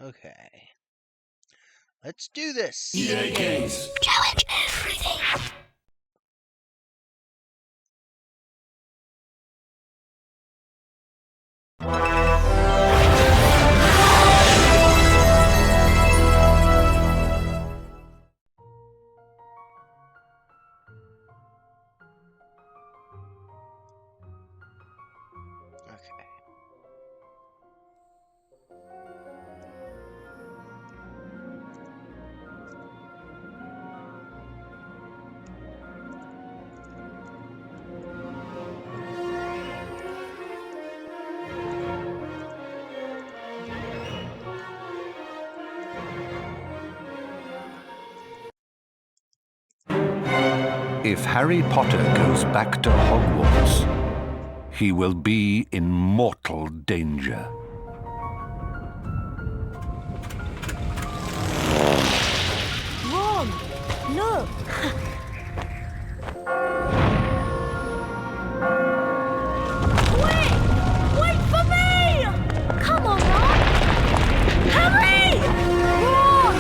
Okay. Let's do this! EA Games. Challenge everything. Okay. If Harry Potter goes back to Hogwarts, he will be in mortal danger. Ron, look. Wait for me! Come on, Ron. Harry! Ron!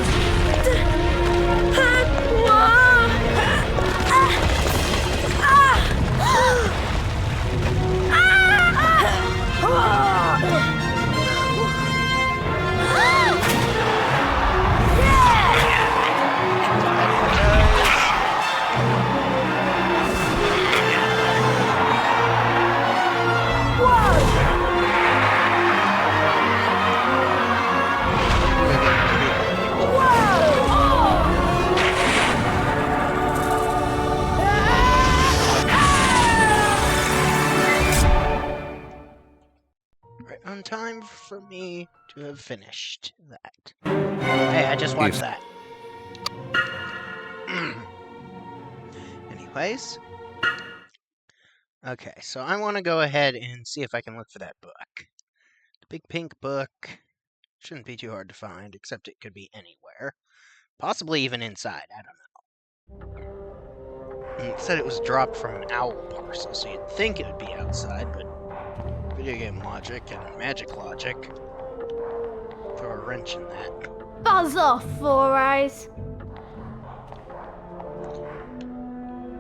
Right on time for me to have finished that. Hey, I just watched that. Anyways. Okay, so I want to go ahead and see if I can look for that book. The big pink book shouldn't be too hard to find, except it could be anywhere. Possibly even inside, I don't know. And it said it was dropped from an owl parcel, so you'd think it would be outside, but video game logic and magic logic throw a wrench in that. Buzz off, Four Eyes.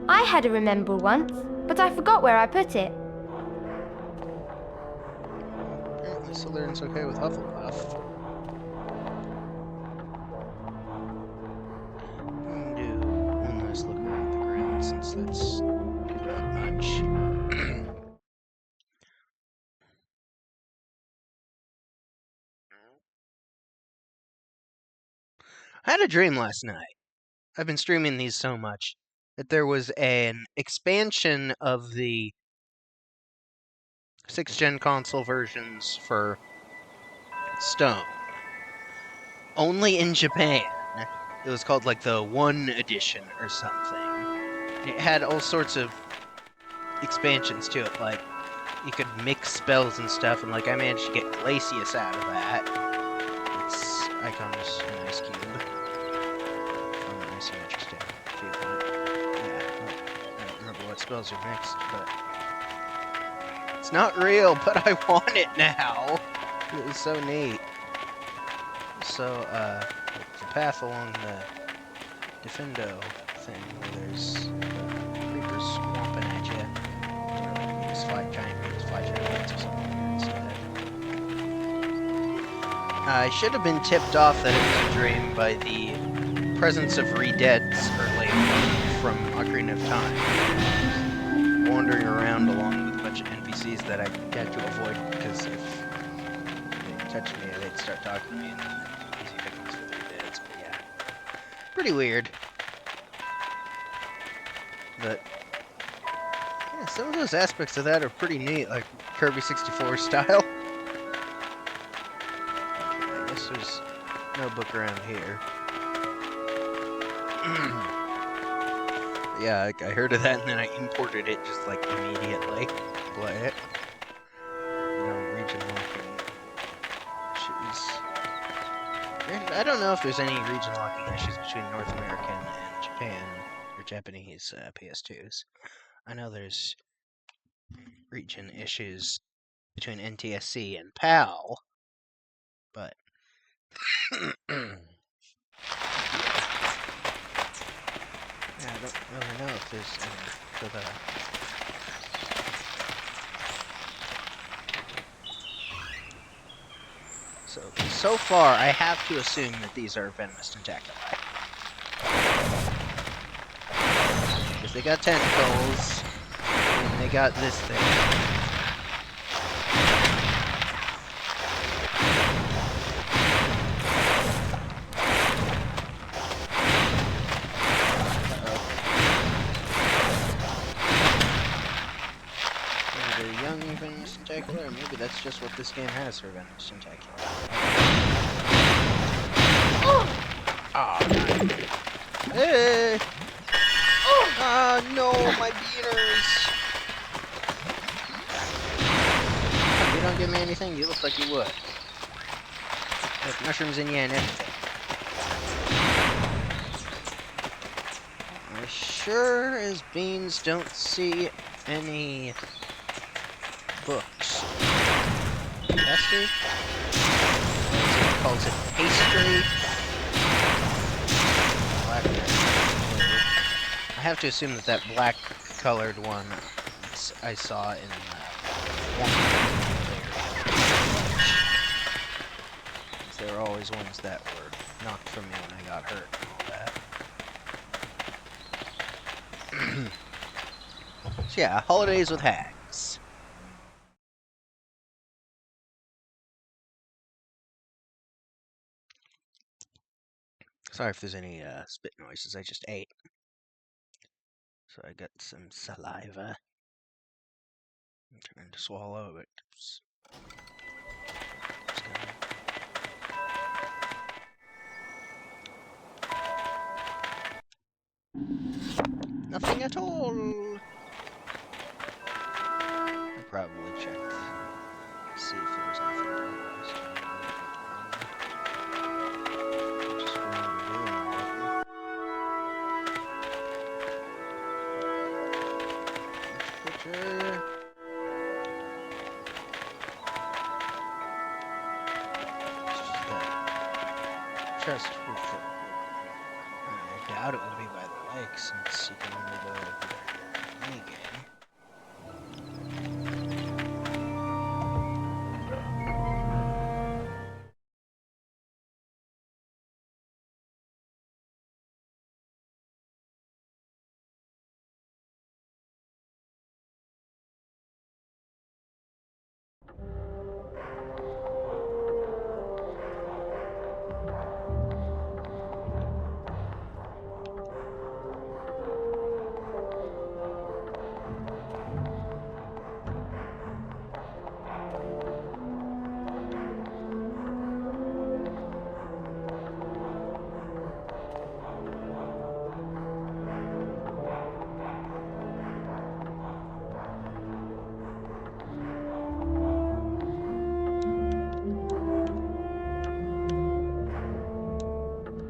I had a remember once, but I forgot where I put it. Apparently Slytherin's okay with Hufflepuff. I'm gonna do one last look around the ground, since that's not much. I had a dream last night. I've been streaming these so much that there was an expansion of the 6th gen console versions for Stone. Only in Japan. It was called like the 1 edition or something. It had all sorts of expansions to it, like you could mix spells and stuff, and like I managed to get Glacius out of that. Its icon's an ice cube. From a nice and interesting viewpoint. Yeah, I don't remember what spells are mixed, but it's not real, but I want it now. It was so neat. So, the path along the Defendo thing, where there's creepers swamping at you, or like these fly giants or something instead. I should have been tipped off that it was a dream by the presence of re-deads early from Ocarina of Time, wandering around along with a bunch of NPCs that I had to avoid because if they touched me, they'd start talking to me and easy pickings for their deads. But yeah, pretty weird. But yeah, some of those aspects of that are pretty neat, like Kirby 64 style. I guess there's no book around here. Yeah, I heard of that and then I imported it just like immediately to play it. You know, region locking issues. I don't know if there's any region locking issues between North American and Japan or Japanese PS2s. I know there's region issues between NTSC and PAL, but Yeah, I don't really know if there's any for the... So far, I have to assume that these are venomous tentaculi. Because they got tentacles, and they got this thing. Young venomous tentacular, or maybe that's just what this game has for venomous tentacular. Oh, hey! Ah, no, my beaners! You don't give me anything, you look like you would. Like mushrooms in you and everything. I sure as beans don't see any books. Pastry? Calls it pastry. I have to assume that that black colored one I saw in one. There were always ones that were knocked from me when I got hurt and all that. So yeah, holidays with hags. Sorry if there's any spit noises, I just ate. So I got some saliva. I'm trying to swallow it. Nothing at all. I'll probably check. See if there's anything to this time. Just remember doing that. Picture. Chest for sure. I doubt it would be by the lake since you can only go over there during any game.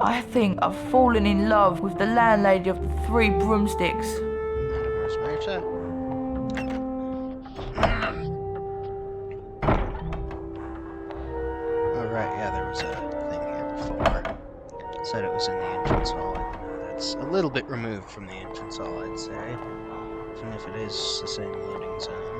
I think I've fallen in love with the landlady of the Three Broomsticks. Madam Rosmerta? Oh right, yeah, there was a thing here before. It said it was in the entrance hall. That's a little bit removed from the entrance hall, I'd say. Even if it is the same loading zone.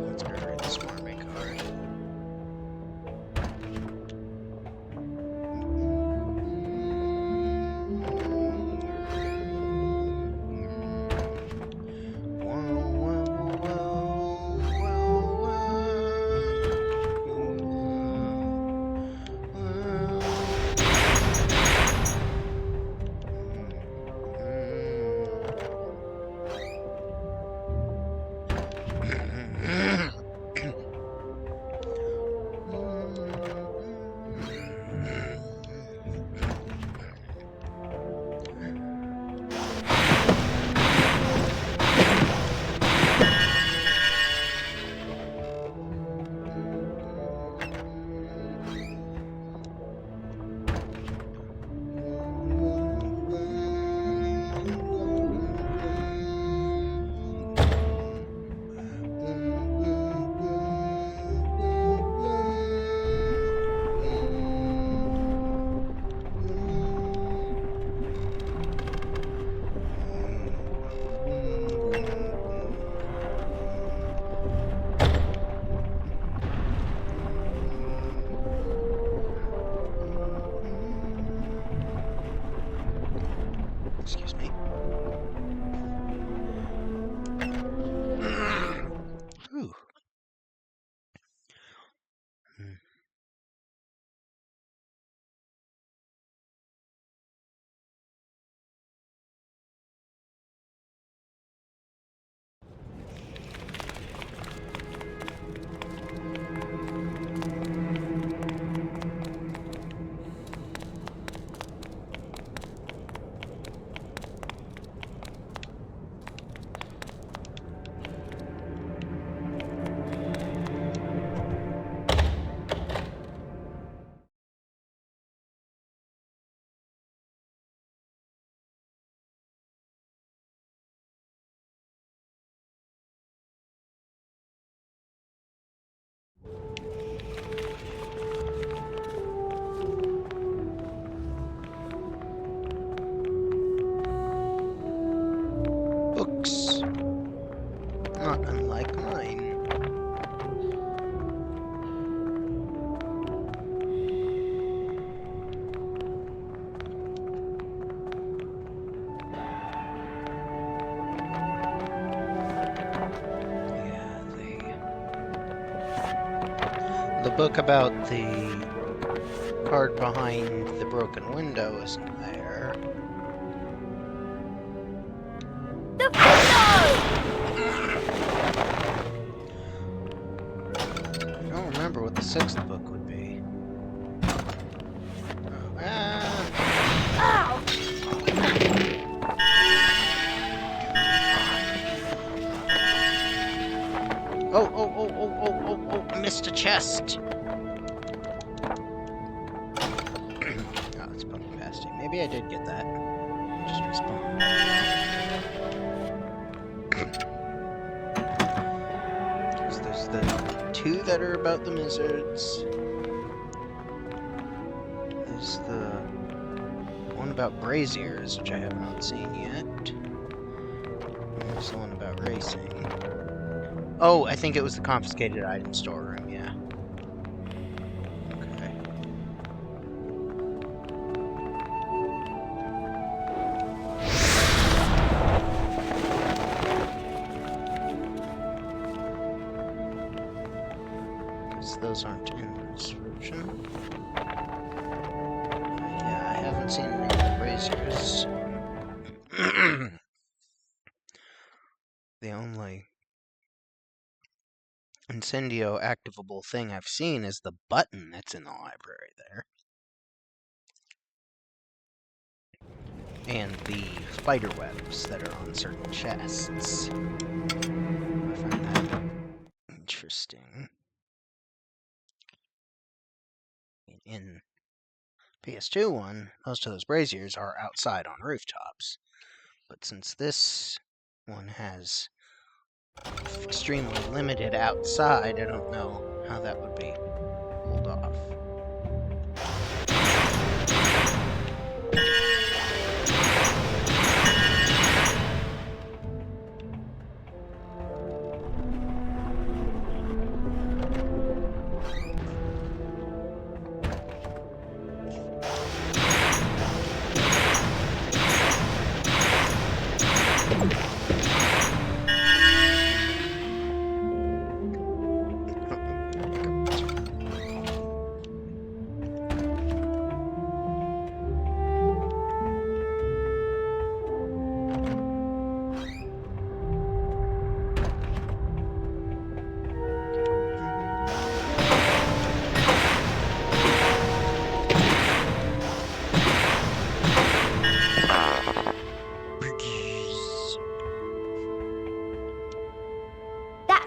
Let's go read this Marmot card. the book about the card behind the broken window isn't there. The window! I don't remember what the 6th book would be. Ow! Oh, I missed a chest! Oh, it's bumping past it. Maybe I did get that. Just respawn. There's the 2 that are about the lizards. There's the one about braziers, which I have not seen yet. And there's the one about racing. Oh, I think it was the confiscated item storeroom, yeah. Okay. Because those aren't in this version. Yeah, I haven't seen any of the braziers. The only Incendio activable thing I've seen is the button that's in the library there. And the spider webs that are on certain chests. I find that interesting. In PS2 one, most of those braziers are outside on rooftops. But since this one has extremely limited outside, I don't know how that would be pulled off.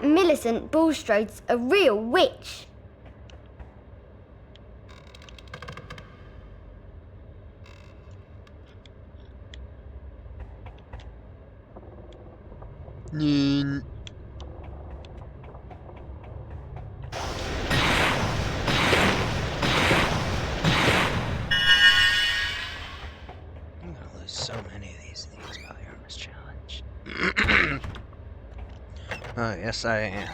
Millicent Bulstrode's a real witch. I'm gonna lose so many of these things by the Armor's Challenge. Oh, yes I am.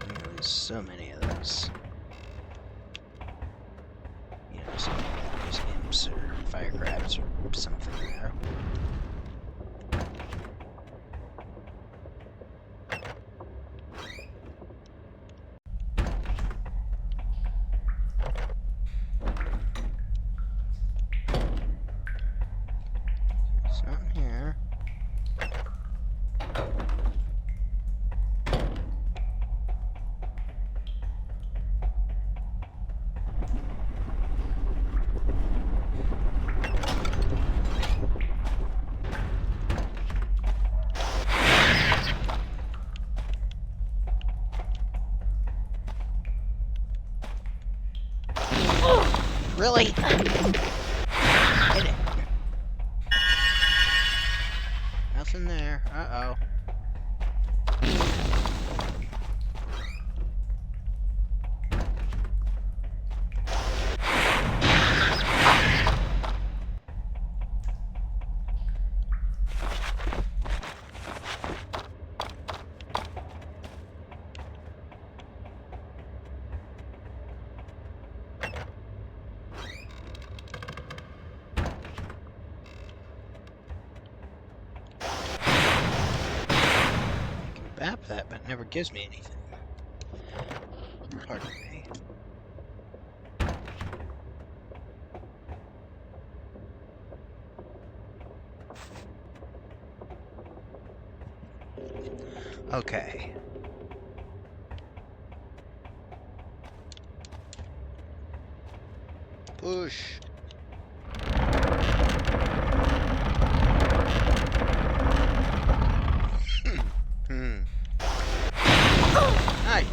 I'm gonna lose so many of those. You know, so there's imps or fire crabs or something there. It's not in here. Really? Hit it. Nothing there. Uh-oh. Bap that, but it never gives me anything. Pardon me. Okay. Push. Hi.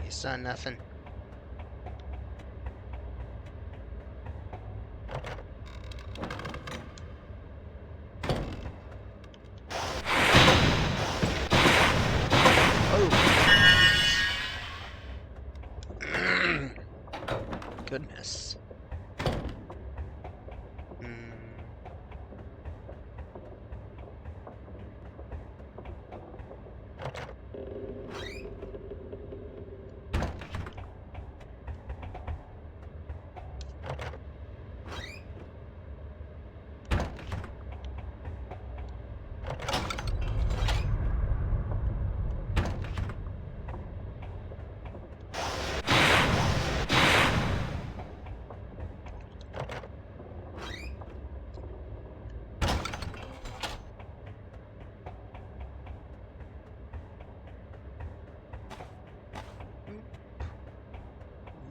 You saw nothing. Goodness.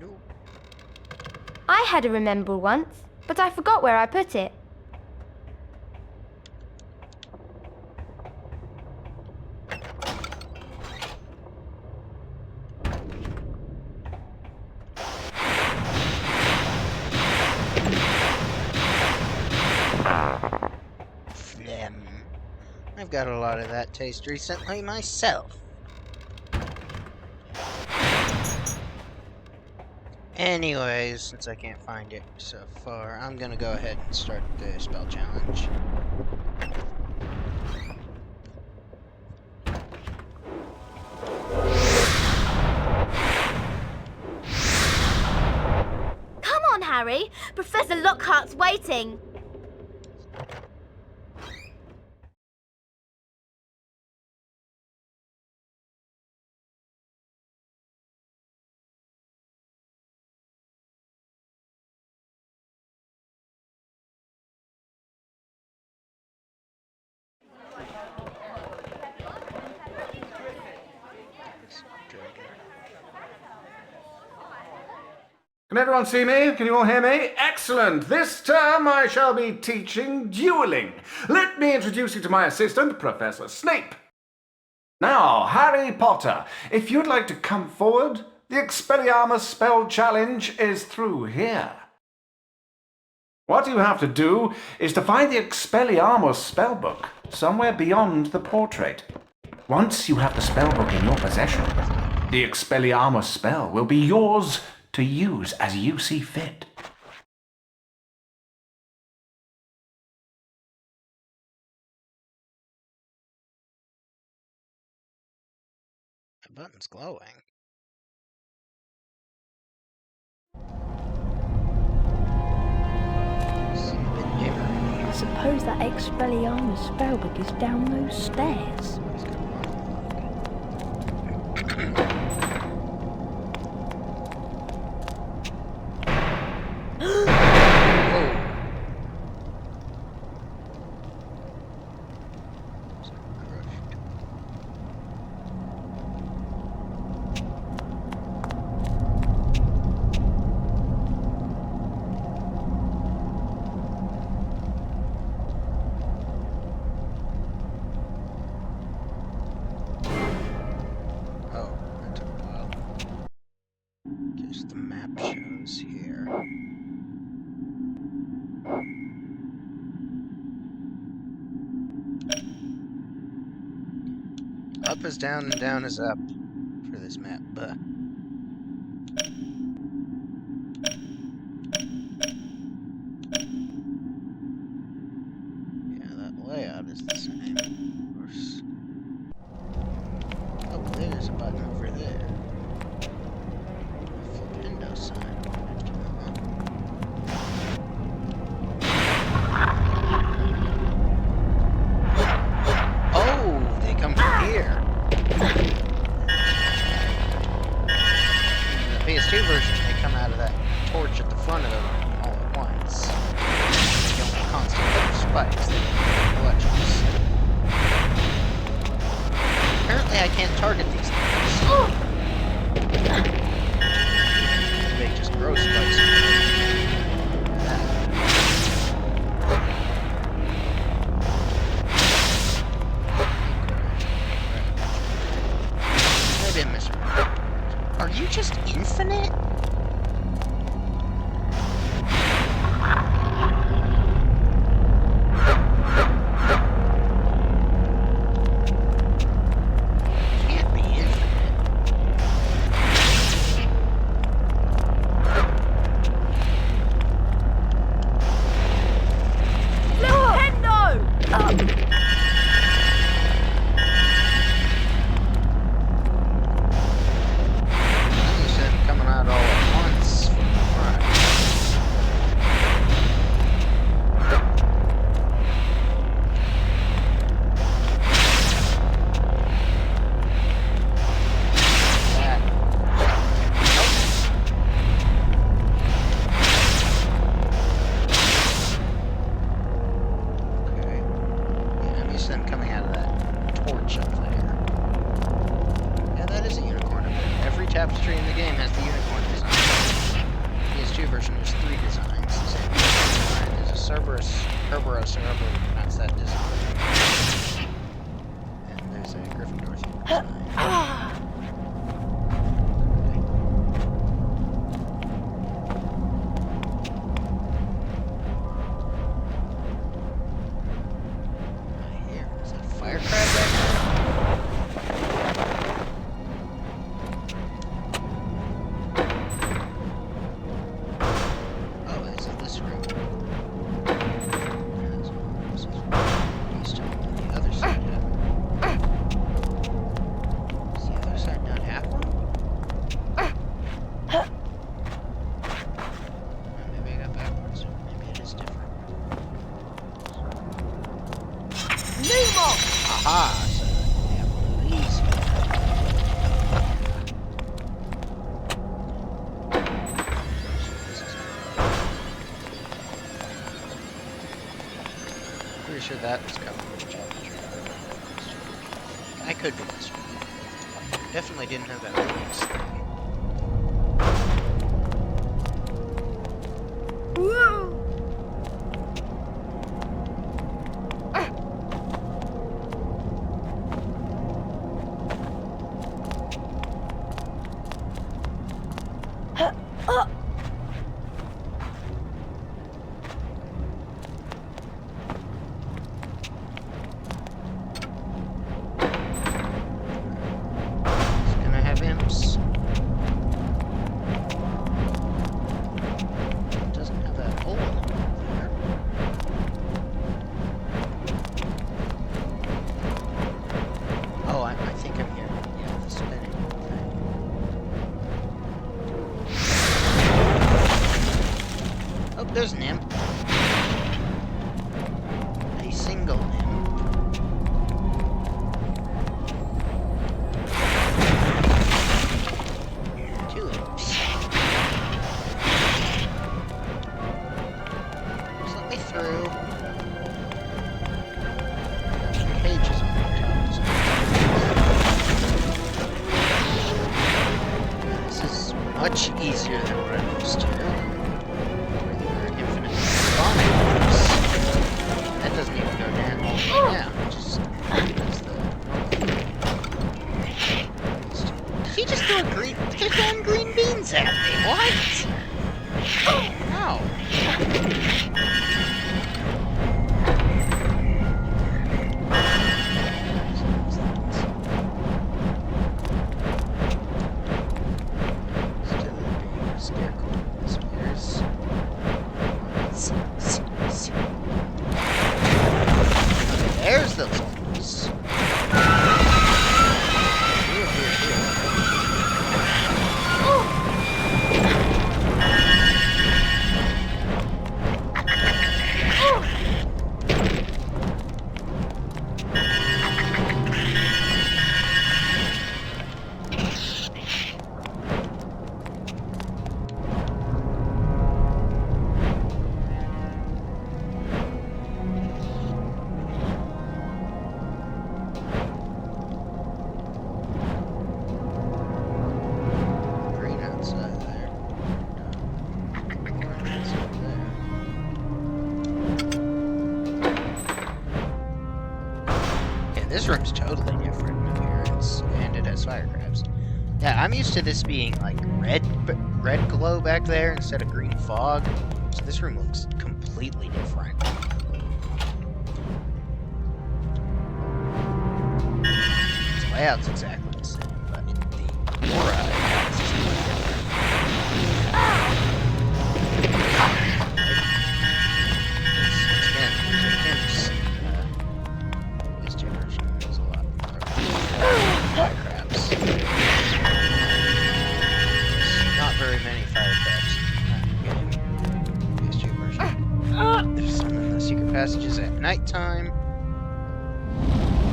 Nope. I had a remember once, but I forgot where I put it. Phlegm. I've got a lot of that taste recently myself. Anyways, since I can't find it so far, I'm gonna go ahead and start the spell challenge. Come on, Harry. Professor Lockhart's waiting. Can everyone see me? Can you all hear me? Excellent! This term I shall be teaching dueling. Let me introduce you to my assistant, Professor Snape. Now, Harry Potter, if you'd like to come forward, the Expelliarmus spell challenge is through here. What you have to do is to find the Expelliarmus spellbook somewhere beyond the portrait. Once you have the spellbook in your possession, the Expelliarmus spell will be yours to use as you see fit. The button's glowing. It's a bit dimmer. I suppose that Expelliarmus spellbook is down those stairs. Up is down and down is up for this map. Yeah, that layout is the same, of course. Oh, there's a button over there. Flipendo sign. Oh, they come from here. In the PS2 version, they come out of that torch at the front of the room all at once. They don't constantly have spikes, they don't electrics. Apparently I can't target these things. They just grow spikes. Maybe I'm misremembering. Are you just infinite? Can't be infinite. Nintendo! You said coming out all at once from the front. That. Okay. Yeah, I'm used to them coming out of that torch up there. Yeah, that is a unicorn up there. Every tapestry in the game has the unicorn design. PS2 version has 3 designs. The same design. There's a Cerberus, or however you pronounce that design. And there's a Gryffindor theme design. Right here. Is that a fire crab back there? Oh, is it this room? This is these two on the other side. Does the other side not have one? Maybe I got backwards. Maybe it is different. Nemo! Aha! So we have one of these. Pretty sure that was covered with geometry. I could be this one. Definitely didn't have that radius thing. It's gonna have imps. It doesn't have that hole in it there. Oh, I think I'm here. Yeah, the spinning thing. Oh, there's an imp. A single imp. Two imps. Just let me through. Got some cages on the top. This is much easier than what I'm used to. Where there are infinite spawning orbs. That doesn't even go down. Yeah, just that's the. He just threw a green. They're throwing green beans at me. What? Ow. this room's totally different in appearance, and it has fire traps. Yeah, I'm used to this being like red glow back there instead of green fog. So this room looks completely different. The layout's exactly the same, but the aura is completely different. This generation has a lot more fire traps. Not very many fire traps in the PS2 version. There's some in the secret passages at nighttime,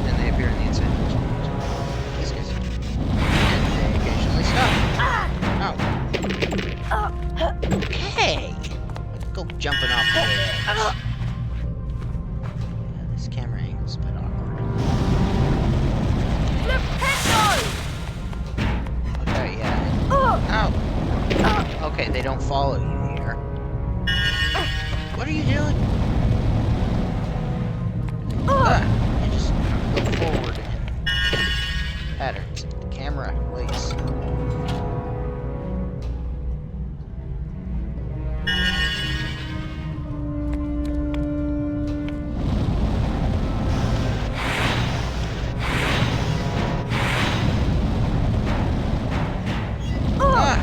and they appear in the incendiary chambers. This is, and they occasionally stop. Oh. Okay. Go jumping off the edge. Yeah, this camera angle's a bit awkward. Okay, yeah. Ow. Okay, they don't follow you here. What are you doing? You just go forward in patterns. The camera, please.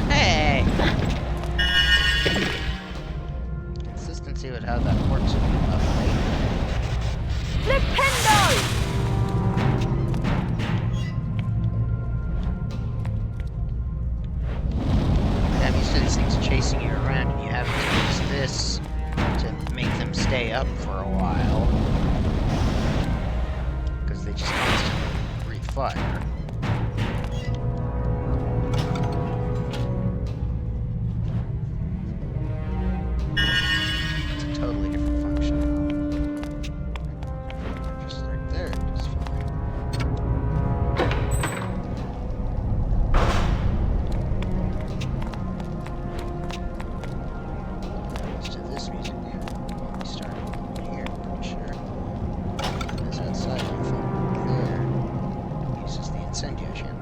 Hey! Consistency with how that works would be lovely. Flipendo! I'm used to these things chasing you around, and you have to use this to make them stay up for a while. Because they just constantly breathe fire. It's a totally different function now. Just right there, just fine. Most of this music we started here, I'm pretty sure. This outside from there uses the incendio channel.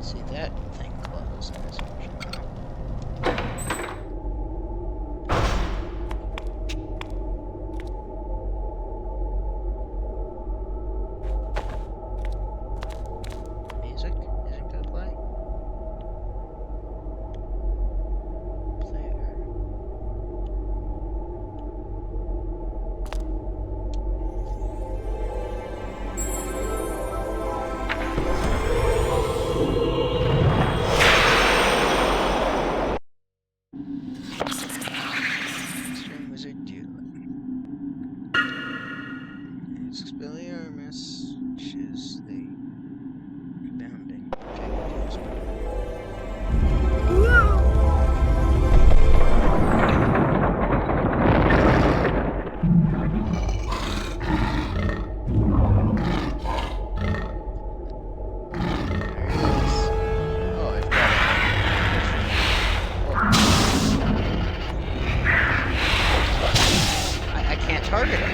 See that thing close in this version. Music isn't gonna play. Player. Extreme Wizard Dueling. Expelliarmus, which is the rebounding projectiles. Oh, I've got it. I can't target him.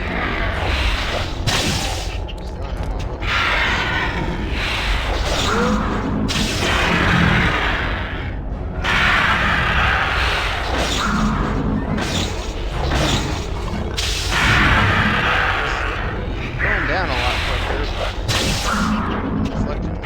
Just throwing him all over the place. Going down a lot quicker, but deflecting.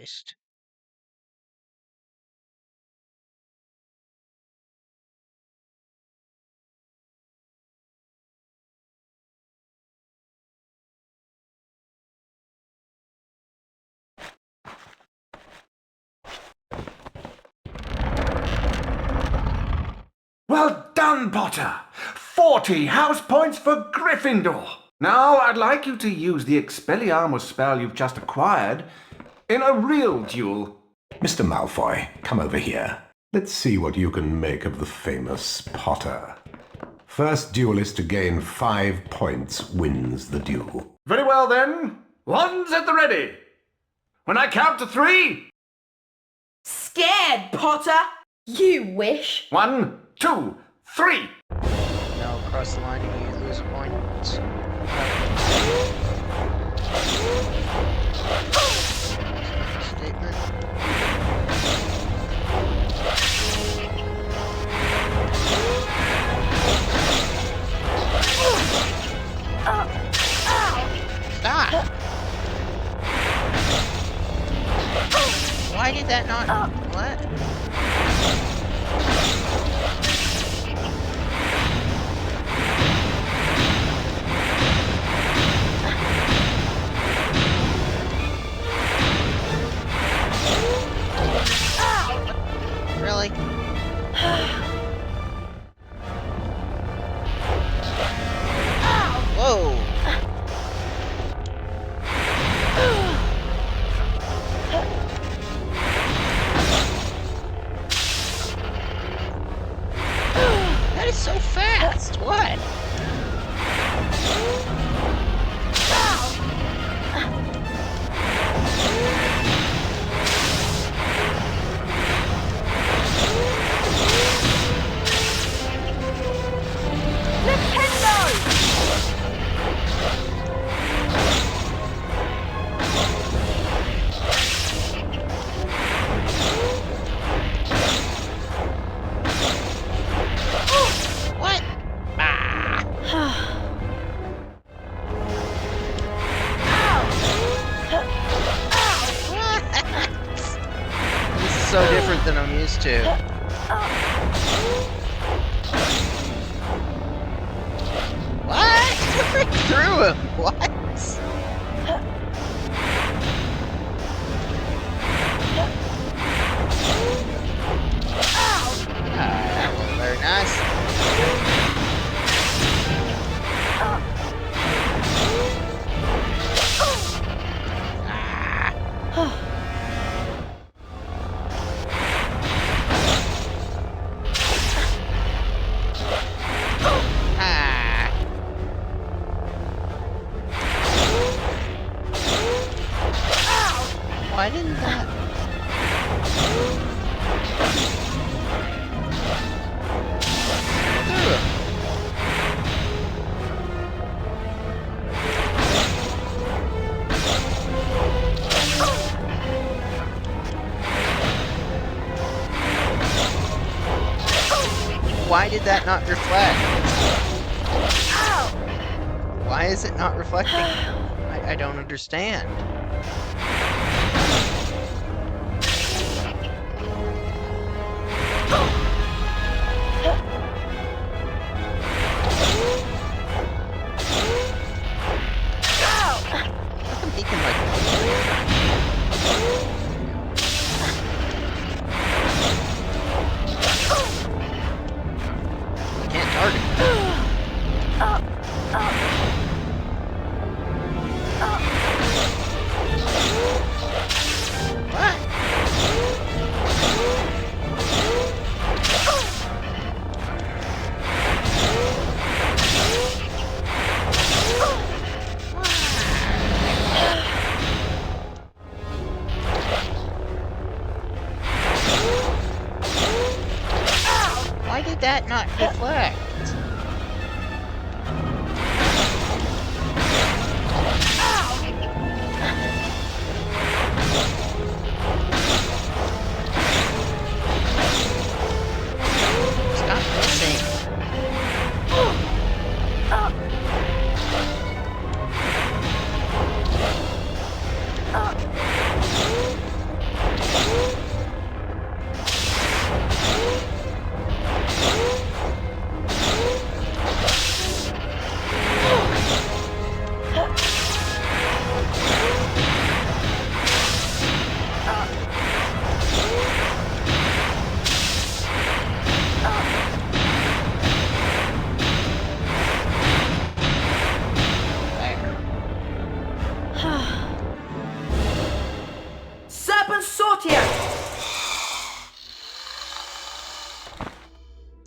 Christ. Well done, Potter! 40 house points for Gryffindor! Now, I'd like you to use the Expelliarmus spell you've just acquired in a real duel. Mr. Malfoy, come over here. Let's see what you can make of the famous Potter. First duelist to gain 5 points wins the duel. Very well, then. Wands at the ready. When I count to 3... Scared, Potter? You wish. 1, 2, 3. No, cross the line and you lose a point. Statement. Stop! Why did that not... What? Really? Whoa! That is so fast! What? What? This is so different than I'm used to. What? Right through him. What? That wasn't very nice. Ah. Why didn't that? Why did that not reflect? Why is it not reflecting? I don't understand. How come he can can't target him. What? Why did that not deflect? Stop missing.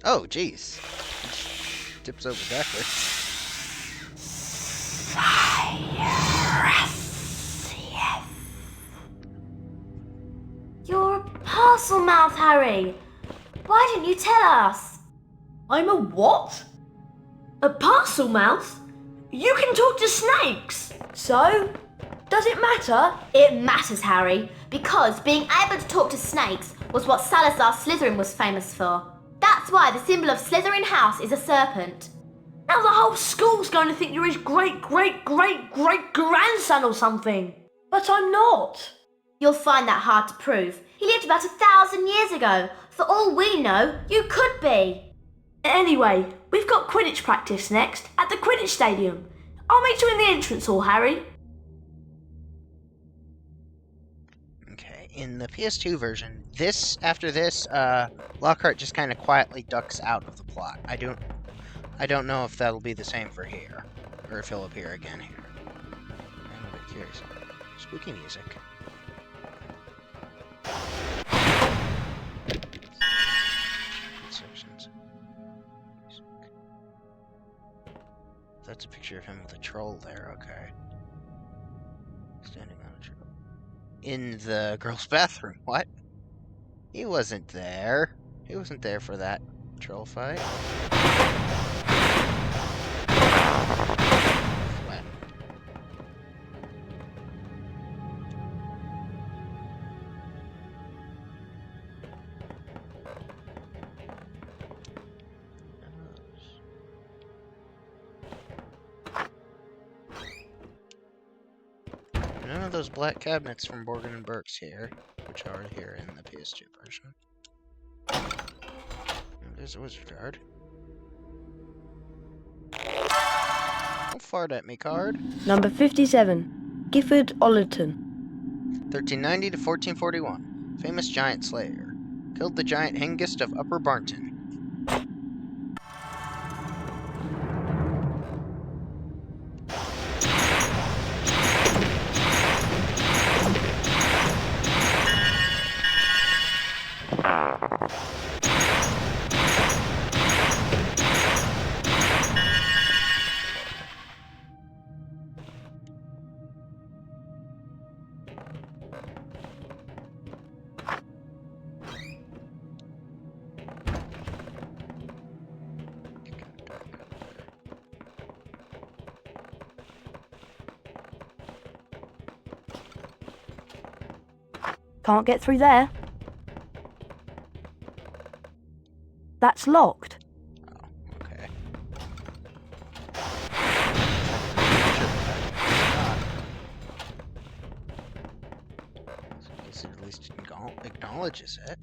Oh, jeez. Tips over backwards. You're a parcel mouth, Harry. Why didn't you tell us? I'm a what? A parcel mouth? You can talk to snakes. So? Does it matter? It matters, Harry, because being able to talk to snakes was what Salazar Slytherin was famous for. That's why the symbol of Slytherin House is a serpent. Now the whole school's going to think you're his great-great-great-great-grandson or something. But I'm not. You'll find that hard to prove. He lived about 1,000 years ago. For all we know, you could be. Anyway, we've got Quidditch practice next at the Quidditch Stadium. I'll meet you in the entrance hall, Harry. Okay, in the PS2 version, after this, Lockhart just kind of quietly ducks out of the plot. I don't know if that'll be the same for here, or if he'll appear again here. I'm a bit curious. Spooky music. Sections. Music. That's a picture of him with a troll there, okay. Standing on a troll. In the girls' bathroom, what? He wasn't there. He wasn't there for that troll fight. Flat. None of those black cabinets from Borgin and Burke's here, which are here in the PS2 version. And there's a wizard card. Don't fart at me, card. Number 57. Gifford Ollerton. 1390 to 1441. Famous giant slayer. Killed the giant Hengist of Upper Barnton. Can't get through there. That's locked. Oh, okay. I guess it at least acknowledges it.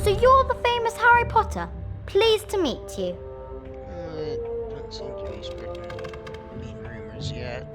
So you're the famous Harry Potter? Pleased to meet you. It doesn't seem to be spreading mean rumors yet.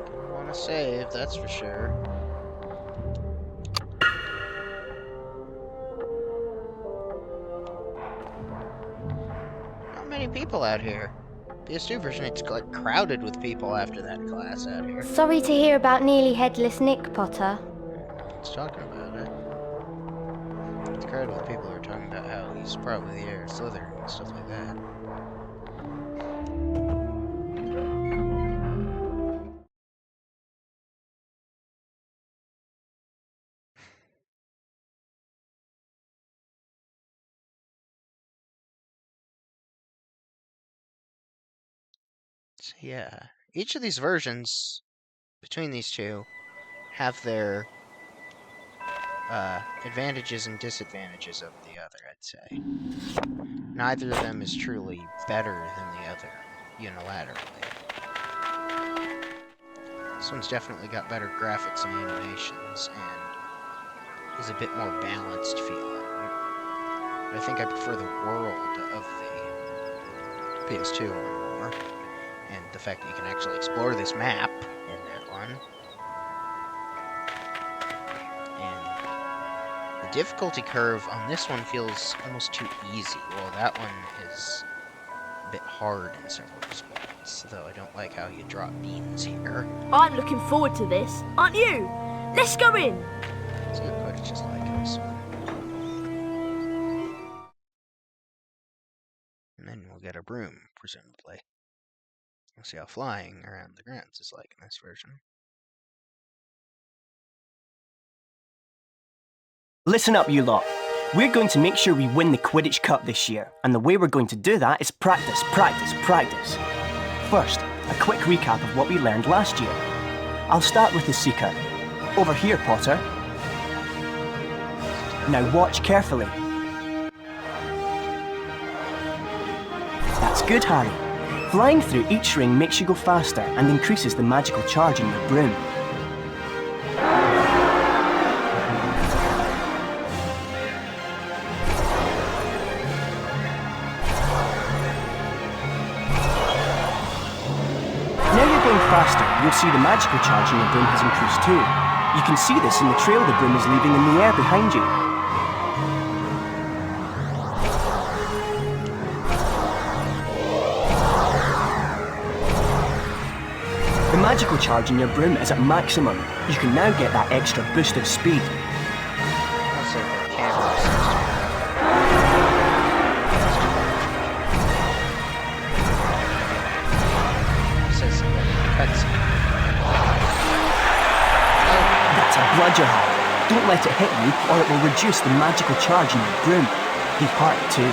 I want to save, that's for sure. Not many people out here. PS2 version, it's like crowded with people after that class out here. Sorry to hear about nearly headless Nick, Potter. It's talking about it. It's crowded with people who are talking about how he's probably the heir of Slytherin and stuff like that. So yeah, each of these versions between these two have their advantages and disadvantages over the other, I'd say. Neither of them is truly better than the other unilaterally. This one's definitely got better graphics and animations and is a bit more balanced feeling. But I think I prefer the world of the PS2 one more, and the fact that you can actually explore this map in that one. And the difficulty curve on this one feels almost too easy, while that one is a bit hard in several respects, though I don't like how you drop beans here. I'm looking forward to this, aren't you? Let's go in! Let's see what Quidditch is like in this one. And then we'll get a broom, presumably. We'll see how flying around the grounds is like in this version. Listen up, you lot. We're going to make sure we win the Quidditch Cup this year, and the way we're going to do that is practice, practice, practice. First, a quick recap of what we learned last year. I'll start with the Seeker. Over here, Potter. Now watch carefully. That's good, Harry. Flying through each ring makes you go faster and increases the magical charge in your broom. Faster, you'll see the magical charge in your broom has increased too. You can see this in the trail the broom is leaving in the air behind you. The magical charge in your broom is at maximum. You can now get that extra boost of speed. Also, the camera seems to be That's a bludger, Harry. Don't let it hit you, or it will reduce the magical charge in your broom. Be part too.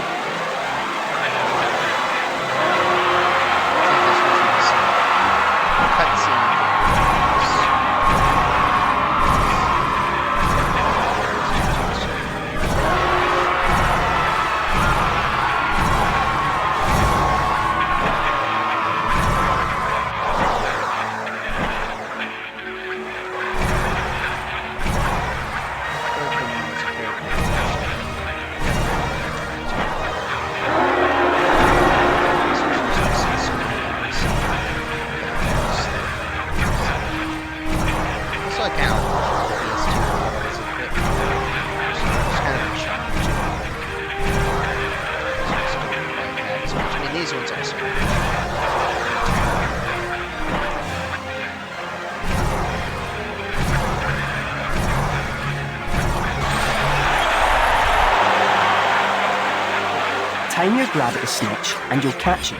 Time your grab at the snitch and you'll catch it.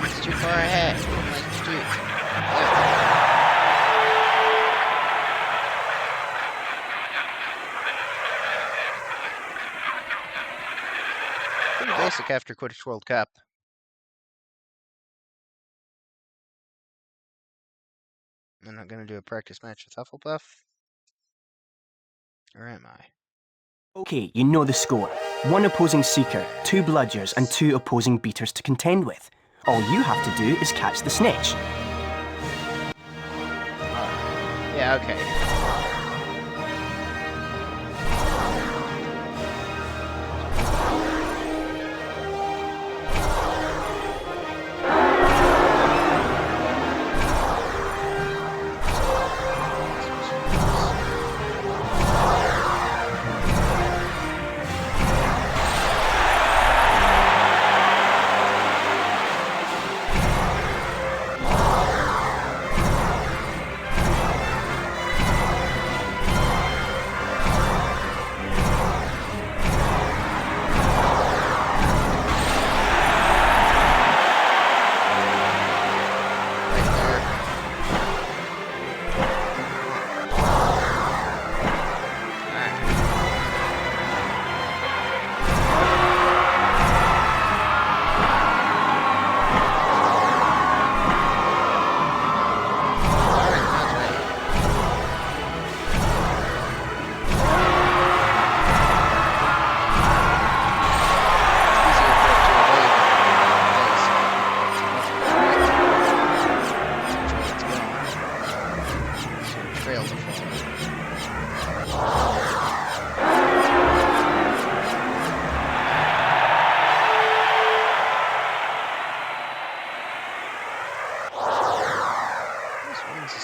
It's too far ahead. Let's do it. Pretty basic after Quidditch World Cup. I'm not going to do a practice match with Hufflepuff. Or am I? Okay, you know the score. 1 opposing Seeker, 2 Bludgers, and 2 opposing Beaters to contend with. All you have to do is catch the snitch. Yeah, okay.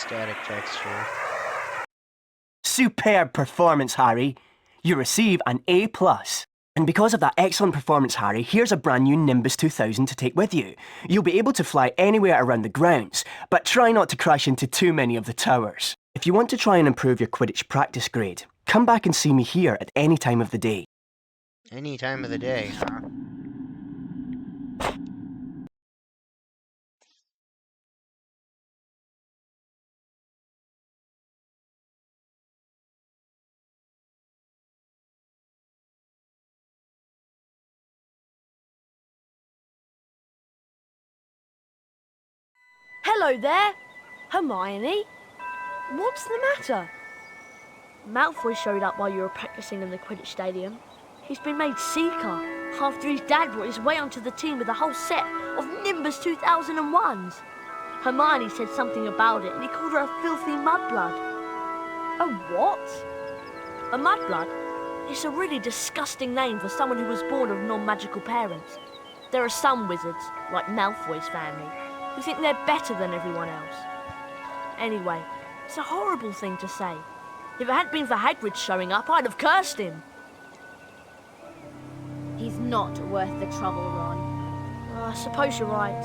static texture. Superb performance, Harry. You receive an A+. And because of that excellent performance, Harry, here's a brand new Nimbus 2000 to take with you. You'll be able to fly anywhere around the grounds, but try not to crash into too many of the towers. If you want to try and improve your Quidditch practice grade, come back and see me here at any time of the day. Any time of the day, huh? Hello there, Hermione. What's the matter? Malfoy showed up while you were practicing in the Quidditch Stadium. He's been made Seeker after his dad brought his way onto the team with a whole set of Nimbus 2001s. Hermione said something about it and he called her a filthy mudblood. A what? A mudblood? It's a really disgusting name for someone who was born of non-magical parents. There are some wizards, like Malfoy's family, who think they're better than everyone else. Anyway, it's a horrible thing to say. If it hadn't been for Hagrid showing up, I'd have cursed him. He's not worth the trouble, Ron. I suppose you're right.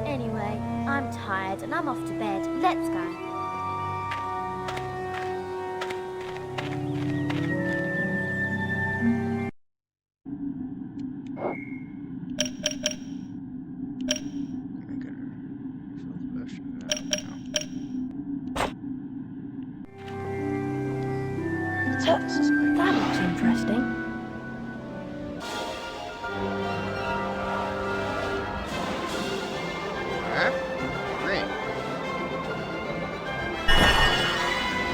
Anyway, I'm tired and I'm off to bed. Let's go. That looks interesting. Huh? Ring.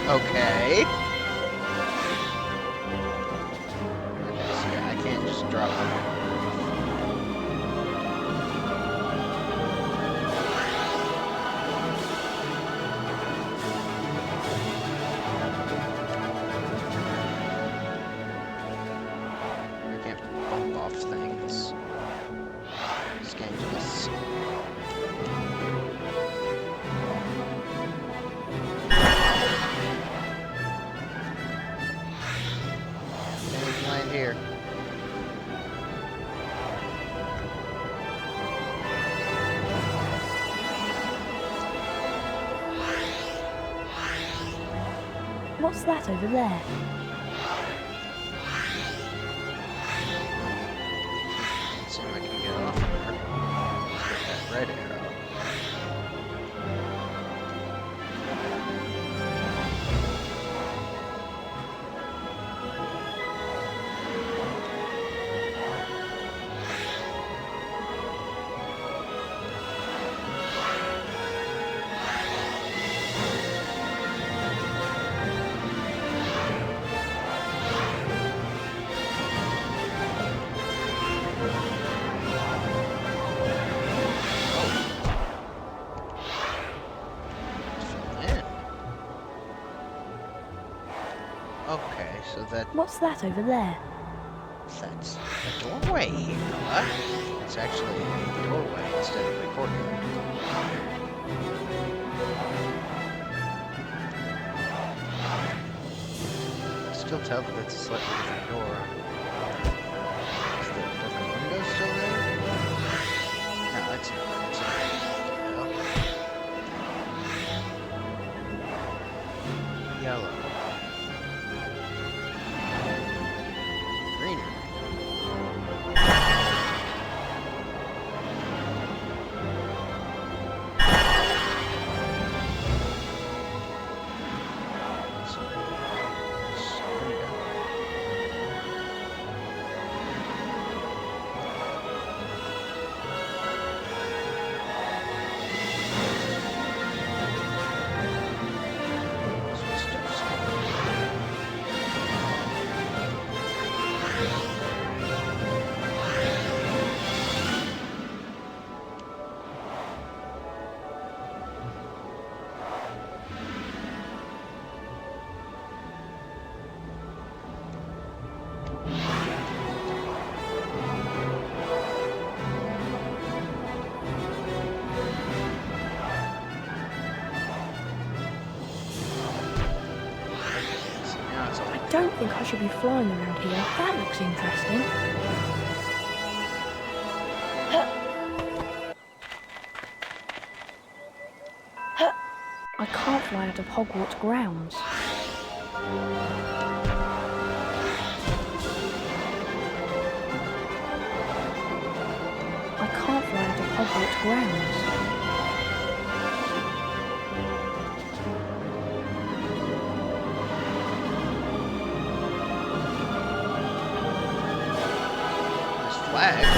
Okay. Yeah, I can't just drop it. Things. This game is land here. What's that over there? See if I can get off there. That red arrow. Okay, so that... What's that over there? That's a doorway, Bella. It's actually a doorway instead of a courtyard. I still tell that it's a slightly different door. Is the broken window still there? No, it's not. It's not. Yellow. Greener. don't think I should be flying around here. That looks interesting. I can't fly out of Hogwarts grounds. I can't fly out of Hogwarts grounds. There's flags.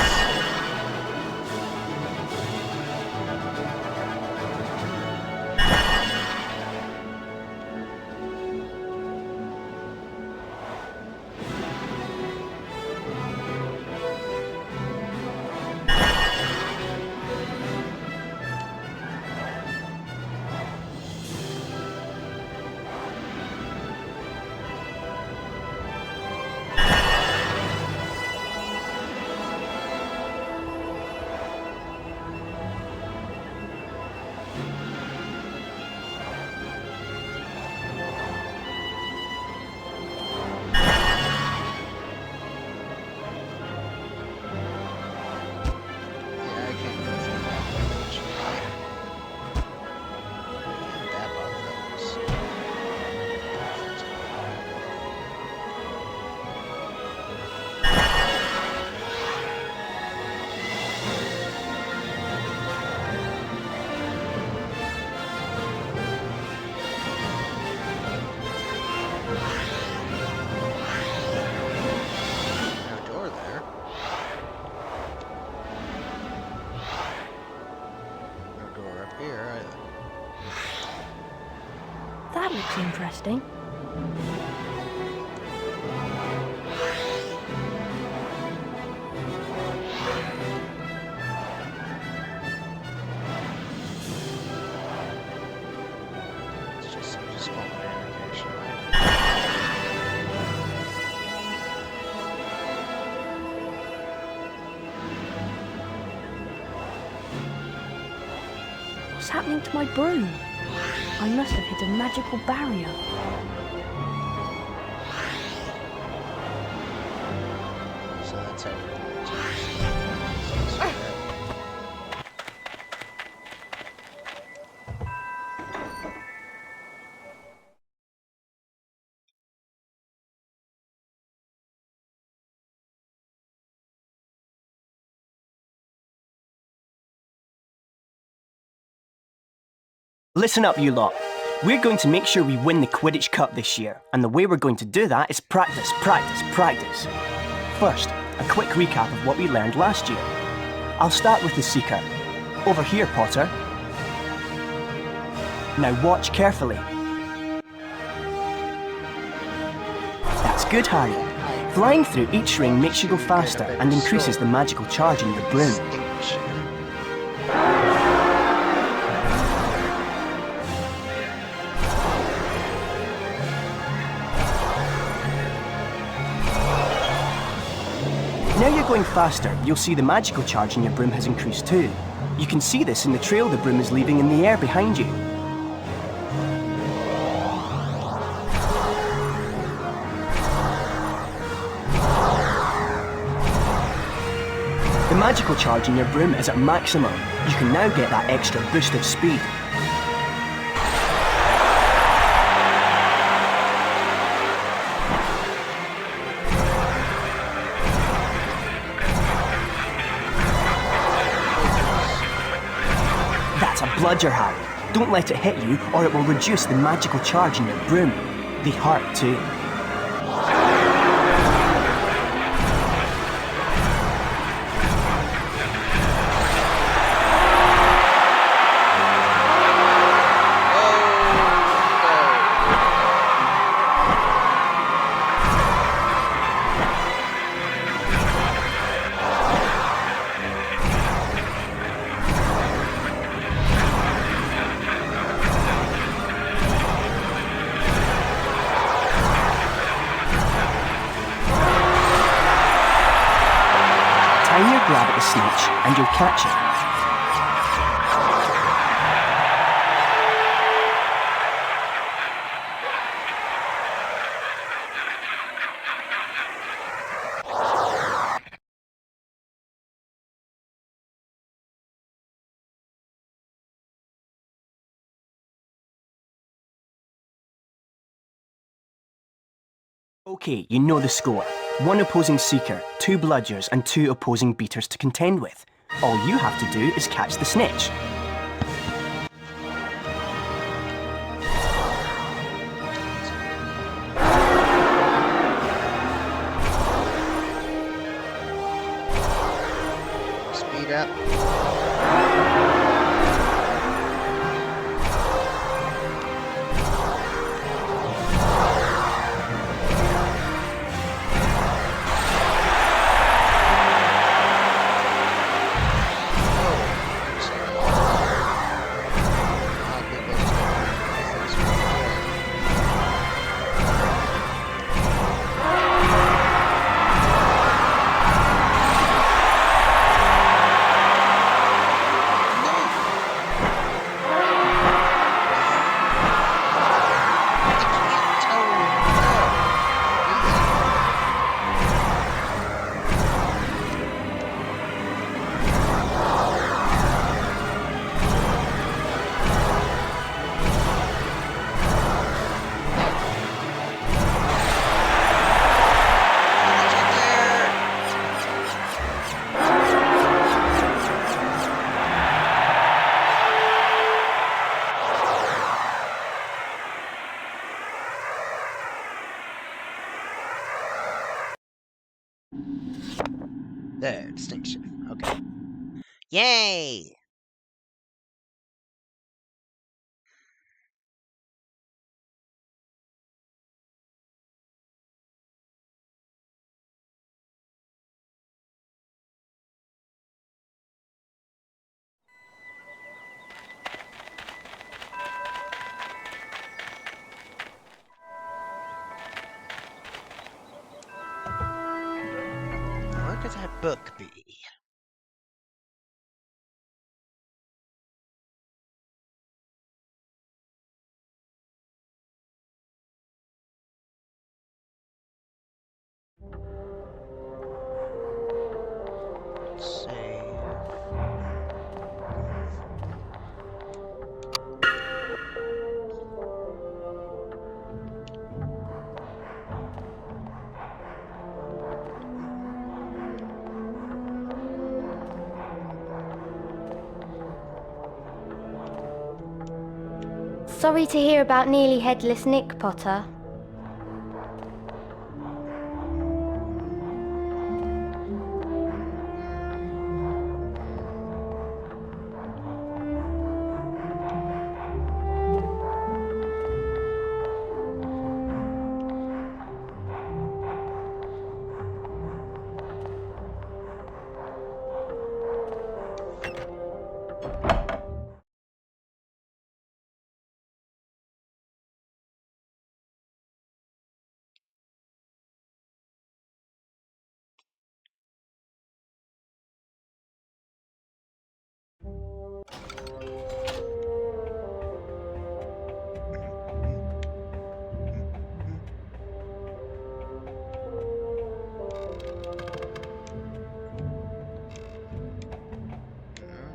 That looks interesting. It's just small animation, right? What's happening to my broom? I must have hit a magical barrier. So that's how we're going to Listen up, you lot. We're going to make sure we win the Quidditch Cup this year, and the way we're going to do that is practice, practice, practice. First, a quick recap of what we learned last year. I'll start with the Seeker. Over here, Potter. Now watch carefully. That's good, Harry. Flying through each ring makes you go faster and increases the magical charge in your broom. Now you're going faster, you'll see the magical charge in your broom has increased too. You can see this in the trail the broom is leaving in the air behind you. The magical charge in your broom is at maximum. You can now get that extra boost of speed. That's a bludger, Harry. Don't let it hit you or it will reduce the magical charge in your broom. They hurt too. Grab at the snitch and you'll catch it. Okay, you know the score. 1 opposing seeker, 2 bludgers, and 2 opposing beaters to contend with. All you have to do is catch the snitch. Speed up. There, distinction. Okay. Yay! Where could that book be? Let's see. Sorry to hear about nearly headless Nick, Potter.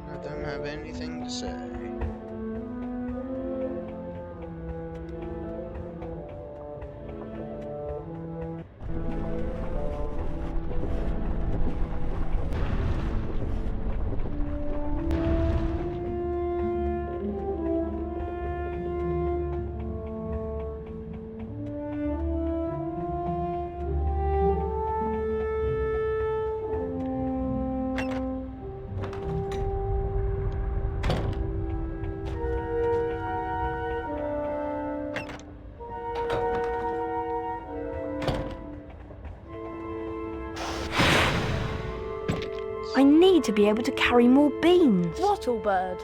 None of them have anything to say. I need to be able to carry more beans. Wattlebird.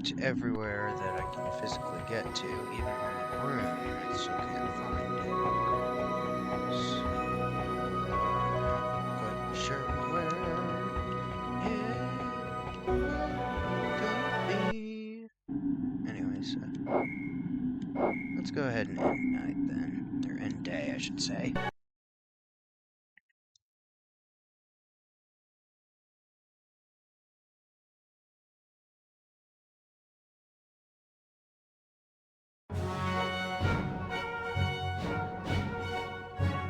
checked everywhere that I can physically get to, even on the room. I still can't find it. So, not quite sure where it could be. Anyways, let's go ahead and end night then. Or end day, I should say.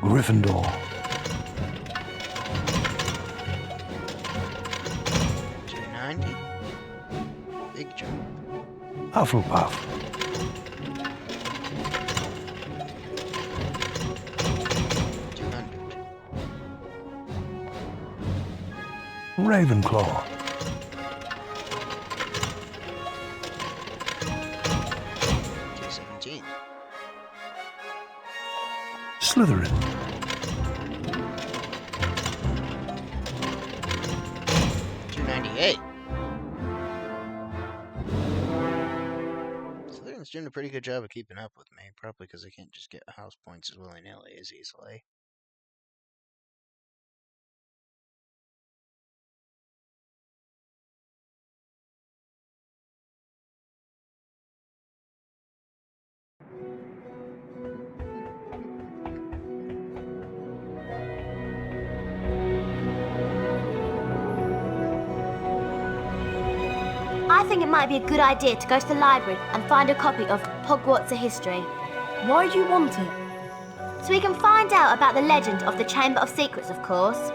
Gryffindor. 290. Big jump. Hufflepuff. 200. Ravenclaw. 217. Slytherin. 298. Slytherin's doing a pretty good job of keeping up with me, probably because I can't just get house points as willy-nilly as easily. I think it might be a good idea to go to the library and find a copy of Hogwarts: A History. Why do you want it? So we can find out about the legend of the Chamber of Secrets, of course.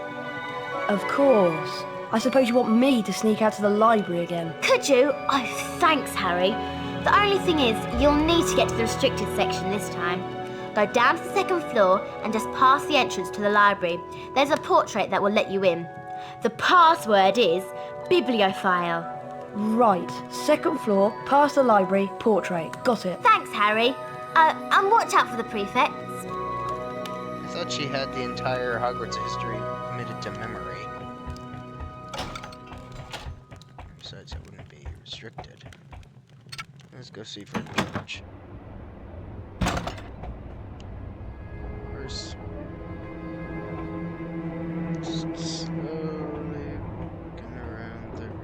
Of course. I suppose you want me to sneak out to the library again. Could you? Oh, thanks, Harry. The only thing is, you'll need to get to the restricted section this time. Go down to the second floor and just past the entrance to the library. There's a portrait that will let you in. The password is bibliophile. Right. Second floor, past the library, portrait. Got it. Thanks, Harry. And watch out for the prefects. I thought she had the entire Hogwarts history committed to memory. Besides, it wouldn't be restricted. Let's go see for George. Horse. Just slowly walking around the room.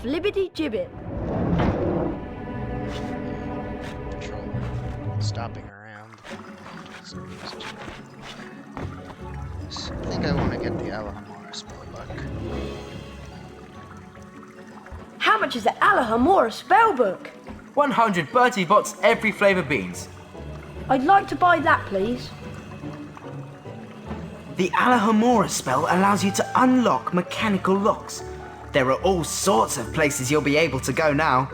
Flibbity gibbet. Patrolling, stopping around. Yes, I think I want to get the Alhamora spellbook. How much is the Alhamora spellbook? 100 Bertie Bott's every flavour beans. I'd like to buy that, please. The Alhamora spell allows you to unlock mechanical locks. There are all sorts of places you'll be able to go now.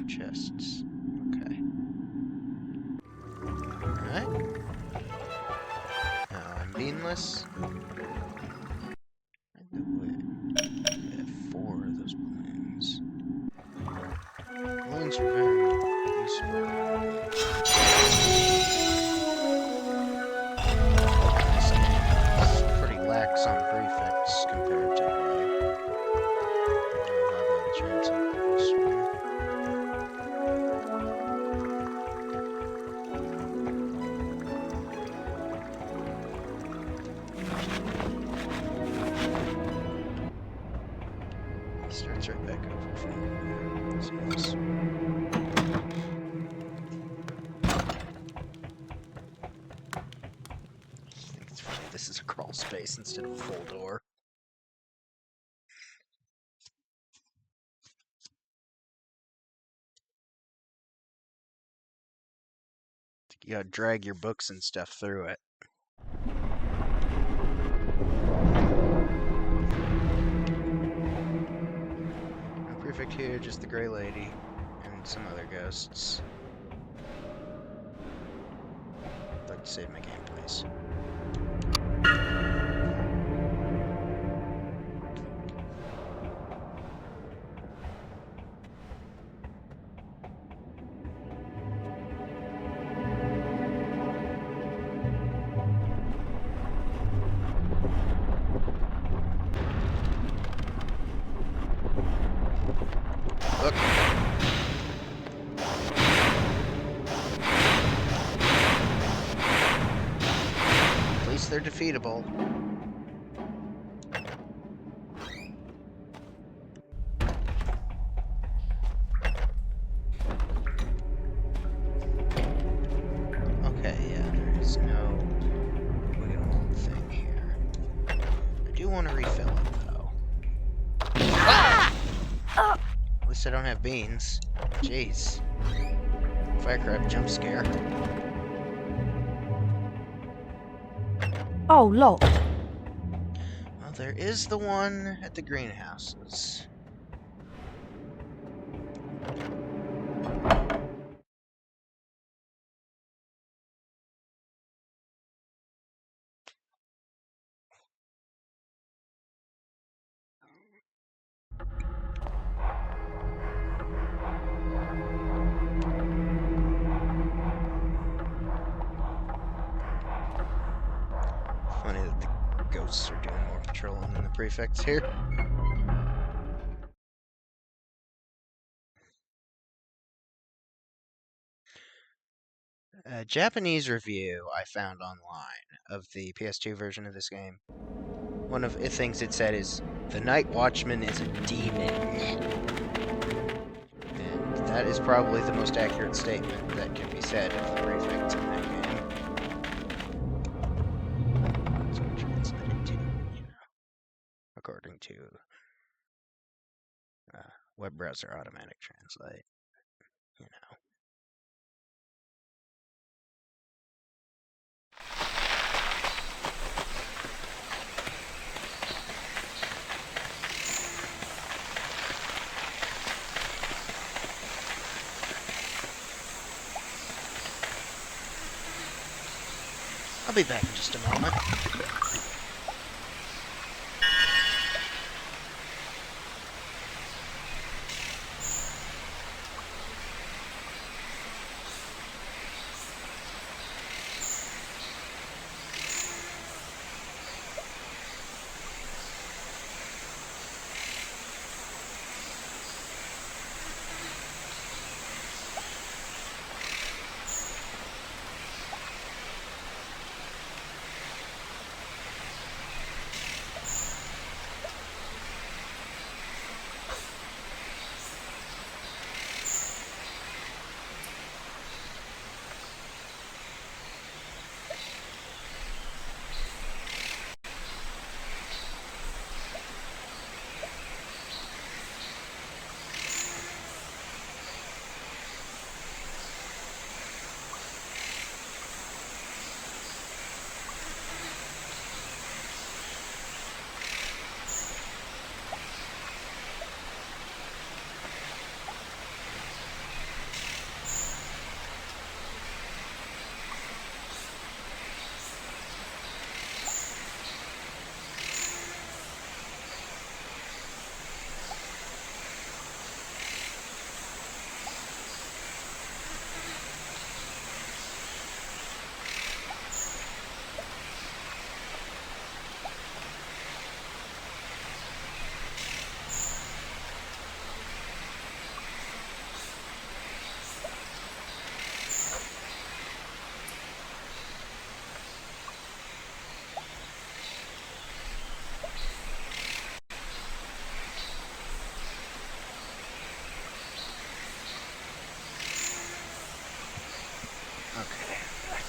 Chests. Okay. Alright. Now I'm beanless. I have 4 of those balloons. Balloons are very useful. Lax on prefects comparatively. I'll have a chance at this one. Starts right back over from there. Nice. This is a crawl space instead of a full door. You gotta drag your books and stuff through it. No prefect here, just the Grey Lady and some other ghosts. I'd like to save my game, please. guess they're defeatable. Okay, yeah, there is no wiggle thing here. I do want to refill it, though. At least I don't have beans. Jeez. Firecrab jump scare. Oh, locked. Well, there is the one at the greenhouses. Funny that the ghosts are doing more patrolling than the prefects here. A Japanese review I found online of the PS2 version of this game. One of the things it said is, "The Night Watchman is a demon." And that is probably the most accurate statement that can be said of the prefects in that game. That's what translated to, according to web browser automatic translate, I'll be back in just a moment. Okay, back.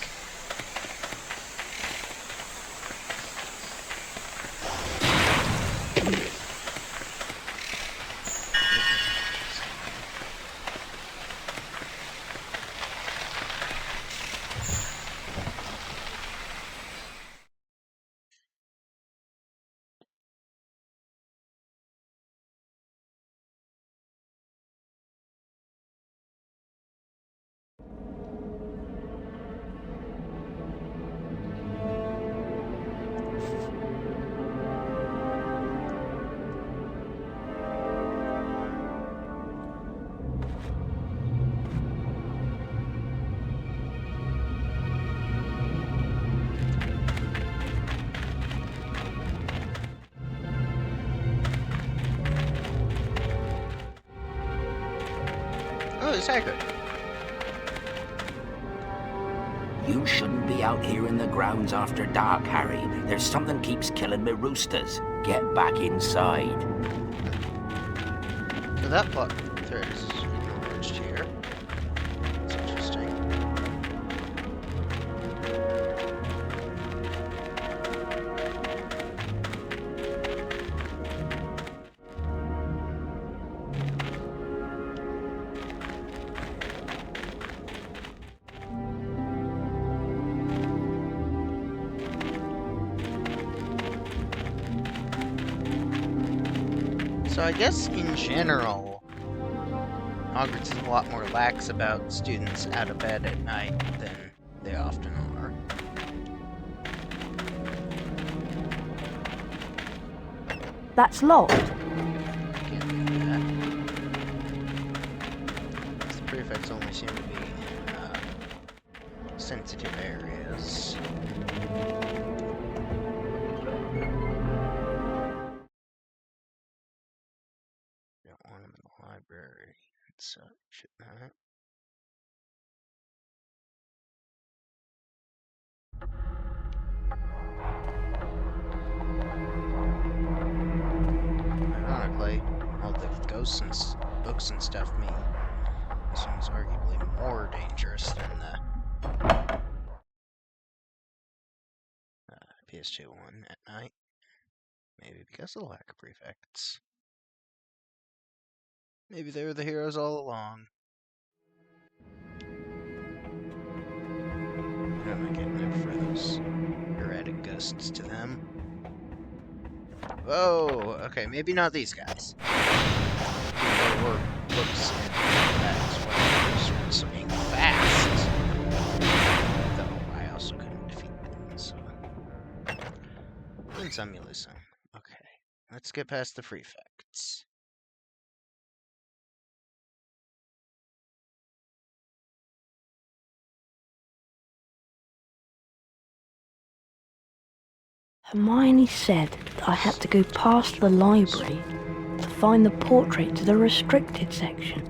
Oh, it's accurate. You shouldn't be out here in the grounds after dark, Harry. There's something keeps killing me roosters. Get back inside. So that plot thread is acknowledged here. That's interesting. So I guess in general, Hogwarts is a lot more lax about students out of bed at night than they often are. That's locked. Can't do that. The prefects only seem to be sensitive areas. Don't want them in the library and such. Ironically, all the ghosts and books and stuff mean this one's arguably more dangerous than the PS2 one at night. Maybe because of the lack of prefects. Maybe they were the heroes all along. How am I getting it for those erratic ghosts to them? Whoa! Okay, maybe not these guys. There were books in that one swinging fast. Though I also couldn't defeat them, so. Win some, you lose some. Okay, let's get past the prefects. Hermione said that I had to go past the library to find the portrait to the restricted section.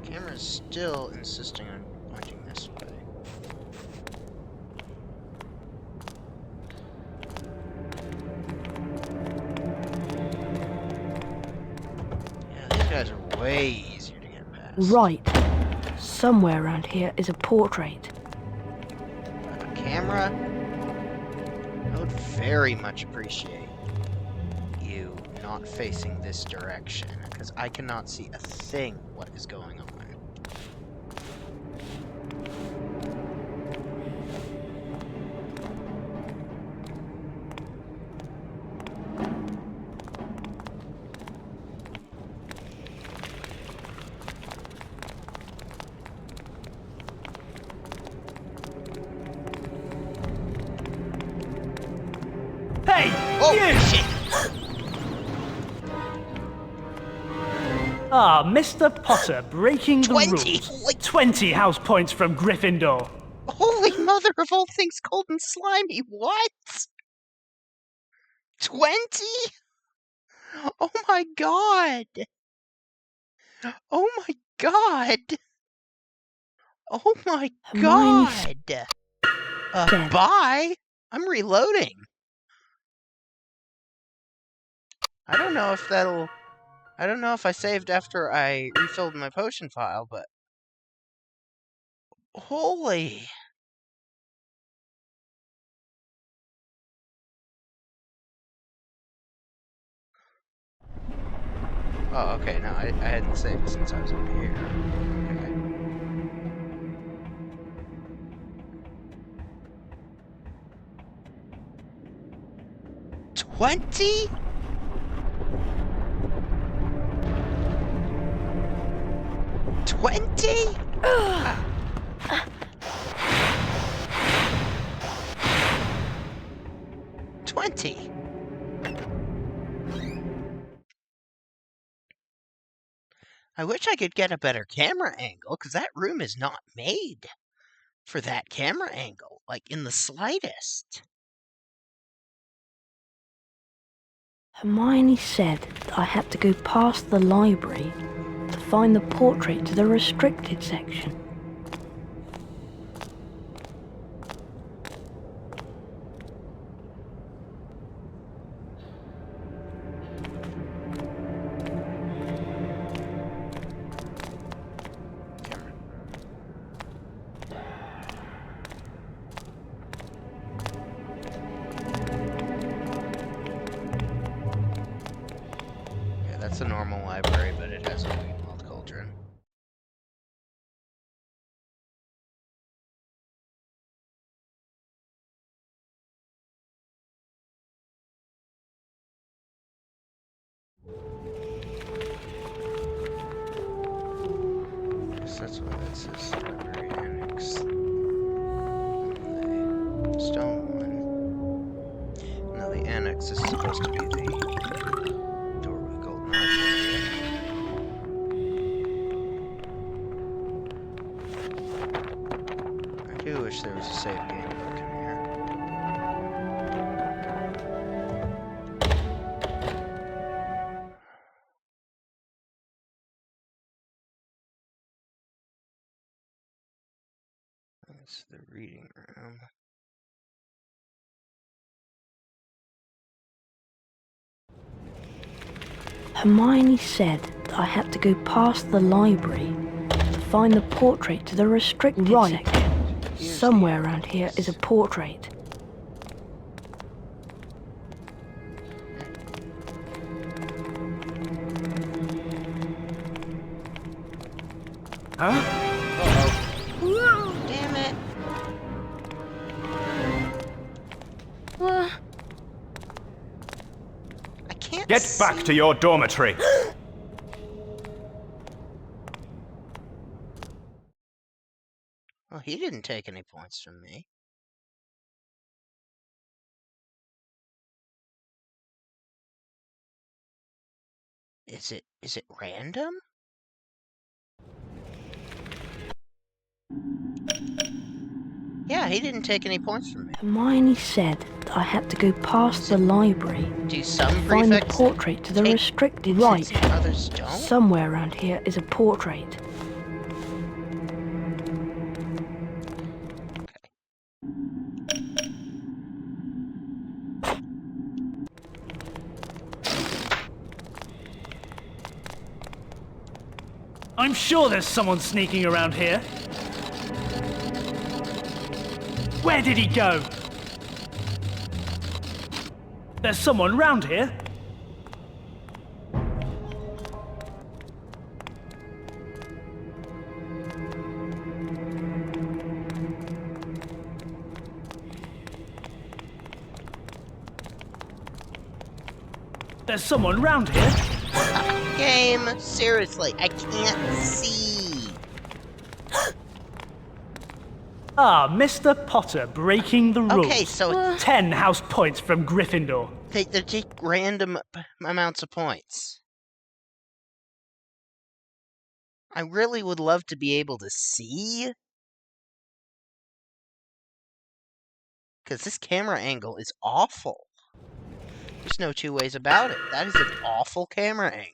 The camera's still insisting on pointing this way. Yeah, these guys are way easier to get past. Right. Somewhere around here is a portrait. A camera? I would very much appreciate you not facing this direction, because I cannot see a thing what is going on. Hey! Oh, you! shit! Ah, Mr. Potter breaking the 20! rules. Holy, 20 house points from Gryffindor. holy mother of all things cold and slimy, what? 20? Oh my god! Oh my god! Oh my Hermione's god! dead. Bye? I'm reloading. I don't know if that'll... I don't know if I saved after I refilled my potion file, but... Holy... Oh, okay, no, I hadn't saved since I was over here. Okay. $20? $20? 20. I wish I could get a better camera angle, because that room is not made for that camera angle, like in the slightest. Hermione said that I had to go past the library to find the portrait to the restricted section. Yes, that's what that says. Library Annex. The stone one. No, the annex is supposed to be the door with golden arches. I do wish there was a save game book in here. That's the reading room. Hermione said that I had to go past the library to find the portrait to the restricted section. Somewhere around here is a portrait. Huh? Uh-oh. Damn it. I can't Get see. back to your dormitory. Well, he didn't take any points from me. Is it random? Yeah, he didn't take any points from me. Hermione said that I had to go past the library Do some to find the prefects portrait to the take restricted points section. and others don't? Somewhere around here is a portrait. I'm sure there's someone sneaking around here. Where did he go? There's someone round here. There's someone round here. Game, seriously, I can't see. Ah, Mr. Potter breaking the rules. Okay, so 10 house points from Gryffindor. they take random amounts of points. I really would love to be able to see. Because this camera angle is awful. There's no two ways about it. That is an awful camera angle.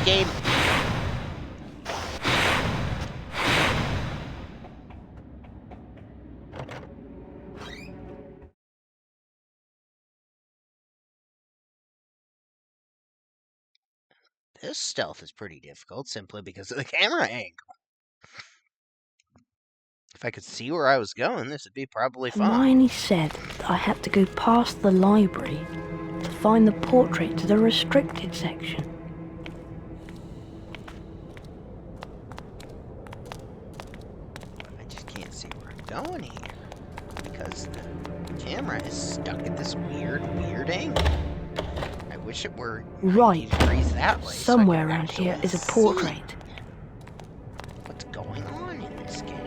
Game. This stealth is pretty difficult simply because of the camera angle. If I could see where I was going, this would be probably fun. Hermione said that I had to go past the library to find the portrait to the restricted section. I just can't see where I'm going here because the camera is stuck at this weird angle. I wish it were 90 degrees that way. Somewhere around here is a portrait. What's going on in this game?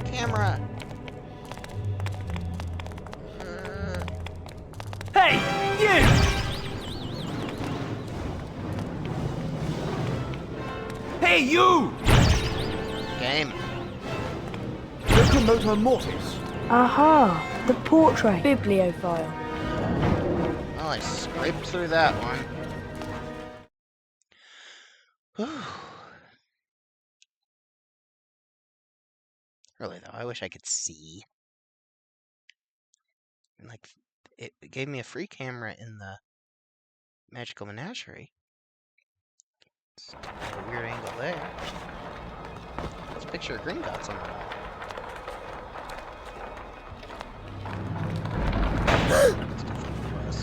Camera. Hey, you! Hey, you! Game. Locomotor Mortis. Aha! The portrait. Bibliophile. Well, I scraped through that one. Whew. Really though, I wish I could see. Like, it gave me a free camera in the Magical Menagerie. It's a weird angle there. There's a picture of Gringotts on the wall. That's definitely was.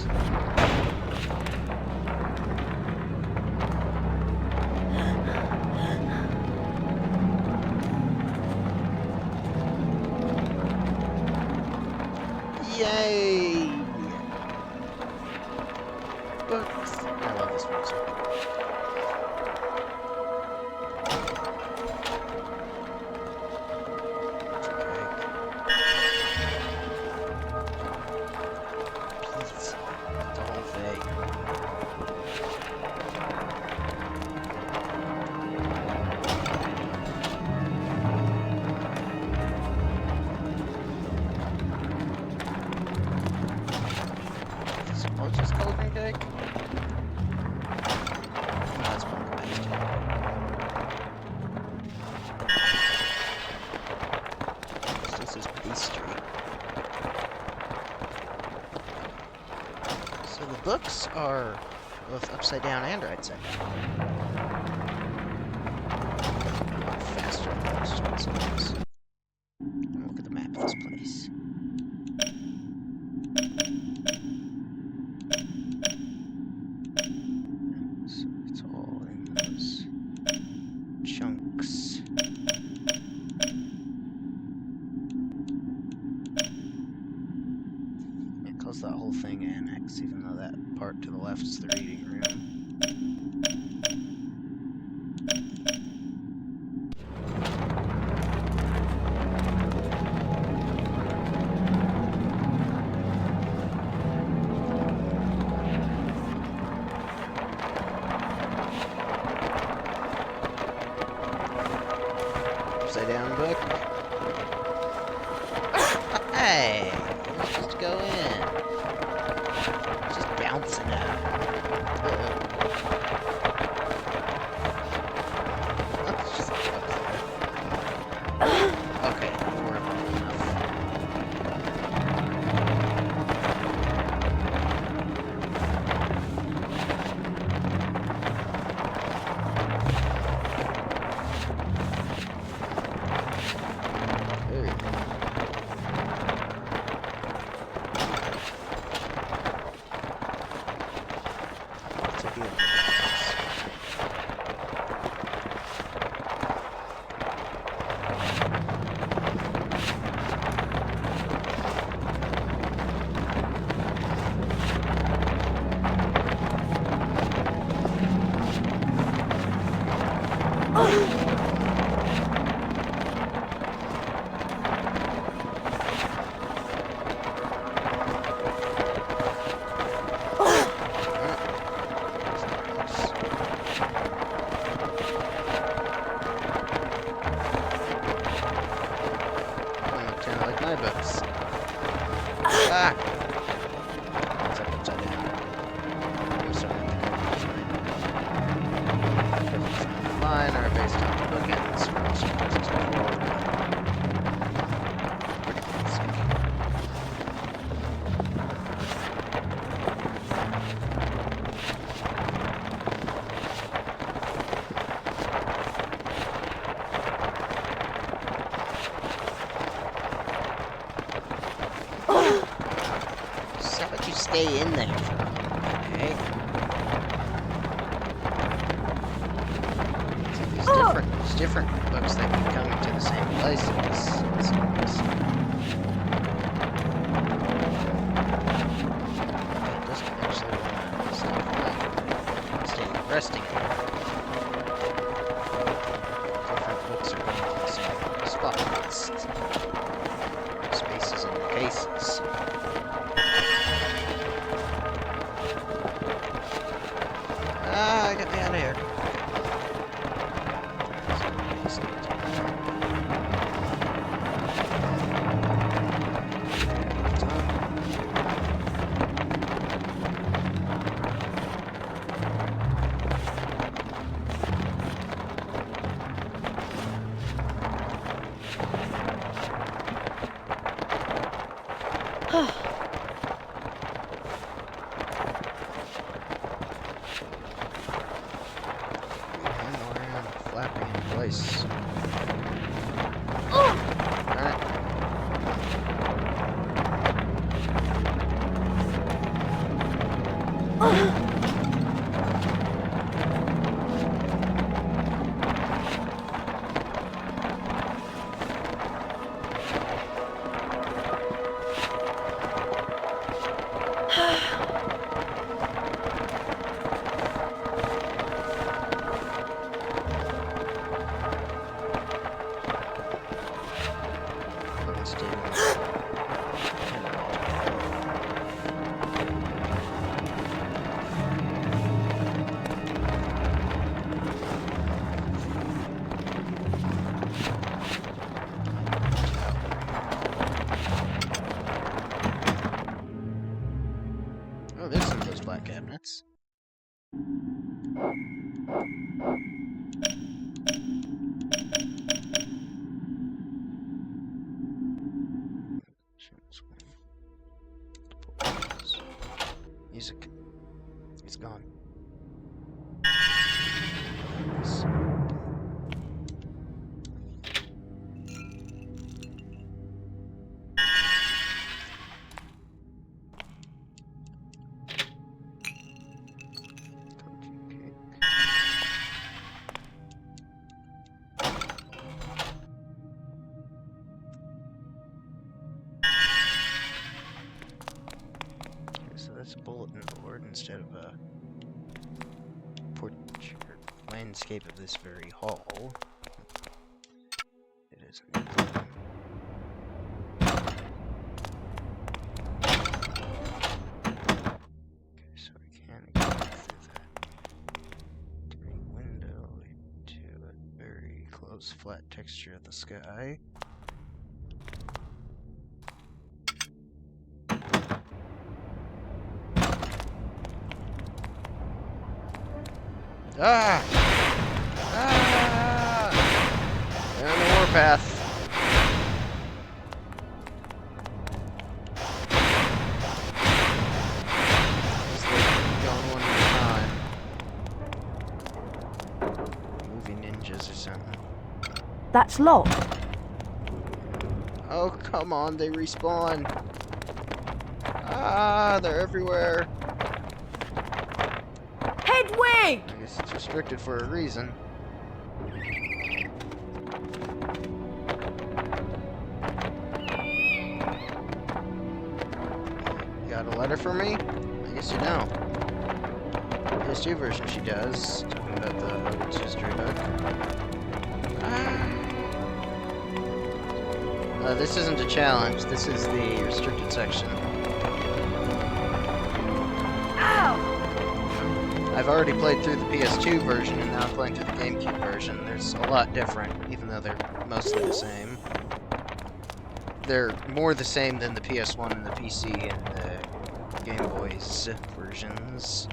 Yay! Books. I love this music. Pizza. The whole thing. Suppose it's golden cake? No, it's pumpkin based. This is pastry. So the books are both upside down and right side down. Faster than most ones. And look at the map of this place. So it's all in those chunks. It calls that whole thing annex, even though that part to the left is the reading room. Upside down book. Hey, let's just go in. It's just bouncing out. Let's just go there. Okay, we're above enough. Stay in there for a moment, okay? There's different books that keep coming to the same places. It doesn't actually want to stop staying resting here. Different books are going to the same spots. Spaces in the cases. Get me out of here. Flapping in place. Oh, there's some of those black cabinets. Music. It's gone. That's a bulletin board instead of a portrait landscape of this very hall. It is an okay, so we can go through that tiny window to a very close flat texture of the sky. Ah! Ah! They're on the warpath. Just going one at a time. Movie ninjas or something. That's locked. Oh, come on, they respawn. Ah, they're everywhere. Hedwig! I guess it's restricted for a reason. You got a letter for me? I guess you know. PS2 version she does. Talking about the Hogwarts history book. This isn't a challenge. This is the restricted section. I've already played through the PS2 version, and now I'm playing through the GameCube version. There's a lot different, even though they're mostly the same. They're more the same than the PS1 and the PC and the Game Boy's versions,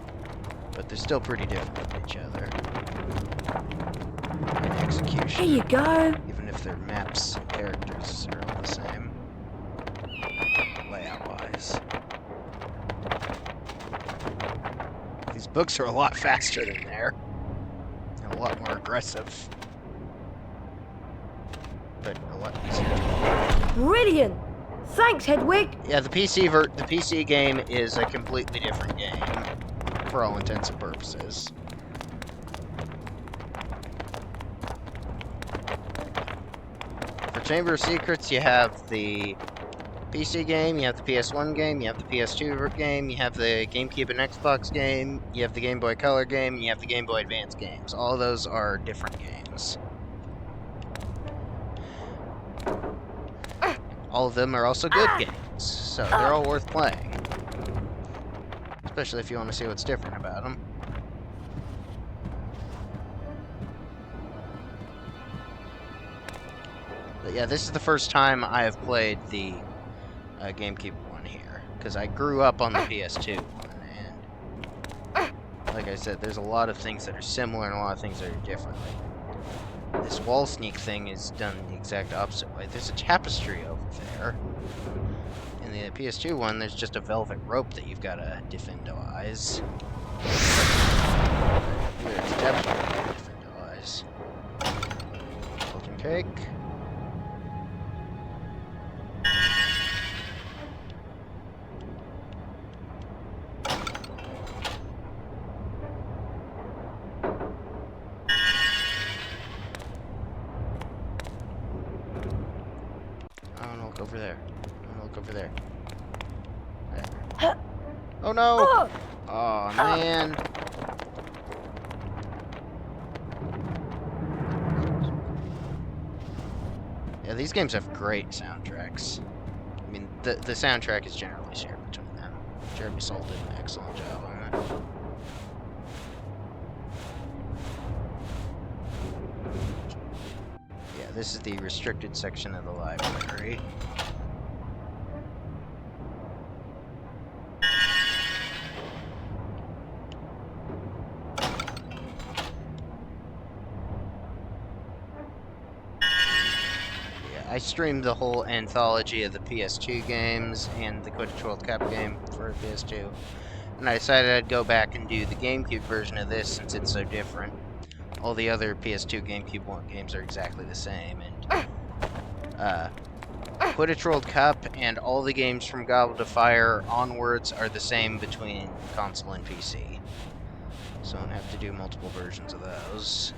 but they're still pretty different from each other. In execution. Here you go. Even if their maps and characters are all the same. Layout-wise. These books are a lot faster than there. And a lot more aggressive. But a lot easier. Brilliant! Thanks, Hedwig! Yeah, the PC game is a completely different game. For all intents and purposes. For Chamber of Secrets, you have the PC game, you have the PS1 game, you have the PS2 game, you have the GameCube and Xbox game, you have the Game Boy Color game, and you have the Game Boy Advance games. All of those are different games. All of them are also good games, so they're all worth playing. Especially if you want to see what's different about them. But yeah, this is the first time I have played the GameCube one here, because I grew up on the PS2 one, and like I said, there's a lot of things that are similar and a lot of things that are different. Like, this wall sneak thing is done the exact opposite way. There's a tapestry over there in the PS2 one, there's just a velvet rope that you've got to defend-wise. Here, it's definitely defend-wise. Golden cake. Over there. I'm gonna look over there. There. Oh no! Oh man. Yeah, these games have great soundtracks. I mean, the soundtrack is generally shared between them. Jeremy Soule did an excellent job on it. Yeah, this is the restricted section of the library. I streamed the whole anthology of the PS2 games and the Quidditch World Cup game for PS2. And I decided I'd go back and do the GameCube version of this since it's so different. All the other PS2 GameCube games are exactly the same. And Quidditch World Cup and all the games from Goblet of Fire onwards are the same between console and PC. So I don't have to do multiple versions of those.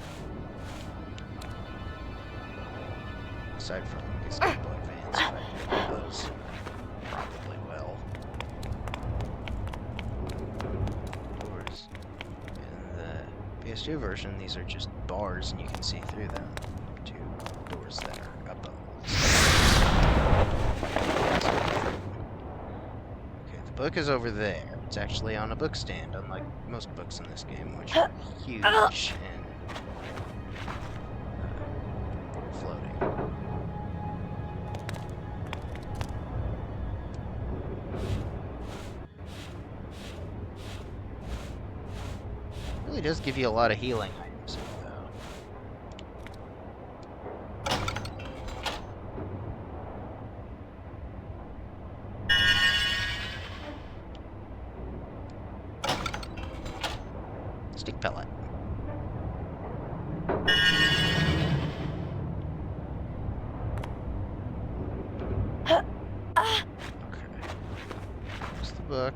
Aside from these Game Boy Advance, if I do those, probably will. Doors. In the PS2 version, these are just bars, and you can see through them to doors that are above. Okay, the book is over there. It's actually on a book stand, unlike most books in this game, which are huge and floating. It does give you a lot of healing items, though. Stick pellet. Okay. Here's the book.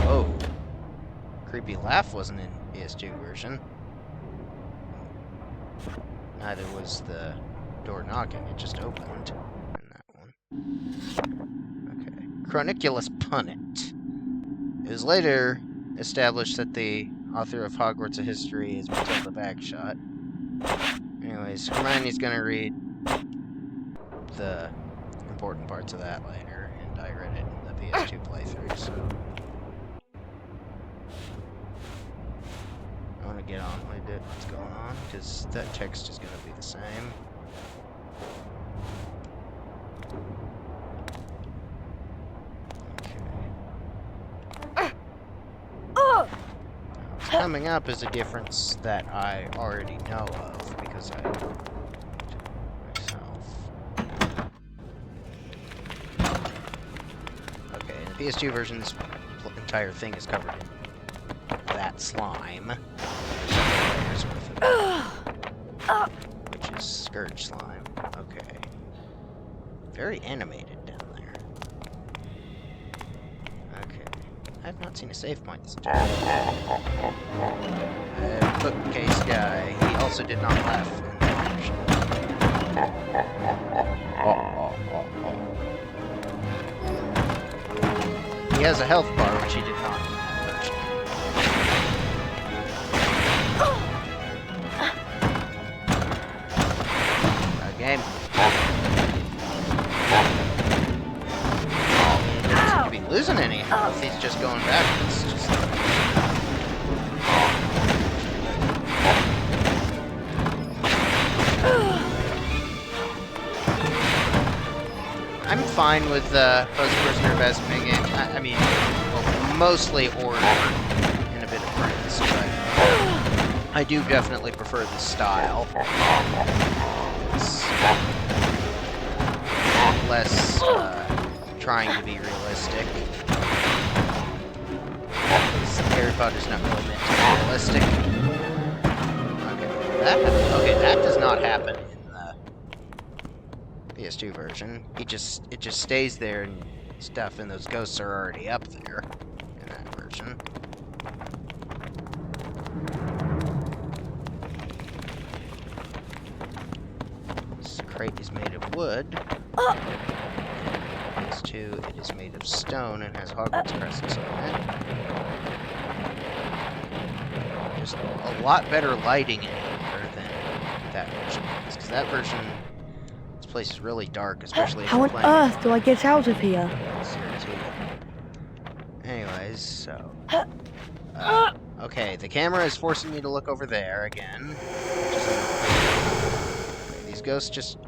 Oh. Creepy laugh wasn't in PS2 version. Neither was the door knocking, it just opened in that one. Okay. Chroniculus Punnet. It was later established that the author of Hogwarts A History is Matilda Bagshot. Anyways, Hermione's gonna read the important parts of that later, and I read it in the PS2 playthrough, so I want to get on with it, what's going on, because that text is going to be the same. Okay. What's coming up is a difference that I already know of, because I do it myself. Okay, in the PS2 version, this entire thing is covered in that slime. Which is Scourge slime. Okay. Very animated down there. Okay. I have not seen a save point this entire time. Bookcase guy. He also did not laugh in that version. He has a health bar, which he did not in that version. Game. He doesn't seem to be losing any health, he's just going backwards. I'm fine with first-person or best mid games. I mean, well, mostly order and a bit of Prince, but I do definitely prefer this style. It's less trying to be realistic. Harry Potter's not really meant to be realistic. Okay, that does not happen in the PS2 version. It just stays there and stuff, and those ghosts are already up there in that version. This crate is made of wood. PS2, it is made of stone and has Hogwarts crescents on it. There's a lot better lighting in here than that version is, because that version, this place is really dark, especially if How you're on playing earth do I get out of here? Anyways, so... okay, the camera is forcing me to look over there again. Okay, these ghosts just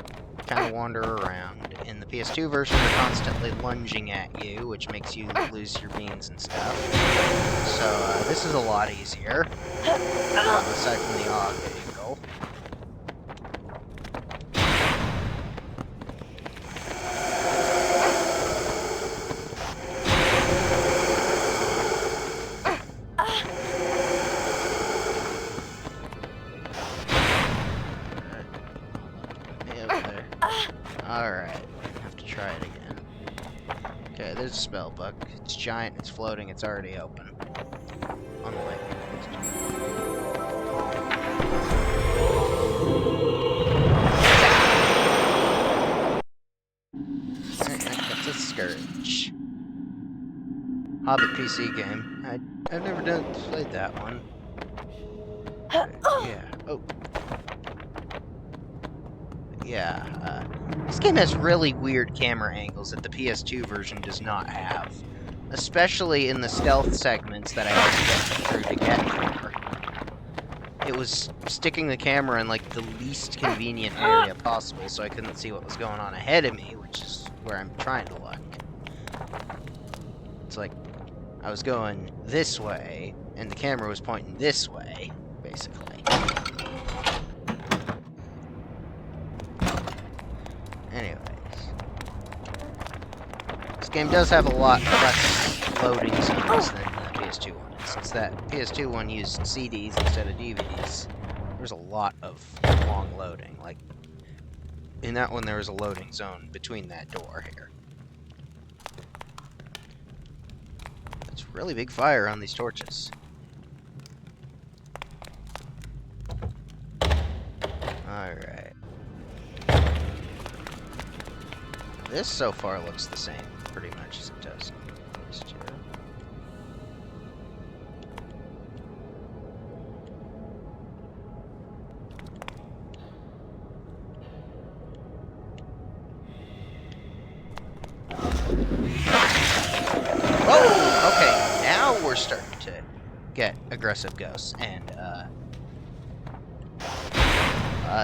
kind of wander around. In the PS2 version, they're constantly lunging at you, which makes you lose your beans and stuff. So, this is a lot easier. Aside from the odd angle. Alright, have to try it again. Okay, there's a spell book. It's giant, it's floating, it's already open. Unlike that's a Scourge. Hobbit PC game. I've never played that one. Yeah. Oh. Yeah, this game has really weird camera angles that the PS2 version does not have. Especially in the stealth segments that I had to get through to get here. It was sticking the camera in, like, the least convenient area possible, so I couldn't see what was going on ahead of me, which is where I'm trying to look. It's like, I was going this way, and the camera was pointing this way, basically. Anyways. This game does have a lot less loading zones than the PS2 one. Since that PS2 one used CDs instead of DVDs, there's a lot of long loading. Like, in that one there was a loading zone between that door here. It's really big fire on these torches. Alright. This so far looks the same, pretty much, as it does in the PS2. Oh! Okay, now we're starting to get aggressive ghosts, and,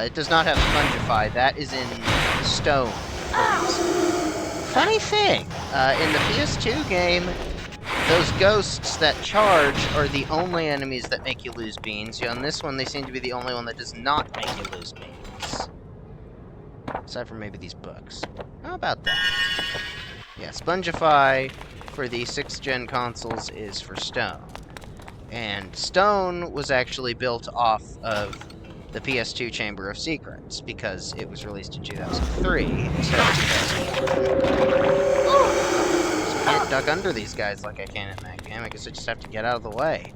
it does not have Spongify. That is in stone. Funny thing, in the PS2 game, those ghosts that charge are the only enemies that make you lose beans. On this one, they seem to be the only one that does not make you lose beans. Aside from maybe these books. How about that? Yeah, Spongify for the 6th gen consoles is for stone. And stone was actually built off of the PS2 Chamber of Secrets, because it was released in 2003 instead of 2001. So I can't duck under these guys like I can in that game. I guess I just have to get out of the way.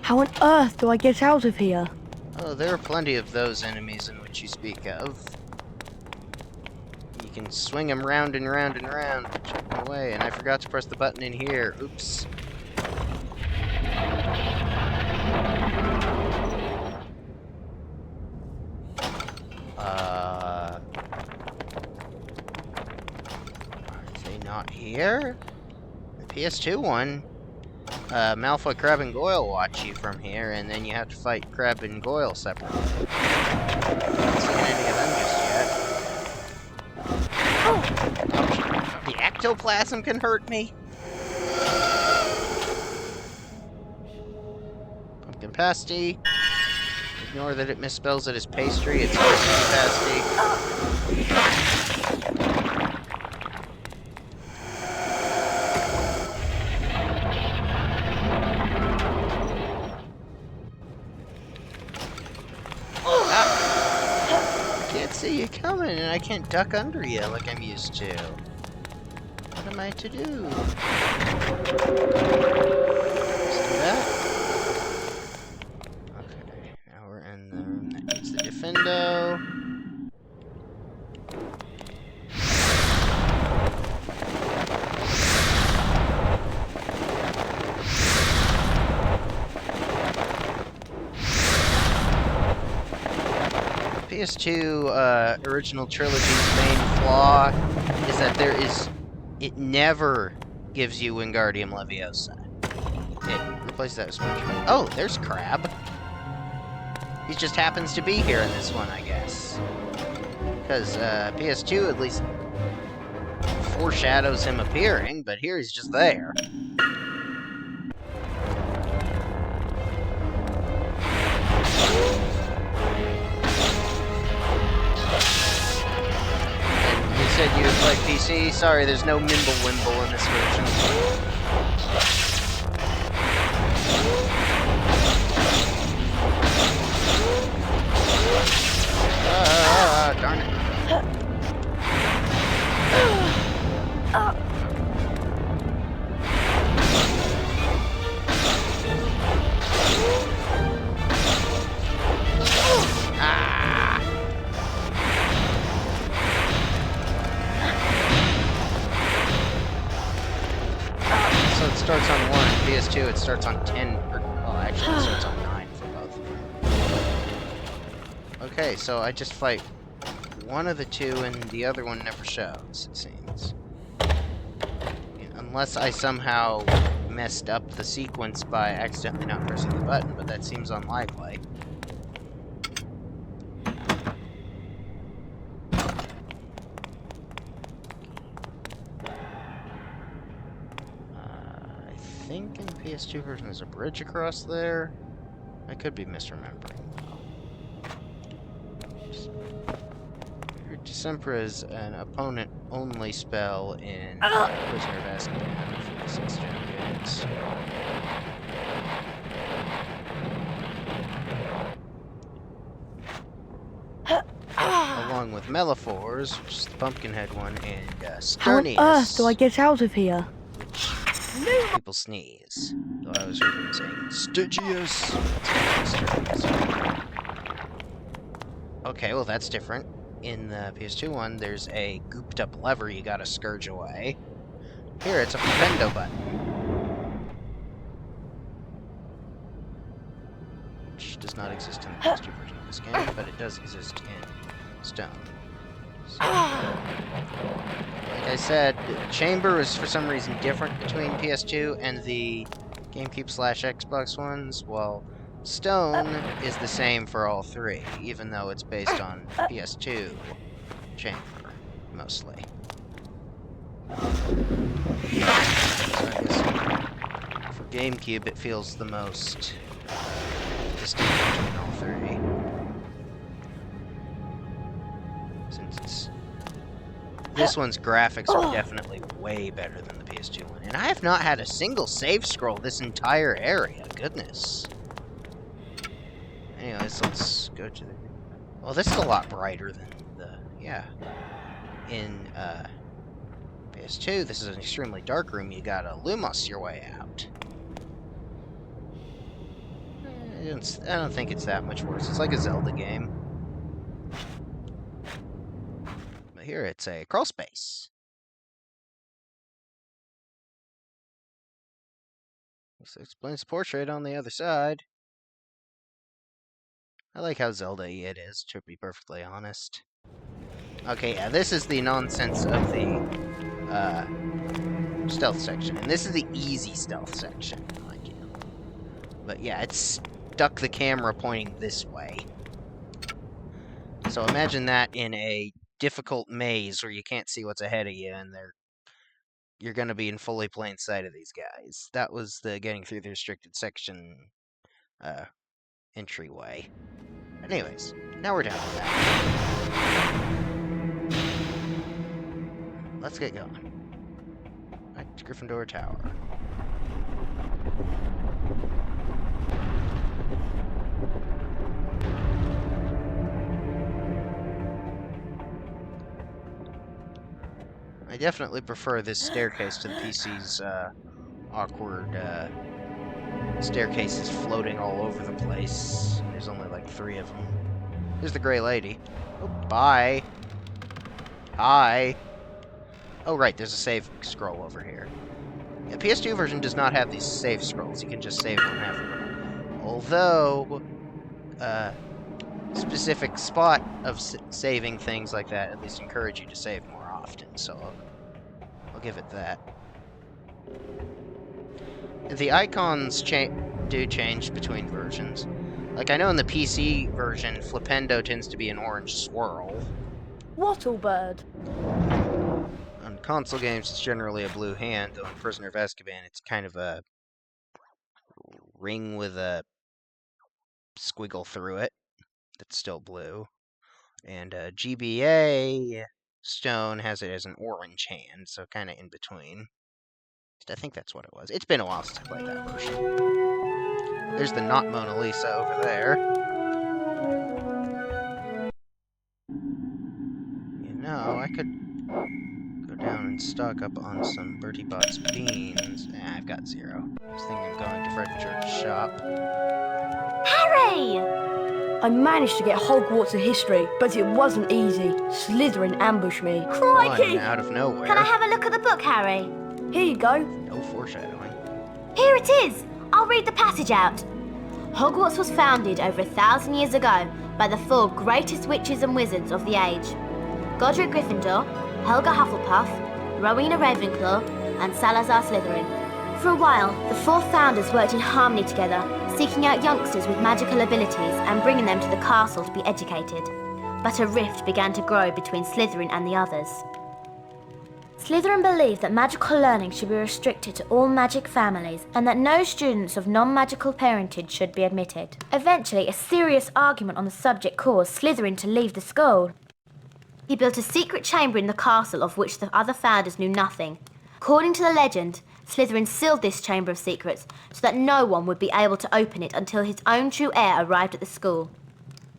How on earth do I get out of here? Oh, there are plenty of those enemies in which you speak of. You can swing them round and round and round, away, and I forgot to press the button in here. Oops. Are they not here? The PS2 one Malfoy, Crab, and Goyle watch you from here, and then you have to fight Crab and Goyle separately. Not seeing any of them just yet. Oh, the ectoplasm can hurt me? Pumpkin pasty. Ignore that it misspells it as pastry. It's supposed to be pasty. See you coming, and I can't duck under you like I'm used to. What am I to do? Just do that. Okay, now we're in the room that needs the Defendo. PS2 original trilogy's main flaw is that it never gives you Wingardium Leviosa. It replaces that with SpongeBob. Oh, there's Crab. He just happens to be here in this one, I guess. Because PS2 at least foreshadows him appearing, but here he's just there. Said you would like PC. Sorry, there's no Mimble-Wimble in this version. Darn it. Starts on 1, PS2 it starts on 10, well actually it starts on 9 for both of them. Okay, so I just fight one of the two and the other one never shows, it seems. Unless I somehow messed up the sequence by accidentally not pressing the button, but that seems unlikely. I think in the PS2 version there's a bridge across there. I could be misremembering. Decempra is an opponent-only spell in Prisoner of Azkaban for the 6th gen games. Along with Meliphors, which is the Pumpkinhead one, and Sternius. How on earth do I get out of here? People sneeze. Though I was heard them saying Stygius. Okay, well that's different. In the PS2 one, there's a gooped up lever you gotta scourge away. Here, it's a Defendo button. Which does not exist in the PS2 version of this game, but it does exist in Stone. So, like I said, Chamber is for some reason different between PS2 and the GameCube/Xbox ones, while Stone is the same for all three, even though it's based on PS2 Chamber, mostly. So I guess for GameCube it feels the most distinct between all three. Since it's... This one's graphics are definitely way better than the PS2 one. And I have not had a single save scroll this entire area, goodness. Anyways, let's go to the... Well, this is a lot brighter than the... Yeah. In, PS2, this is an extremely dark room. You gotta Lumos your way out. I don't think it's that much worse. It's like a Zelda game. But here, it's a crawl space. This explains the portrait on the other side. I like how Zelda-y it is, to be perfectly honest. Okay, yeah, this is the nonsense of the stealth section, and this is the easy stealth section, mind you. But yeah, it stuck the camera pointing this way. So imagine that in a difficult maze where you can't see what's ahead of you, and you're going to be in fully plain sight of these guys. That was the getting through the restricted section entryway. Anyways, now we're done with that. Let's get going. Back to Gryffindor Tower. I definitely prefer this staircase to the PC's awkward staircases floating all over the place. There's only like 3 of them. Here's the Grey Lady. Oh, bye. Hi. Oh, right, there's a save scroll over here. The PS2 version does not have these save scrolls. You can just save whenever. Although, specific spot of saving things like that at least encourage you to save more often, so I'll give it that. The icons do change between versions. Like, I know in the PC version, Flipendo tends to be an orange swirl. Wattlebird. On console games, it's generally a blue hand, though in Prisoner of Azkaban, it's kind of a ring with a squiggle through it that's still blue. And GBA Stone has it as an orange hand, so kind of in between. I think that's what it was. It's been a while since I played that version. There's the not Mona Lisa over there. You know, I could go down and stock up on some Bertie Bott's beans. I've got 0. I was thinking of going to Fred George's shop. Harry! I managed to get Hogwarts of history, but it wasn't easy. Slytherin ambushed me. Crikey! Out of nowhere. Can I have a look at the book, Harry? Here you go. No foreshadowing. Here it is! I'll read the passage out. Hogwarts was founded over 1,000 years ago by the 4 greatest witches and wizards of the age. Godric Gryffindor, Helga Hufflepuff, Rowena Ravenclaw, and Salazar Slytherin. For a while, the 4 founders worked in harmony together, seeking out youngsters with magical abilities and bringing them to the castle to be educated. But a rift began to grow between Slytherin and the others. Slytherin believed that magical learning should be restricted to all magic families and that no students of non-magical parentage should be admitted. Eventually, a serious argument on the subject caused Slytherin to leave the school. He built a secret chamber in the castle of which the other founders knew nothing. According to the legend, Slytherin sealed this Chamber of Secrets so that no one would be able to open it until his own true heir arrived at the school.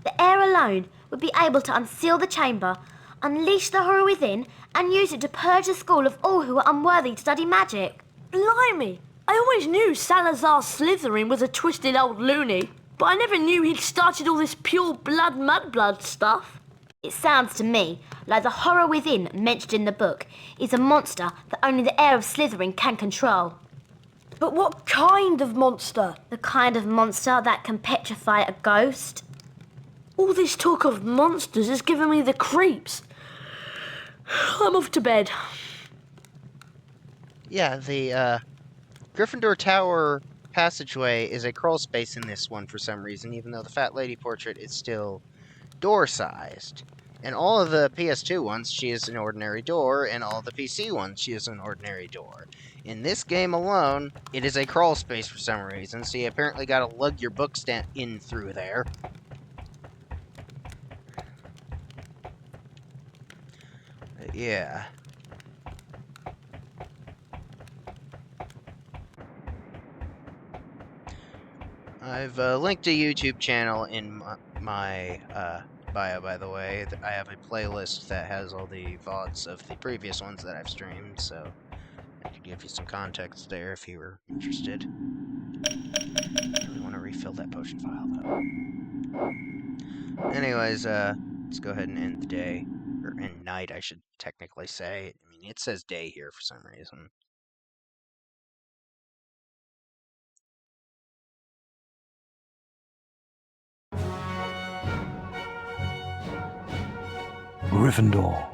The heir alone would be able to unseal the chamber, unleash the horror within, and use it to purge the school of all who were unworthy to study magic. Blimey! I always knew Salazar Slytherin was a twisted old loony, but I never knew he'd started all this pure blood mudblood stuff. It sounds to me like the horror within mentioned in the book is a monster that only the heir of Slytherin can control. But what kind of monster? The kind of monster that can petrify a ghost. All this talk of monsters is giving me the creeps. I'm off to bed. Yeah, the Gryffindor Tower passageway is a crawl space in this one for some reason, even though the Fat Lady portrait is still door-sized. In all of the PS2 ones, she is an ordinary door, and all the PC ones, she is an ordinary door. In this game alone, it is a crawl space for some reason, so you apparently gotta lug your book stand in through there. Yeah. I've linked a YouTube channel in my bio, by the way. I have a playlist that has all the VODs of the previous ones that I've streamed, so I could give you some context there if you were interested. I really want to refill that potion file, though. Anyways, let's go ahead and end the day. Or end night, I should technically say. I mean, it says day here for some reason. Gryffindor.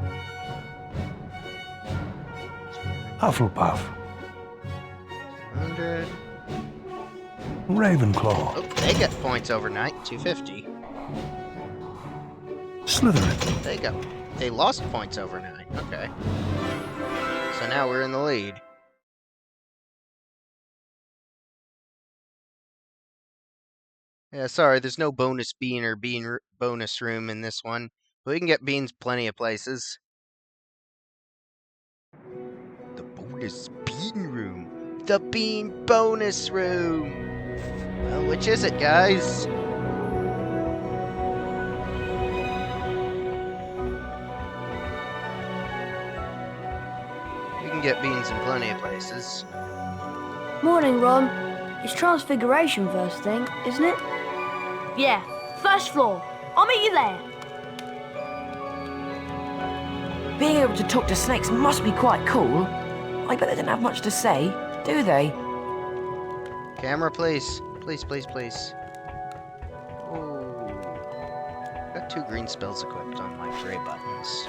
Hufflepuff. 100. Ravenclaw. Oh, they get points overnight, 250. Slytherin. There you go. They lost points overnight. Okay. So now we're in the lead. Yeah, sorry, there's no bonus bean or bonus room in this one. But we can get beans plenty of places. The bonus bean room. The bean bonus room. Well, which is it, guys? We can get beans in plenty of places. Morning, Ron. It's Transfiguration first thing, isn't it? Yeah, first floor. I'll meet you there. Being able to talk to snakes must be quite cool. I bet they don't have much to say, do they? Camera, please. Please, please, please. Ooh. Got 2 green spells equipped on my gray buttons.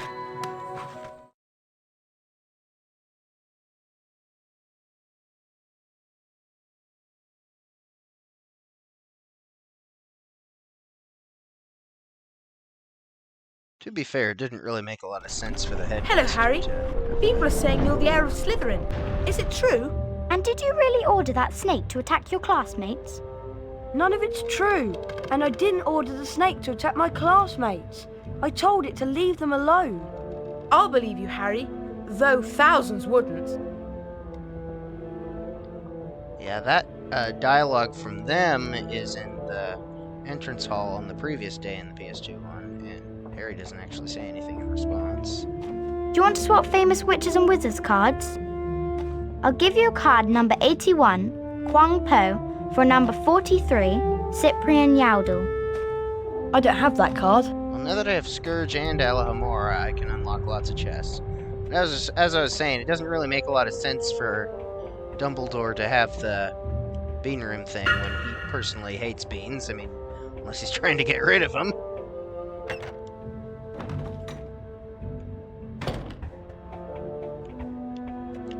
To be fair, it didn't really make a lot of sense for the head. Hello, Harry. People are saying you're the heir of Slytherin. Is it true? And did you really order that snake to attack your classmates? None of it's true. And I didn't order the snake to attack my classmates. I told it to leave them alone. I'll believe you, Harry, though thousands wouldn't. Yeah, that dialogue from them is in the entrance hall on the previous day in the PS2 one, and Harry doesn't actually say anything in response. Do you want to swap famous witches and wizards cards? I'll give you a card number 81, Kwang Po, for number 43, Cyprian Yaudel. I don't have that card. Well, now that I have Scourge and Alahomora, I can unlock lots of chests. As I was saying, it doesn't really make a lot of sense for Dumbledore to have the bean room thing when he personally hates beans. I mean, unless he's trying to get rid of them.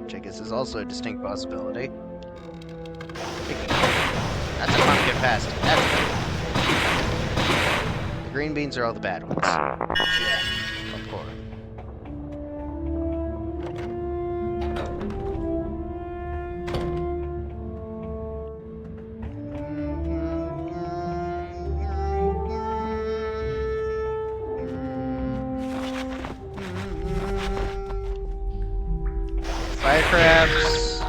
Which I guess is also a distinct possibility. That's a pumpkin pasty. That's good. The green beans are all the bad ones. Yeah, of course. Fire crabs.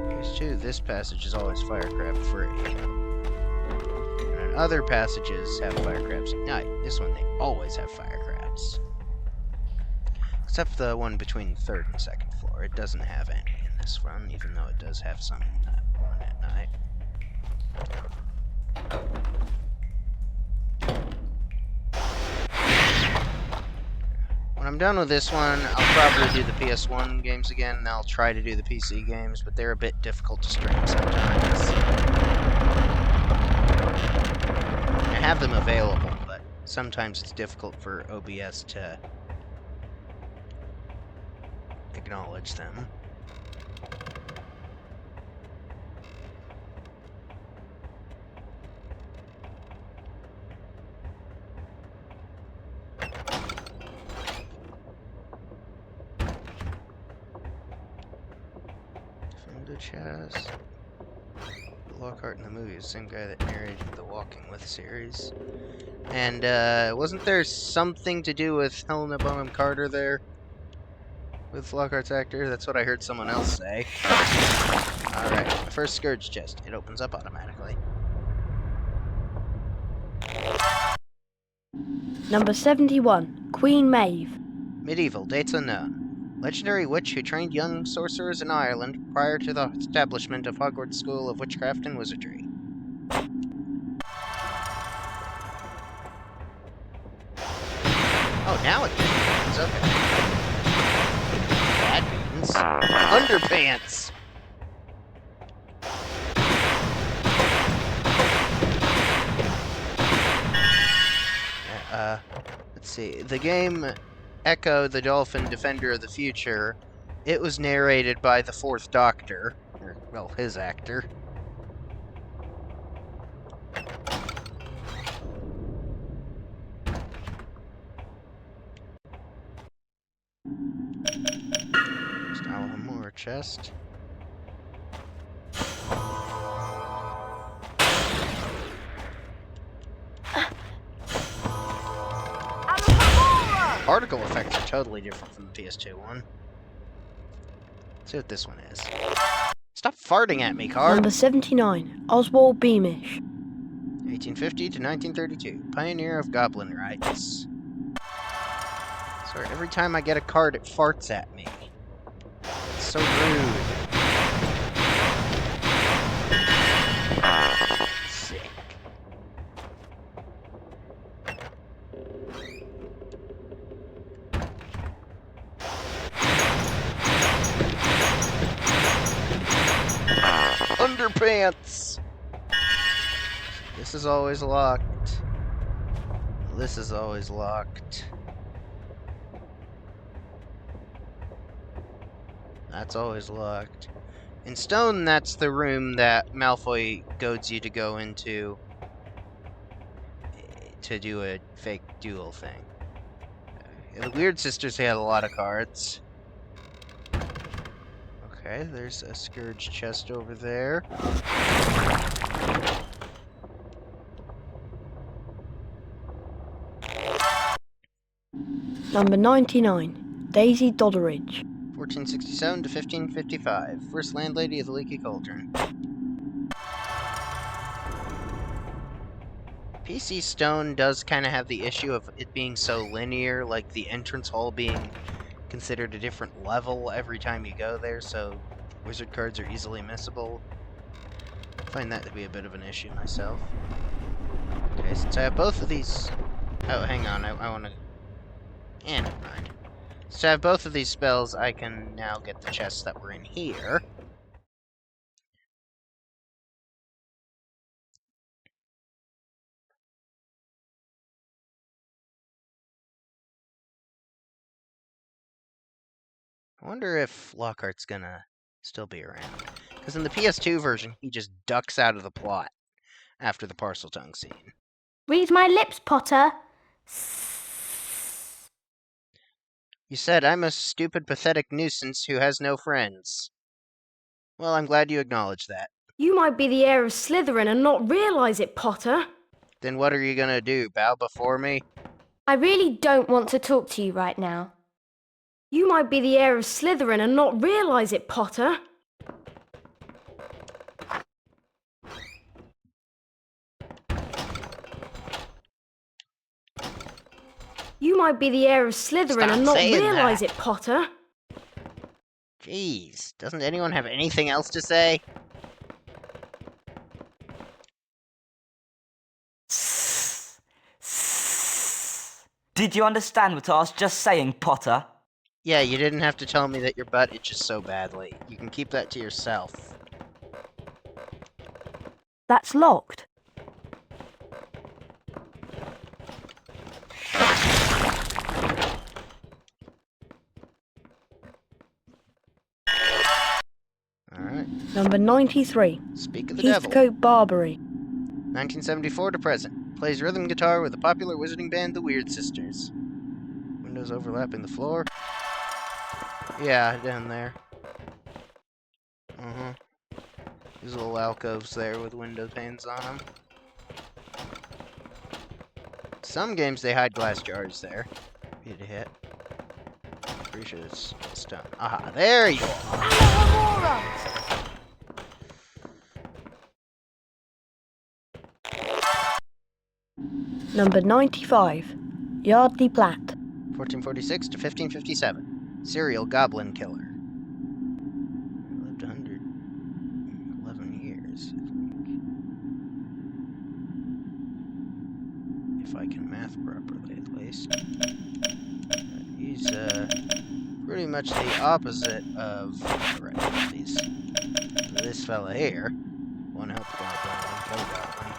Case 2, this passage is always fire crab free. And other passages have fire crabs at night. This one, they always have fire crabs. Except the one between 3rd and 2nd floor. It doesn't have any in this run, even though it does have some in that one at night. When I'm done with this one, I'll probably do the PS1 games again, and I'll try to do the PC games, but they're a bit difficult to stream sometimes. I have them available, but sometimes it's difficult for OBS to acknowledge them. Chaz. Lockhart in the movie is the same guy that narrated the Walking With series. And, wasn't there something to do with Helena Bonham Carter there? With Lockhart's actor? That's what I heard someone else say. Alright, first Scourge chest. It opens up automatically. Number 71, Queen Maeve. Medieval, dates unknown. Legendary witch who trained young sorcerers in Ireland prior to the establishment of Hogwarts School of Witchcraft and Wizardry. Oh, now it beans. Okay. Bad beans. Underpants! Let's see. The game Echo, the Dolphin Defender of the Future, It was narrated by the Fourth Doctor, or, well, his actor. More chest. Particle effects are totally different from the PS2 one. Let's see what this one is. Stop farting at me, card. Number 79, Oswald Beamish. 1850 to 1932, pioneer of goblin rights. Sorry, every time I get a card, it farts at me. It's so rude. Sick. Underpants! This is always locked. This is always locked. That's always locked. In stone, that's the room that Malfoy goads you to go into to do a fake duel thing. The Weird Sisters had a lot of cards. Okay, there's a Scourge chest over there. Number 99, Daisy Dodderidge. 1467 to 1555, first landlady of the Leaky Cauldron. PC Stone does kind of have the issue of it being so linear, like the entrance hall being considered a different level every time you go there, so wizard cards are easily missable. I find that to be a bit of an issue myself. Okay, since I have both of these... Oh, hang on, I want to... never mind. So I have both of these spells, I can now get the chests that were in here. I wonder if Lockhart's gonna still be around. Because in the PS2 version, he just ducks out of the plot after the parcel tongue scene. Read my lips, Potter. You said I'm a stupid, pathetic nuisance who has no friends. Well, I'm glad you acknowledge that. You might be the heir of Slytherin and not realise it, Potter. Then what are you gonna do, bow before me? I really don't want to talk to you right now. You might be the heir of Slytherin and not realise it, Potter. You might be the heir of Slytherin and not realise it, Potter. Jeez, doesn't anyone have anything else to say? Did you understand what I was just saying, Potter? Yeah, you didn't have to tell me that your butt itches so badly. You can keep that to yourself. That's locked. Alright. Number 93. Speak of the devil. Heathcote Barbary. 1974 to present. Plays rhythm guitar with the popular wizarding band, the Weird Sisters. Windows overlapping the floor. Yeah, down there. There's little alcoves there with window panes on them. Some games they hide glass jars there. Hit a hit. Pretty sure it's stone. Aha, there you are! Number 95. Yardley Platt. 1446 to 1557. Serial goblin killer. Lived 111 years, I think. If I can math properly, at least. He's, pretty much the opposite of this fella here. One help goblin, one kill goblin.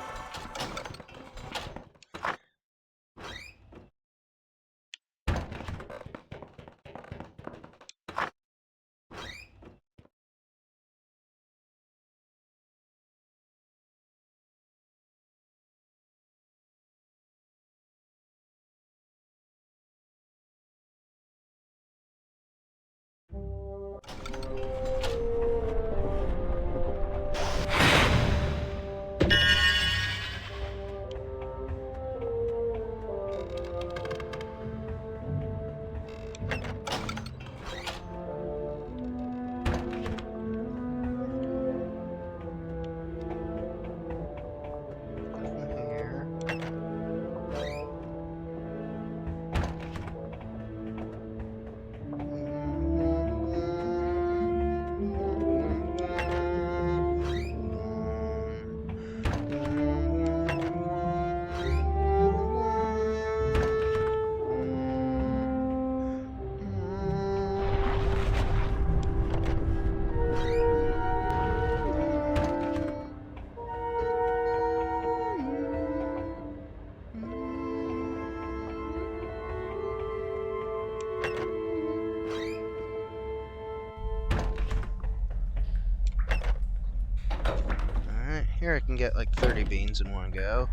Here I can get like 30 beans in one go.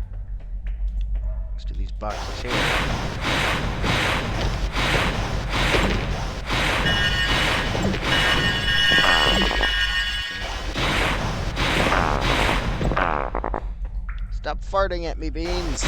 Let's do these boxes here. Stop farting at me, beans!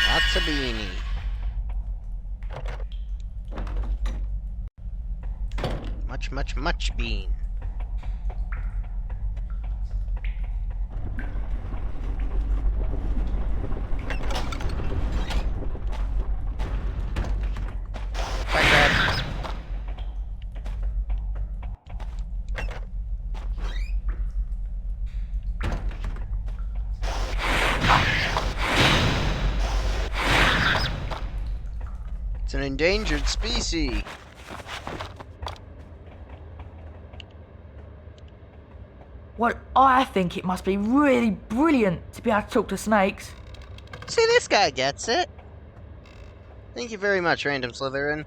Lots of beanie. Much bean. Quack, quack. It's an endangered species. Well, I think it must be really brilliant to be able to talk to snakes. See, this guy gets it. Thank you very much, Random Slytherin.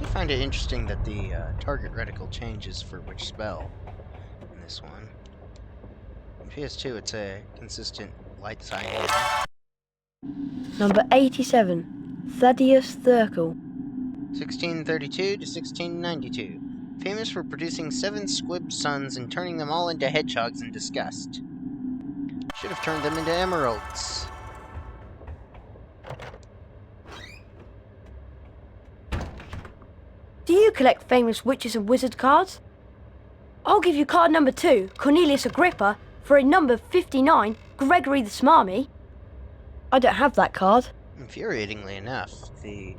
I find it interesting that the target reticle changes for which spell in this one. In PS2, it's a consistent light cyan. Number 87, Thaddeus Thurkel. 1632 to 1692. Famous for producing 7 squib sons and turning them all into hedgehogs in disgust. Should have turned them into emeralds. Do you collect famous witches and wizard cards? I'll give you card number 2, Cornelius Agrippa, for a number 59, Gregory the Smarmy. I don't have that card. Infuriatingly enough, the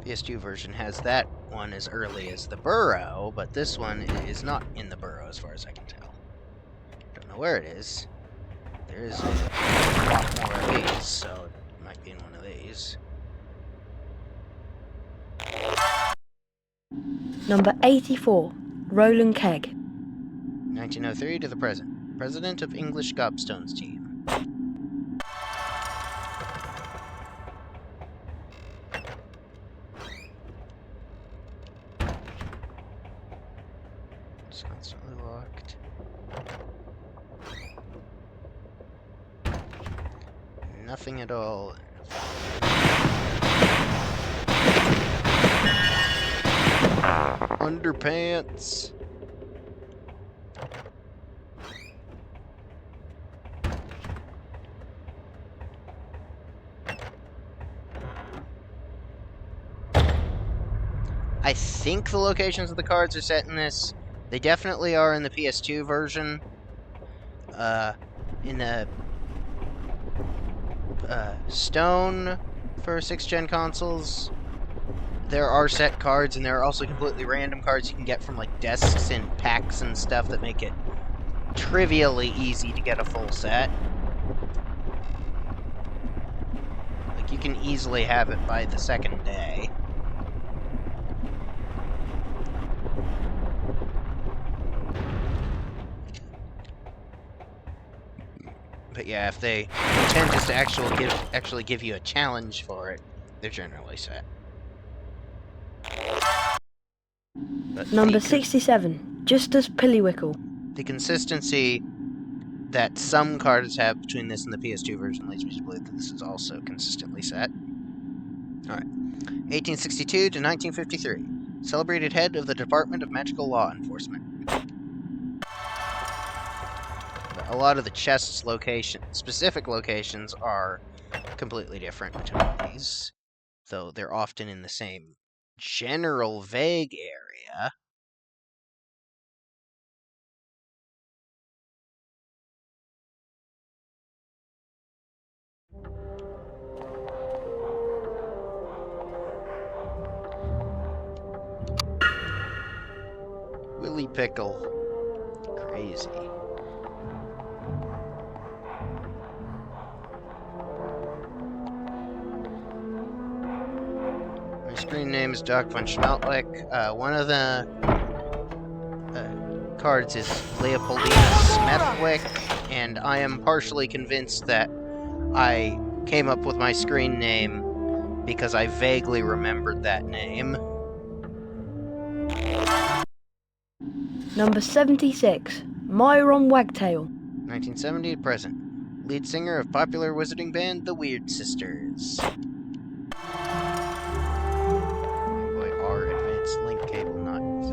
PS2 version has that one as early as the burrow, but this one is not in the burrow as far as I can tell. Don't know where it is. There is a lot more of these, so it might be in one of these. Number 84, Roland Kegg. 1903 to the present. President of English Gobstones team. It's constantly locked. Nothing at all. Underpants. I think the locations of the cards are set in this. They definitely are in the PS2 version. In the Stone for 6th gen consoles, there are set cards, and there are also completely random cards you can get from like desks and packs and stuff that make it trivially easy to get a full set. Like, you can easily have it by the second day. But yeah, if they intent is to actually give you a challenge for it, they're generally set. But Number 67, Justus Pillywickle. The consistency that some cards have between this and the PS2 version leads me to believe that this is also consistently set. Alright. 1862 to 1953. Celebrated head of the Department of Magical Law Enforcement. But a lot of the chest's specific locations are completely different between these, though they're often in the same general vague area. Willy Pickle. Crazy. My screen name is Doc von Schmeltlich. One of the cards is Leopoldina Smethwick, and I am partially convinced that I came up with my screen name because I vaguely remembered that name. Number 76, Myron Wagtail. 1970 to present. Lead singer of popular wizarding band, The Weird Sisters. Game Boy R Advanced Link Cable not used.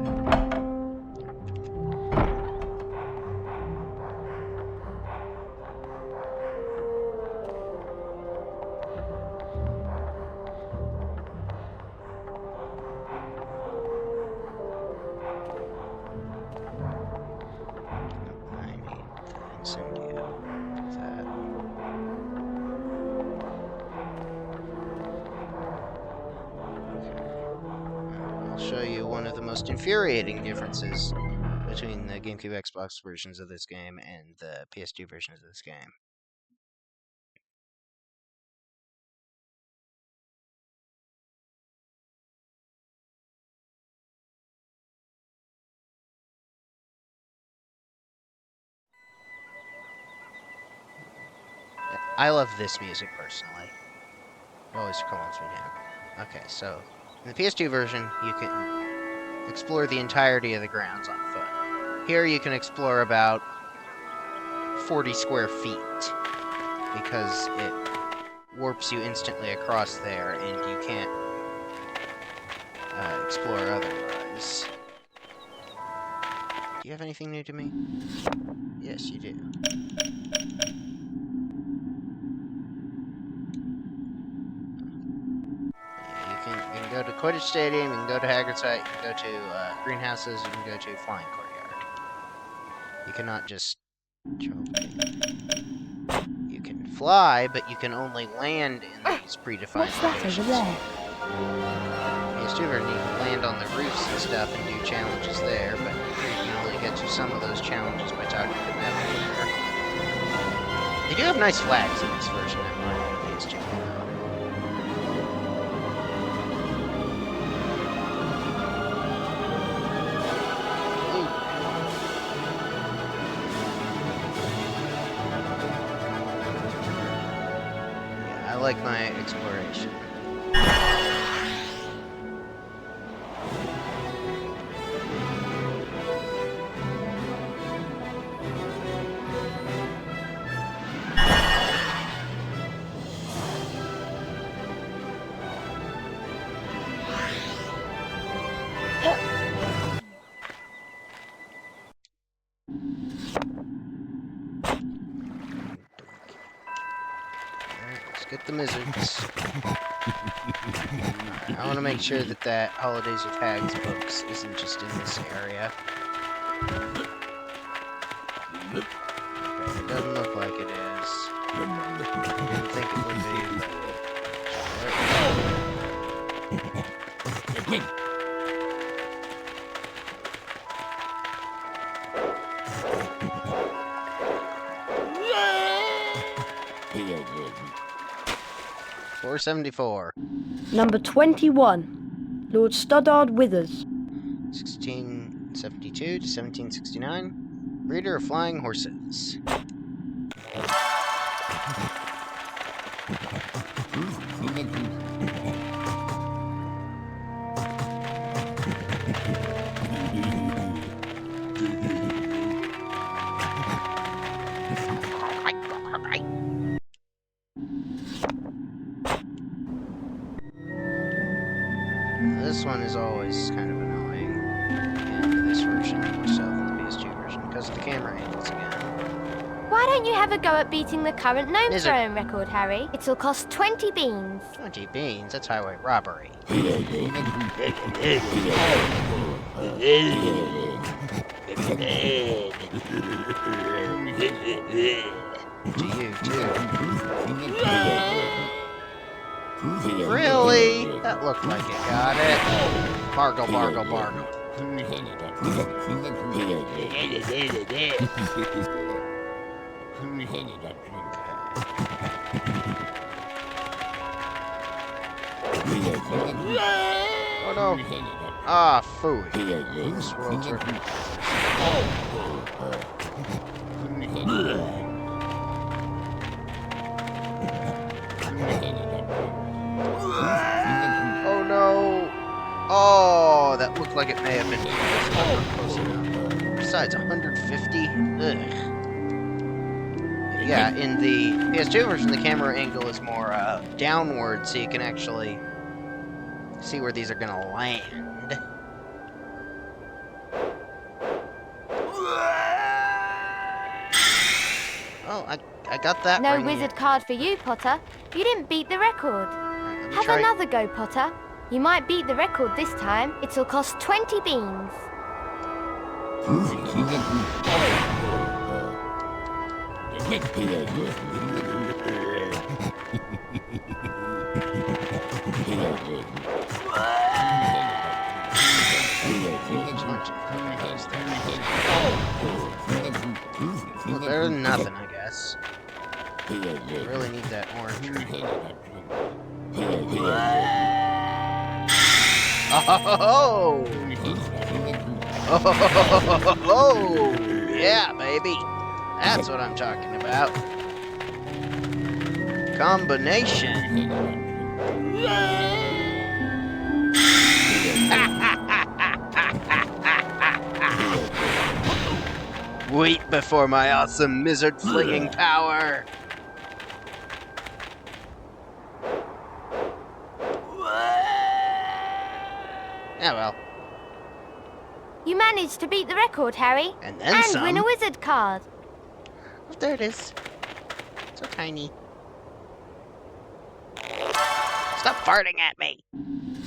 Most infuriating differences between the GameCube Xbox versions of this game and the PS2 versions of this game. I love this music personally. It always calms me down. Okay, so in the PS2 version, you can explore the entirety of the grounds on foot. Here you can explore about 40 square feet because it warps you instantly across there and you can't explore otherwise. Do you have anything new to me? Yes, you do. You can go to Quidditch Stadium, you can go to Hagrid's Hut, you can go to greenhouses, you can go to Flying Courtyard. You cannot just You can fly, but you can only land in these predefined locations. PS2 version, you can land on the roofs and stuff and do challenges there, but here you can only get to some of those challenges by talking to the navigator. They do have nice flags in this version, I mind, on PS2. I like my exploration. Get the Wizards. I want to make sure that that Holidays with Hags books isn't just in this area. Okay, it doesn't look like it is. I didn't think it would be, but... 474. Number 21, Lord Stoddard Withers. 1672 to 1769. Breeder of flying horses. This one is always kind of annoying in this version, more so than the PS2 version, because of the camera angles again. Why don't you have a go at beating the current gnome Lizard. throwing record, Harry? It'll cost 20 beans. 20 beans, that's highway robbery. To you, too. Really? That looked like it got it. Bargle, bargle, bargle. Oh no. Ah, phooey. This world's Oh no. Oh, that looked like it may have been close enough. Besides, 150? Ugh. Yeah, in the PS2 version, the camera angle is more downward, so you can actually see where these are gonna land. Oh, I got that No ring. wizard card for you, Potter. You didn't beat the record. Have try- another go, Potter. You might beat the record this time. It'll cost 20 beans. Well, better than nothing, I guess. Really need that orange ring. Oh! Oh! Yeah, baby! That's what I'm talking about. Combination. Wait before my awesome lizard flinging power. Yeah, well. You managed to beat the record, Harry. And then some. win a wizard card. Oh, there it is. So tiny. Stop farting at me.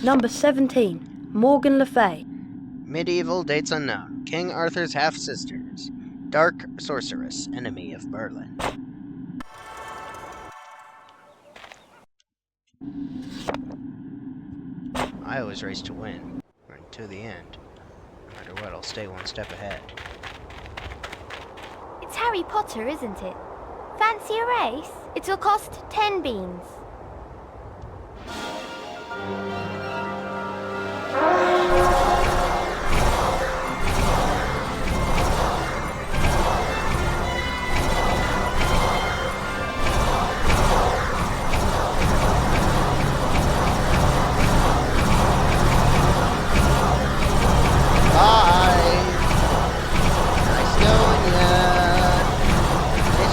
Number 17, Morgan Le Fay. Medieval, dates unknown. King Arthur's half-sisters. Dark sorceress, enemy of Merlin. I always race to win. Right to the end. No matter what, I'll stay one step ahead. It's Harry Potter, isn't it? Fancy a race? It'll cost 10 beans.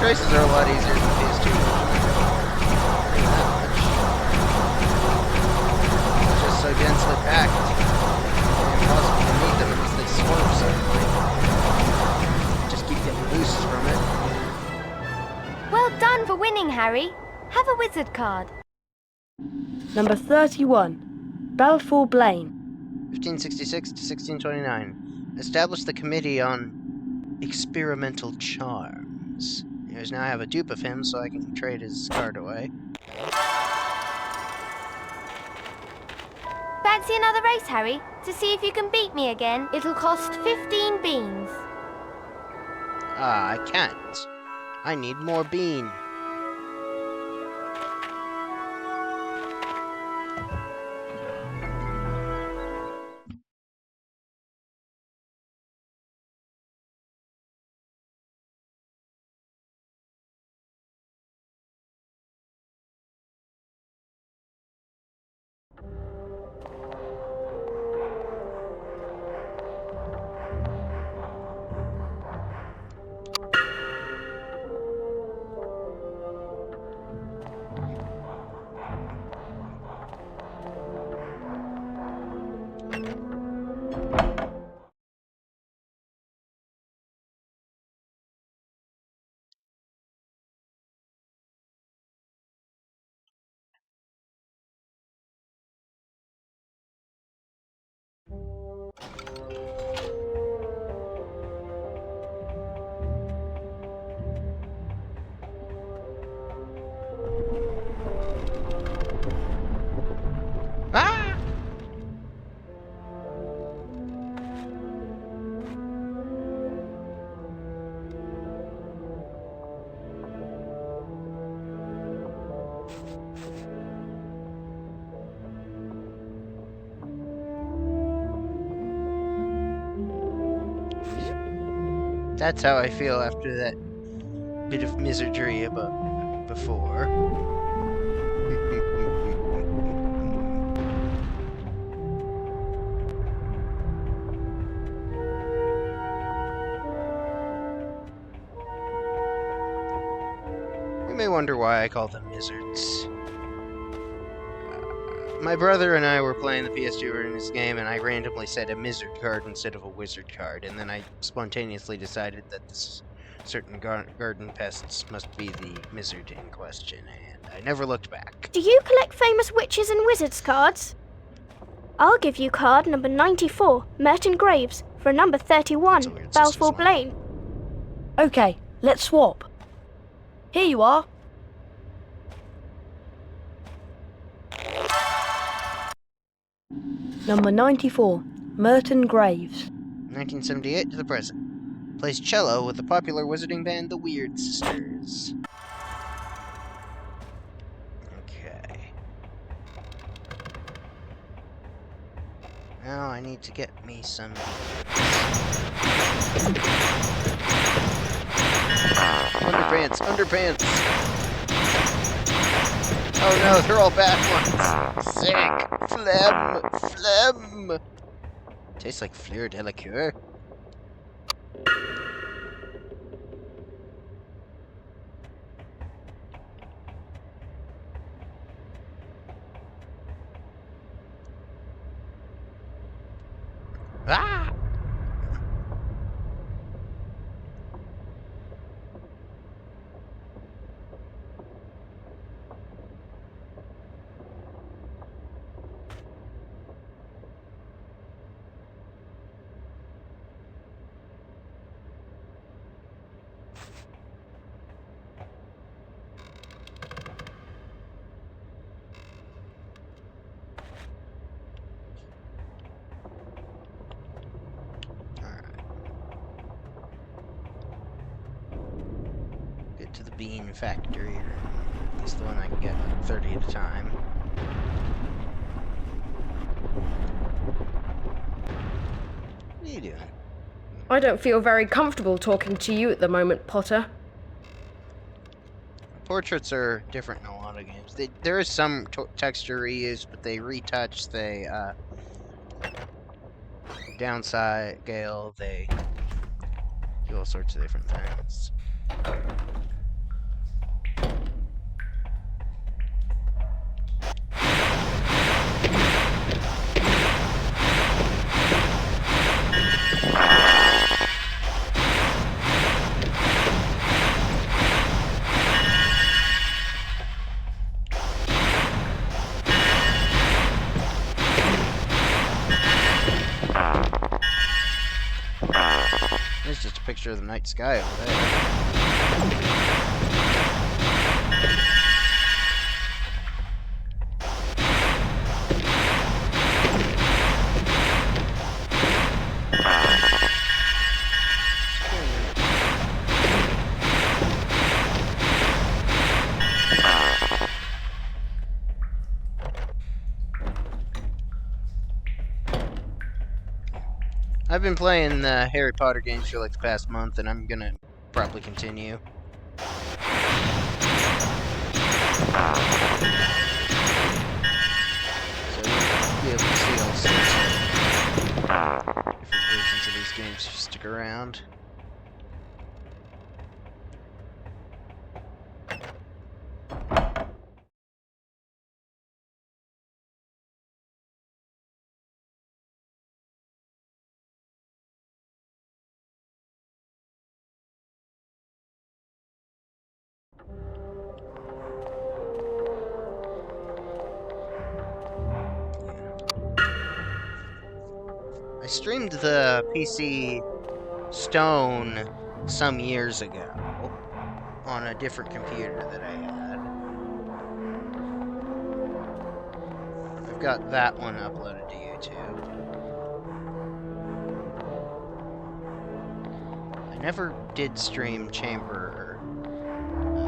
Races are a lot easier than the PS2 version. Just so densely packed. It's impossible to meet them unless they swerve suddenly. Just keep getting boosts from it. Well done for winning, Harry. Have a wizard card. Number 31, Balfour Blaine. 1566 to 1629. Established the Committee on Experimental Charms. Here's now I have a dupe of him, so I can trade his card away. Fancy another race, Harry? To see if you can beat me again, it'll cost 15 beans. Ah, I can't. I need more bean. That's how I feel after that bit of miserry before. You may wonder why I call them wizards. My brother and I were playing the PS2 version of this game, and I randomly said a Mizzard card instead of a wizard card, and then I spontaneously decided that this certain garden pests must be the Mizzard in question, and I never looked back. Do you collect famous witches and wizards cards? I'll give you card number 94, Merton Graves, for number 31, Balfour Blaine. Okay, let's swap. Here you are. Number 94, Merton Graves. 1978 to the present. Plays cello with the popular wizarding band The Weird Sisters. Okay. Now I need to get me some... Underpants! Oh no, they're all bad ones! Sick! Phlegm! Tastes like Fleur de la Cure. Ah! To the bean factory, or at least the one I can get 30 at a time. What are you doing? I don't feel very comfortable talking to you at the moment, Potter. Portraits are different in a lot of games. There is some texture reuse, but they retouch, they downside scale, they do all sorts of different things. There's just a picture of the night sky over there. I've been playing the Harry Potter games for like the past month, and I'm gonna probably continue. So you'll be able to see all sorts of different versions of these games if you stick around. I streamed the PC Stone some years ago on a different computer that I had. I've got that one uploaded to YouTube. I never did stream Chamber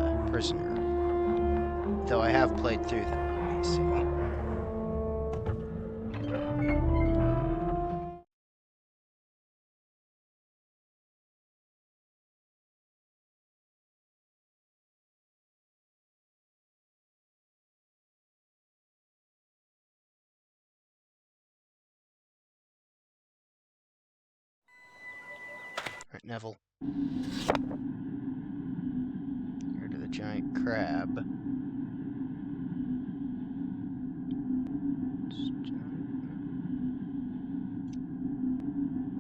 or Prisoner, though I have played through them on PC. Neville. Here to the giant crab.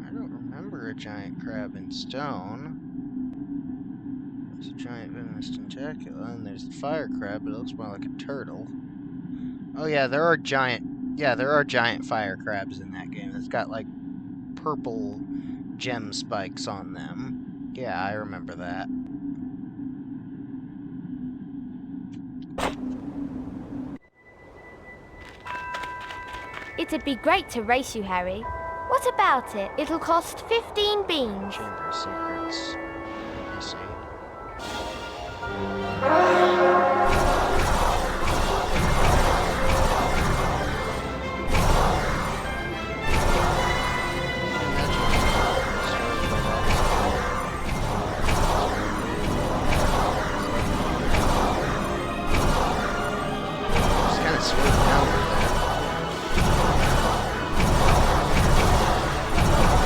I don't remember a giant crab in stone. There's a giant venomous tentacula, and there's the fire crab, but it looks more like a turtle. Oh yeah, there are giant fire crabs in that game. It's got like purple gem spikes on them. Yeah, I remember that. It'd be great to race you, Harry. What about it? It'll cost 15 beans. Chamber of Secrets. I see. Just kind of swerved downward there.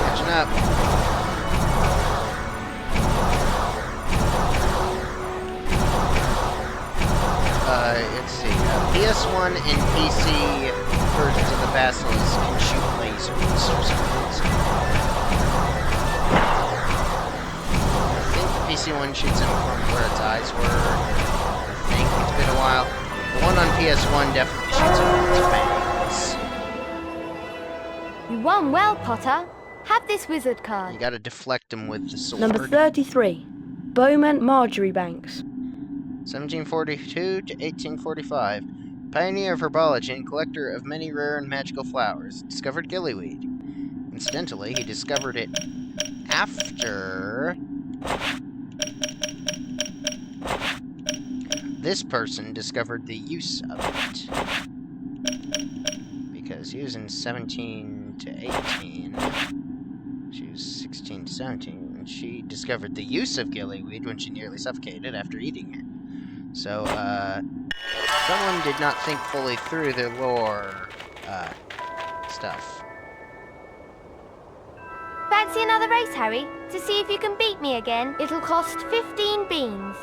Catching up. Let's see. PS1 and PC versions of the Basilisk can shoot lasers for some reason. I think the PC one shoots him from where its eyes were. I think it's been a while. The one on PS1 definitely shoots him from its fangs. You won well, Potter. Have this wizard card. You gotta deflect him with the sword. Number 33. Bowman Marjorie Banks. 1742 to 1845. Pioneer of herbology and collector of many rare and magical flowers. Discovered gillyweed. Incidentally, he discovered it after this person discovered the use of it. Because he was in 17 to 18. She was 16 to 17. And she discovered the use of gillyweed when she nearly suffocated after eating it. So, someone did not think fully through their lore, stuff. Fancy another race, Harry? To see if you can beat me again, it'll cost 15 beans.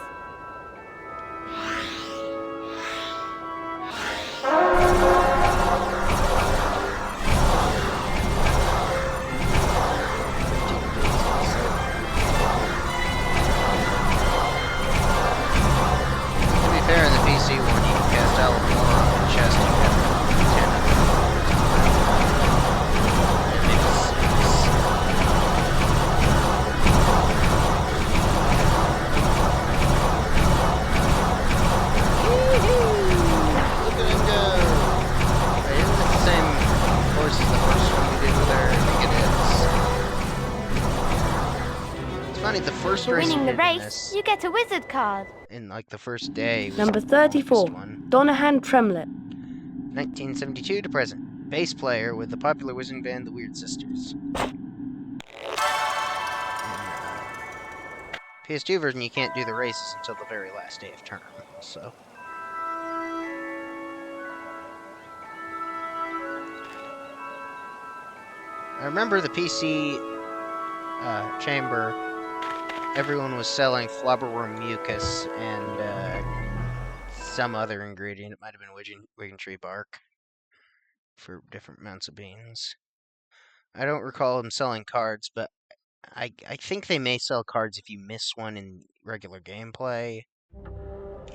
There in the PC one, you can cast Alamora on the chest and get 10 of them. It makes sense. Look at him go! Wait, isn't it the same course as the first one we did with her? I think it is. It's funny, the first For race winning we the did in race, this, you get a wizard card. in like the first day, was Number the 34. longest one. Donahan Tremlett. 1972 to present. Bass player with the popular wizarding band The Weird Sisters. PS2 version, you can't do the races until the very last day of term, so. I remember the PC chamber, everyone was selling flubberworm mucus and some other ingredient. It might have been Wigan tree bark for different amounts of beans. I don't recall them selling cards, but I think they may sell cards if you miss one in regular gameplay.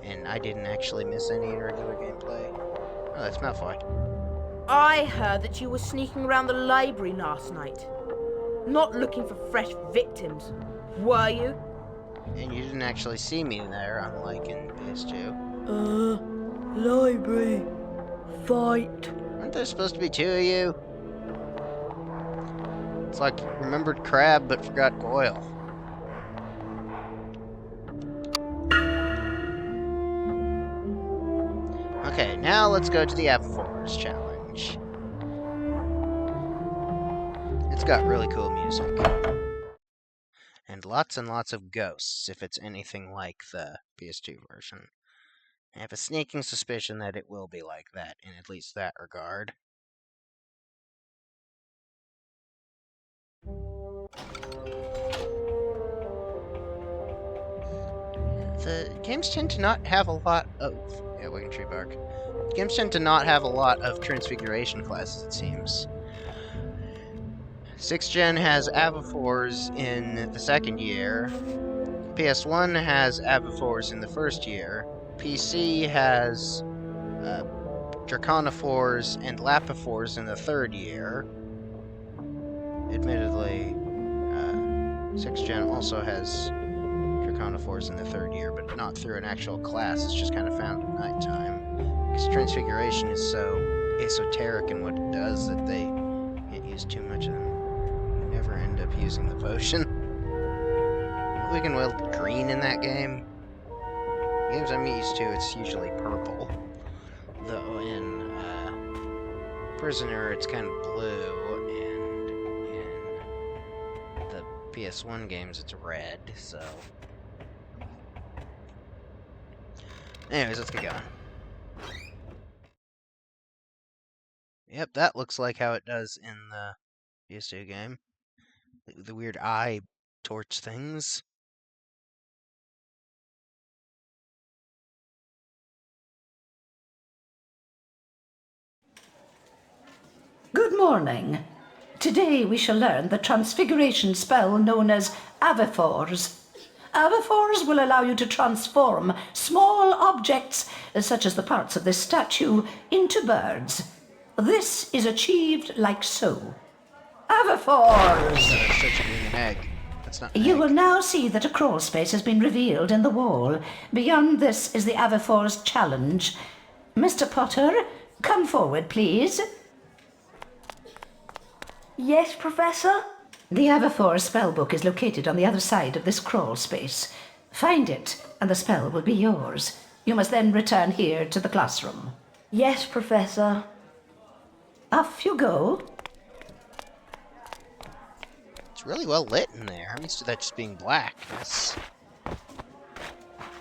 And I didn't actually miss any in regular gameplay. Oh, that's Malfoy. I heard that you were sneaking around the library last night. Not looking for fresh victims, were you? And you didn't actually see me there, unlike in PS2. Library. Fight. Aren't there supposed to be two of you? It's like remembered Crab, but forgot Goyle. Okay, now let's go to the Apple Force challenge. It's got really cool music. And lots of ghosts, if it's anything like the PS2 version. I have a sneaking suspicion that it will be like that, in at least that regard. games tend to not have a lot of... Yeah, Wagon Tree Bark. Games tend to not have a lot of Transfiguration classes, it seems. 6th Gen has Avifors in the second year. PS1 has Avifors in the first year. PC has Draconiphores and Lapifors in the third year. Admittedly, 6th Gen also has Draconiphores in the third year, but not through an actual class. It's just kind of found at nighttime. Because Transfiguration is so esoteric in what it does that they can't use too much of them. You never end up using the potion. We can wield green in that game. Games I'm used to, it's usually purple. Though in Prisoner, it's kind of blue, and in the PS1 games, it's red, so... Anyways, let's get going. Yep, that looks like how it does in the PS2 game. The weird eye torch things. Good morning. Today we shall learn the transfiguration spell known as Avifors. Avifors will allow you to transform small objects, such as the parts of this statue, into birds. This is achieved like so. Avifors! Such a green egg. That's not an You egg. will now see that a crawl space has been revealed in the wall. Beyond this is the Avifors challenge. Mr. Potter, come forward, please. Yes, Professor? The Avifors spellbook is located on the other side of this crawl space. Find it, and the spell will be yours. You must then return here to the classroom. Yes, Professor. Off you go. It's really well lit in there. I'm used to that just being blackness.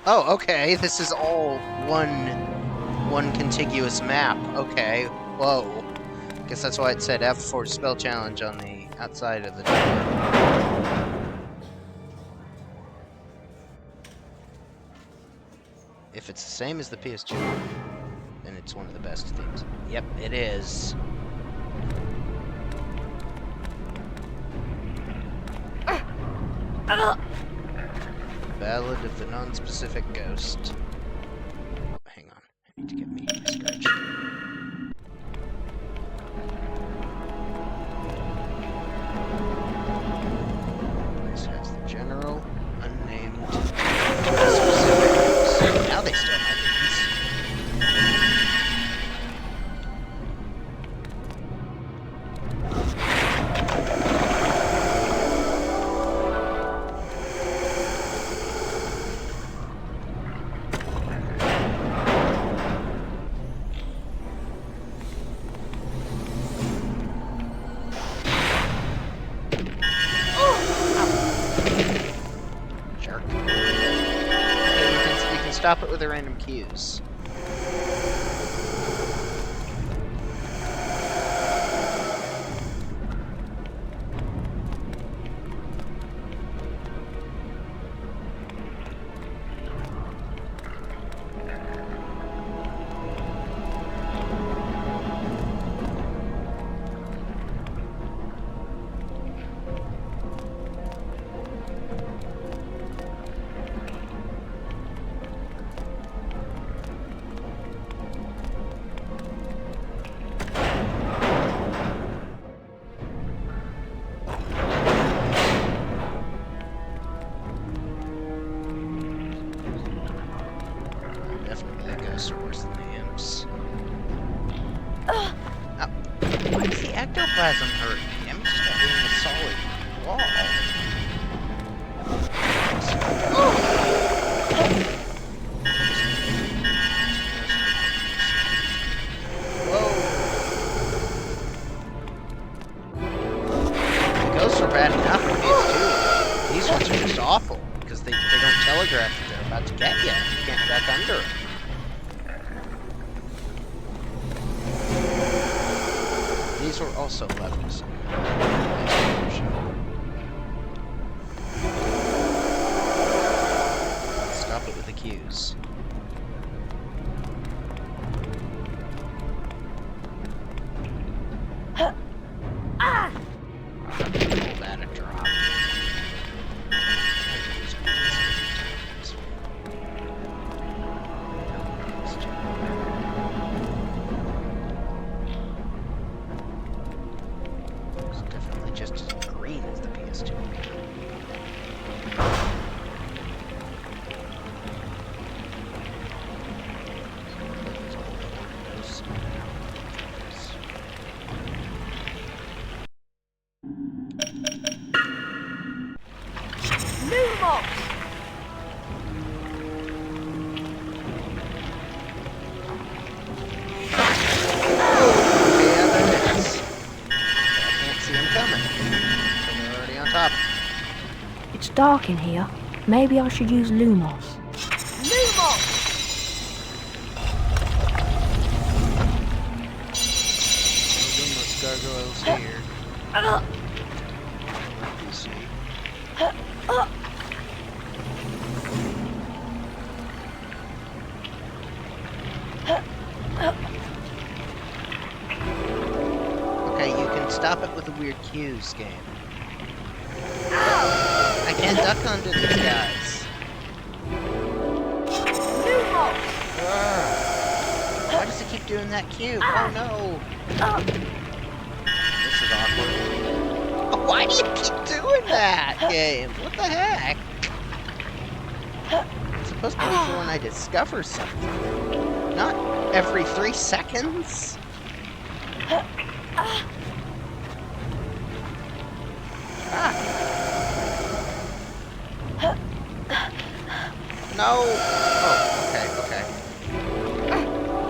Oh, okay. This is all one contiguous map. Okay. Whoa. Guess that's why it said F4 spell challenge on the outside of the door. If it's the same as the PS2, then it's one of the best themes. Yep, it is. Ballad of the Non-Specific Ghost. Oh, hang on. I need to get me a scratch. This has the general, unnamed, specific ghost. Now they still have these. Stop it with the random cues. Why does the ectoplasm hurt me? I'm just being a solid wall. The ghosts are bad enough in PS2. These ones are just awful, because they don't telegraph that they're about to get you. You can't back under them. These were also levels. Stop it with the cues. That a drop. It's definitely just as green as the PS2. It's dark in here. Maybe I should use Lumos. Lumos gargoyles here. Let me see. Okay, you can stop it with the weird cues game. I can't duck under these guys. Why does it keep doing that cue? Oh no! This is awkward. Oh, why do you keep doing that, game? What the heck? It's supposed to be for when I discover something. Not every 3 seconds. No! Oh, okay.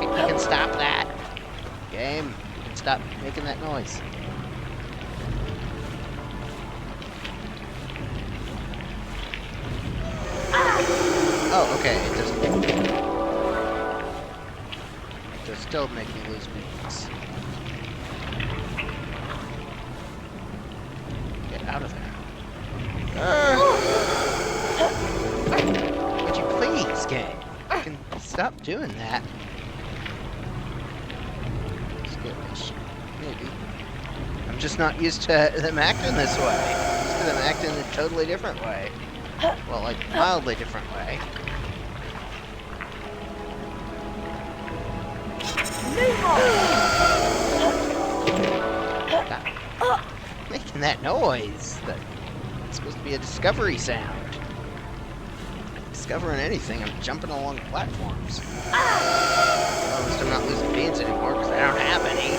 You can stop that. Game, you can stop making that noise. Oh, okay, it does still make me lose beats. Get out of there. Would you please, game? You can stop doing that. Skittish. Maybe. I'm just not used to them acting this way. I'm used to them acting in a totally different way. Well, like, mildly different way. Stop making that noise. It's supposed to be a discovery sound. Discovering anything, I'm jumping along platforms. Well, at least I'm not losing beans anymore because I don't have any. I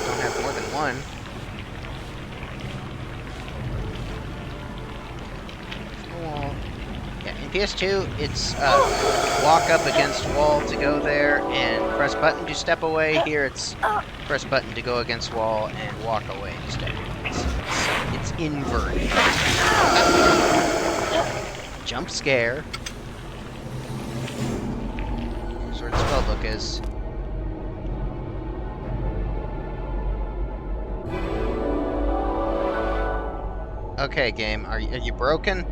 don't have more than one. Wall. Yeah, in PS2, it's walk up against wall to go there and press button to step away. Here, it's press button to go against wall and walk away instead. It's inverted. Jump scare. Here's where the spellbook is. Okay, game, are you broken?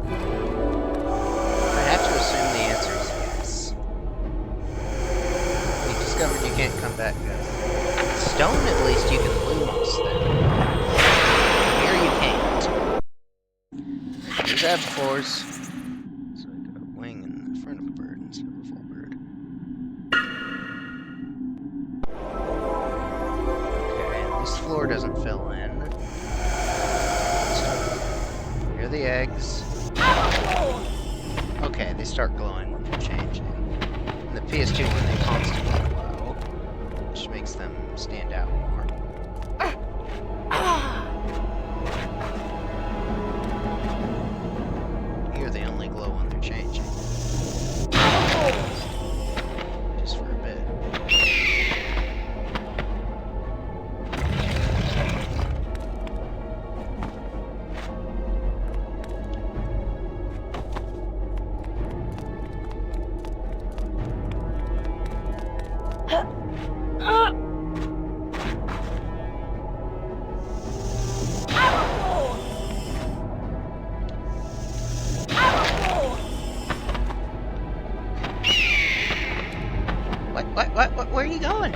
I have to assume the answer is yes. You discovered you can't come back. Stone, at least you can Lumos then. Here you can't. Use ab force. So I got a wing in the front of a bird instead of a full bird. Okay, this floor doesn't fill in. Here are the eggs. Okay, they start glowing when they're changing. In the PS2 one, they constantly glow, which makes them stand out more. Here they only glow when they're changing. Just for a bit. What? Where are you going?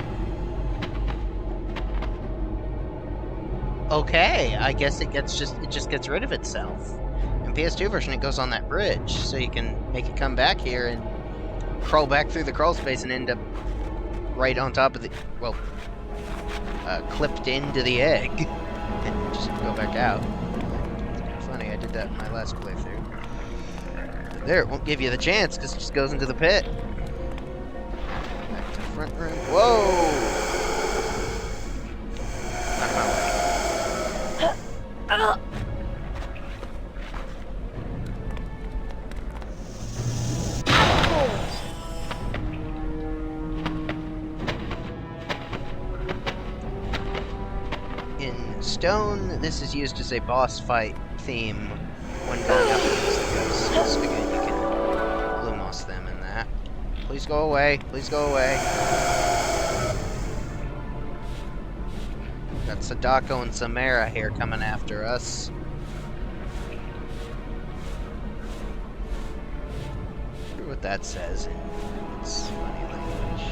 Okay, I guess it just gets rid of itself. In PS2 version, it goes on that bridge, so you can make it come back here and crawl back through the crawl space and end up right on top of the, well, clipped into the egg, and just go back out. It's kind of funny, I did that in my last playthrough. There, it won't give you the chance, because it just goes into the pit. Back to front room. Whoa! Knock my way. In Stone, this is used as a boss fight theme when going up against the ghosts. Again, you can Lumos them in that. Please go away. Please go away. Got Sadako and Samara here coming after us. I wonder what that says in its funny language.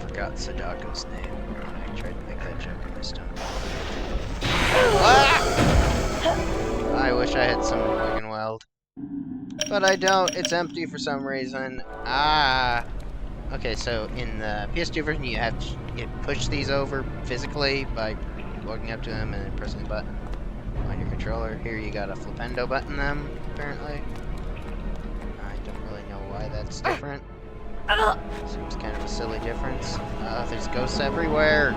Forgot Sadako's name. I tried to make that joke and missed him. Ah! I wish I had some friggin' weld. But I don't. It's empty for some reason. Ah. Okay, so in the PS2 version, you push these over physically by walking up to them and then pressing the button on your controller. Here you got a flipendo button them, apparently. I don't really know why that's different. Seems kind of a silly difference. There's ghosts everywhere.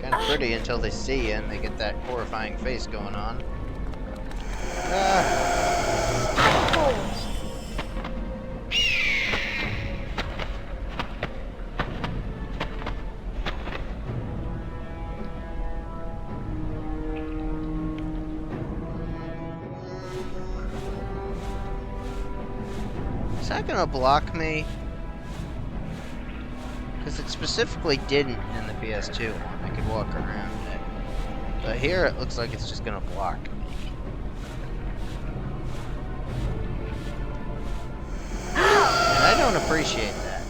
Kind of pretty until they see you and they get that horrifying face going on. Is that gonna block me? Because it specifically didn't in the PS2 one. I could walk around it. But here it looks like it's just gonna block me. And I don't appreciate that.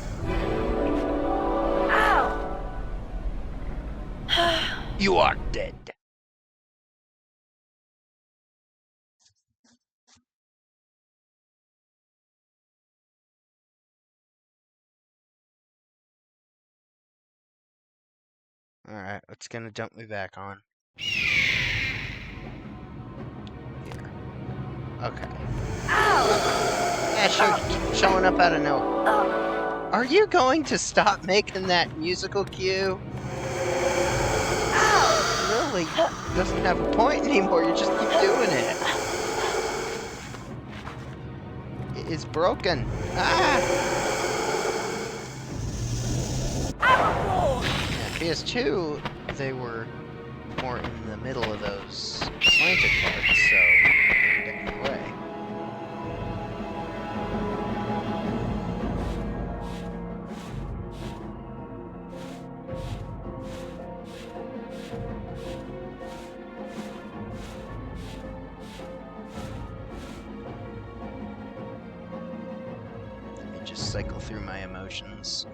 You are dead. Alright, it's gonna dump me back on. Here. Okay. Yeah, sure, keep showing up out of nowhere. Are you going to stop making that musical cue? It really doesn't have a point anymore, you just keep doing it. It is broken. Ah! PS2, they were more in the middle of those slanted parts, so they were getting in the way. Let me just cycle through my emotions.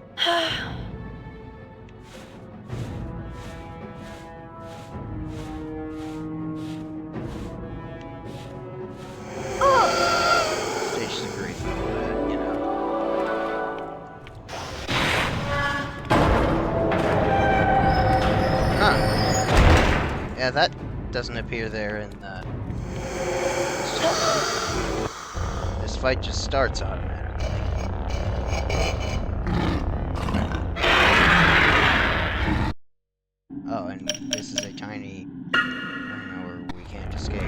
Yeah, that doesn't appear there in the... This fight just starts automatically. Oh, and this is a tiny arena where we can't escape.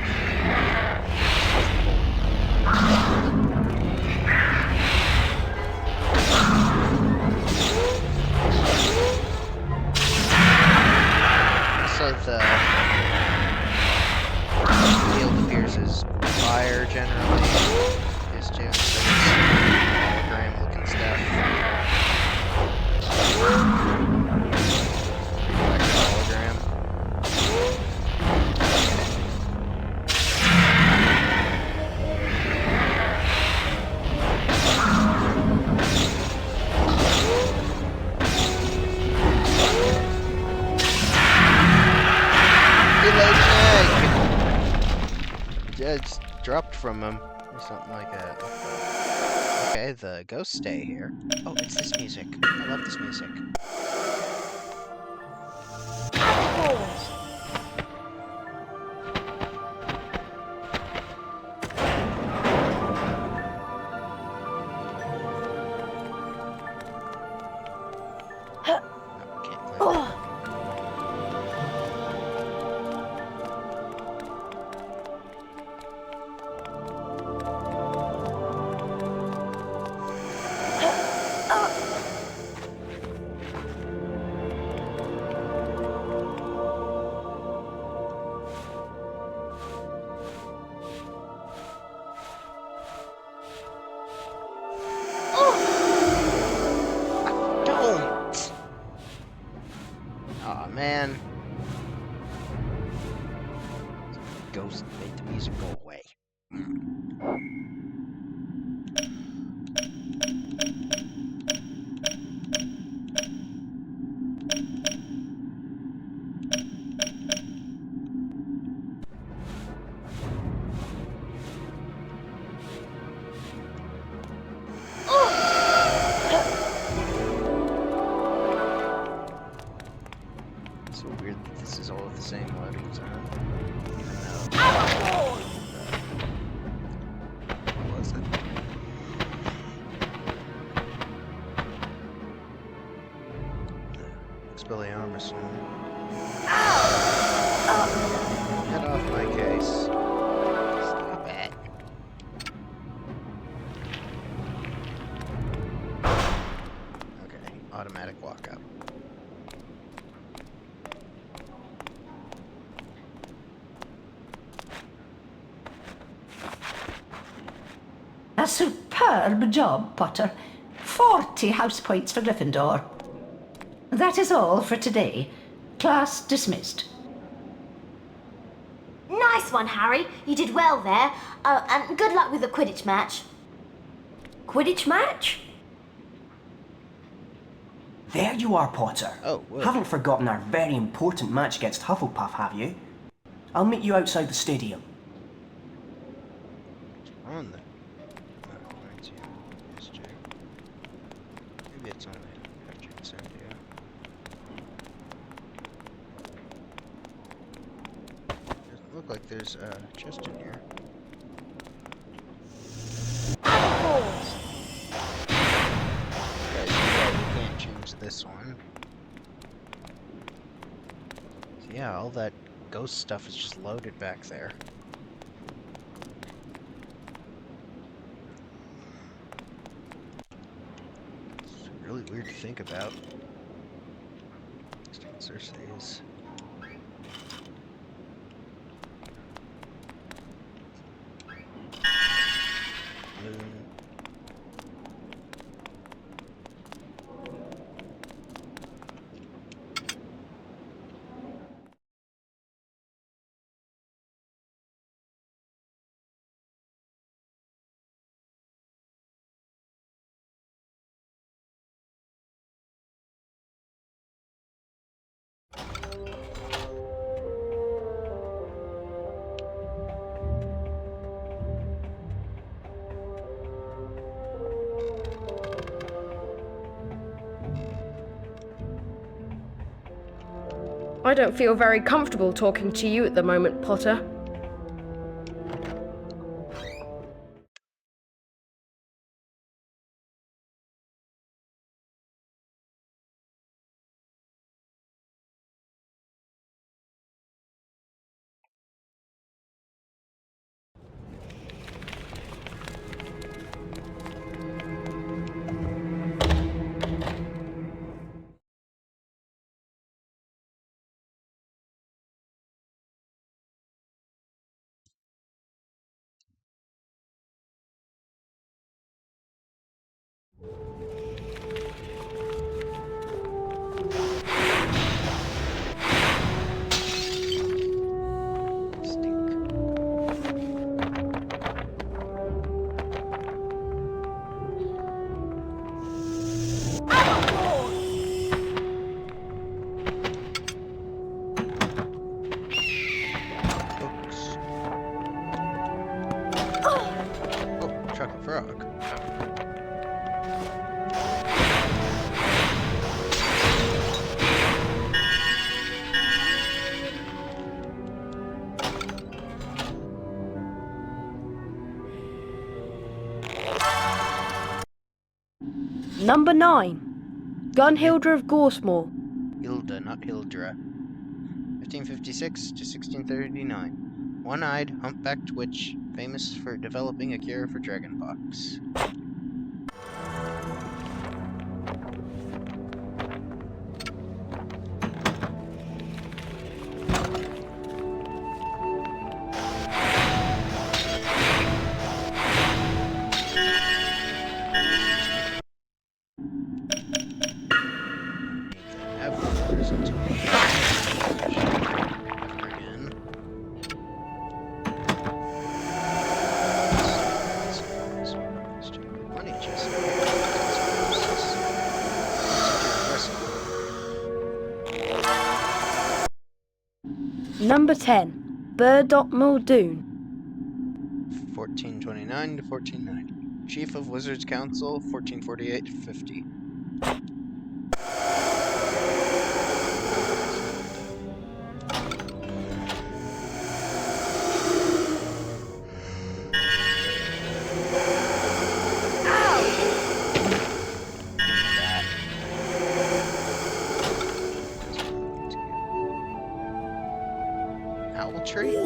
So the field appears as fire generally. Is too. So hologram looking stuff. Yeah, it just dropped from him or something like that. Okay, the ghosts stay here. Oh, it's this music. I love this music. Don't! Aw, man. Ghost made the music go away. So weird that this is all the same loading zone. Even though... What was it? Expelliarmus one. Get off my case. Stop it. Okay, automatic walkout. A superb job, Potter. 40 house points for Gryffindor. That is all for today. Class dismissed. Nice one, Harry. You did well there. And good luck with the Quidditch match. Quidditch match? There you are, Potter. Oh, whoa. Haven't forgotten our very important match against Hufflepuff, have you? I'll meet you outside the stadium. On the... Maybe it's only after it's in here. Doesn't look like there's a chest in here. Yeah, you can't change this one. So yeah, all that ghost stuff is just loaded back there. Really weird to think about. Cersei is... I don't feel very comfortable talking to you at the moment, Potter. Number 9. Gunhilda of Gorsmore. Hilda, not Hildra. 1556 to 1639. One-eyed, humpbacked witch, famous for developing a cure for dragonpox. Number 10. Burdock Muldoon. 1429 to 1490. Chief of Wizards Council, 1448 to 50. Owl tree?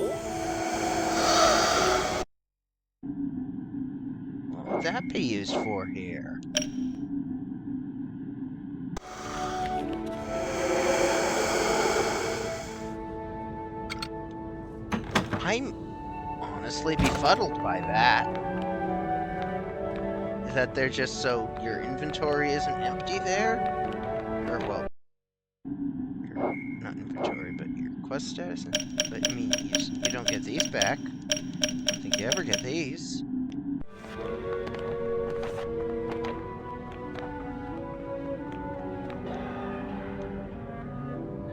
What would that be used for here? I'm honestly befuddled by that. Is that they're just so your inventory isn't empty there? Or, well, your, not inventory, but your quest status? But, I mean, you don't get these back. I don't think you ever get these.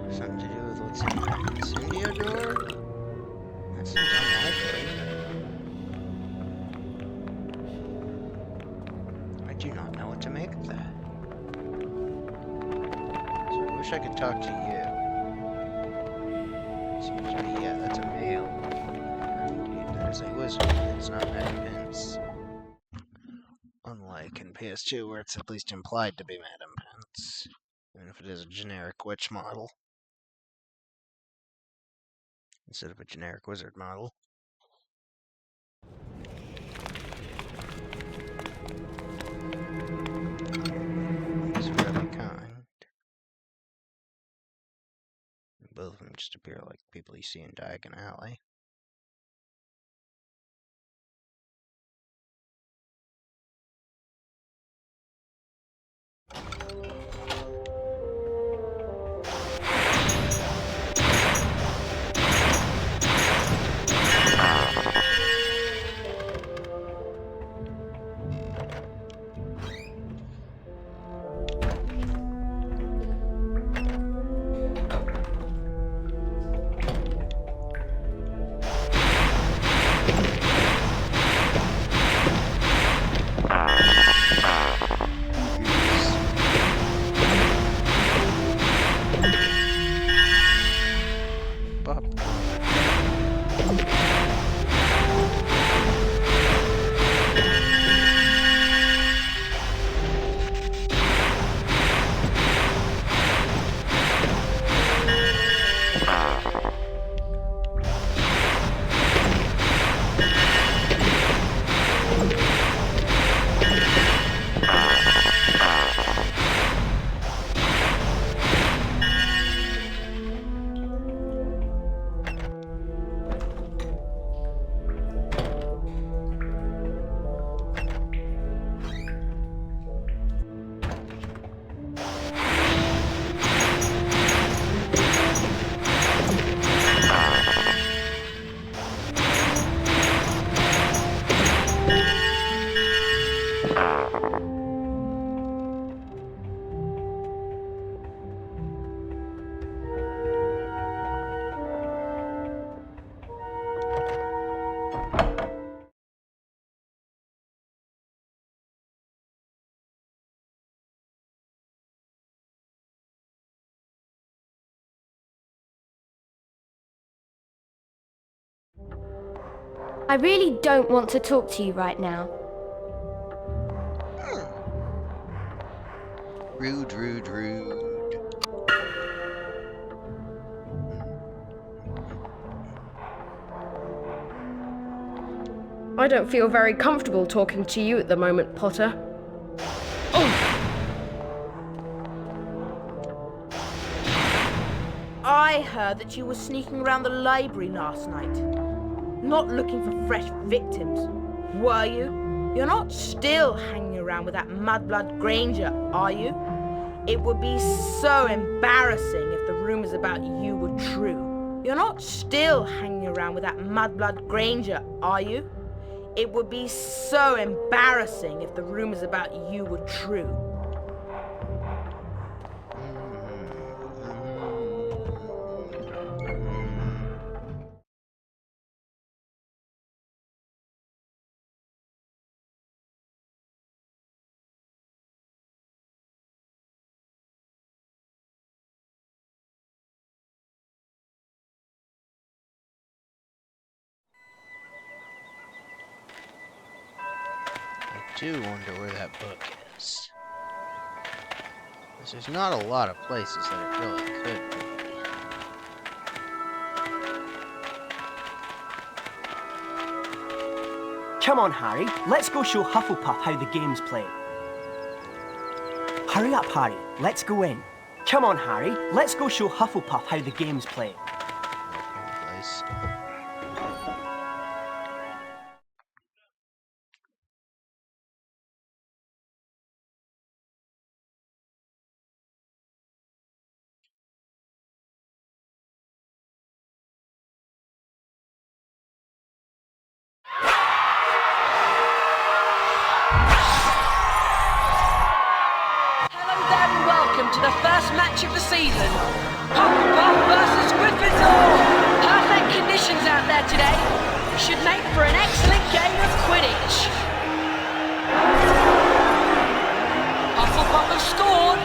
Something to do with what's in that incendio drawer? That seems unlikely. I do not know what to make of that. So I wish I could talk to you. Seems to be, yeah, that's a male. Indeed, that is a wizard. It's not Madam Pence. Unlike in PS2, where it's at least implied to be Madam Pence. Even if it is a generic witch model. Instead of a generic wizard model. It's really kind. Both of them just appear like people you see in Diagon Alley. I really don't want to talk to you right now. Rude, rude, rude. I don't feel very comfortable talking to you at the moment, Potter. I heard that you were sneaking around the library last night. Not looking for fresh victims, were you? You're not still hanging around with that Mudblood Granger, are you? It would be so embarrassing if the rumors about you were true. You're not still hanging around with that Mudblood Granger, are you? It would be so embarrassing if the rumors about you were true. I do wonder where that book is. Because there's not a lot of places that it really could be. Come on, Harry. Let's go show Hufflepuff how the game's played. Hurry up, Harry. Let's go in. Come on, Harry. Let's go show Hufflepuff how the game's played. Place. To the first match of the season. Hufflepuff versus Gryffindor. Perfect conditions out there today. Should make for an excellent game of Quidditch. Hufflepuff have scored.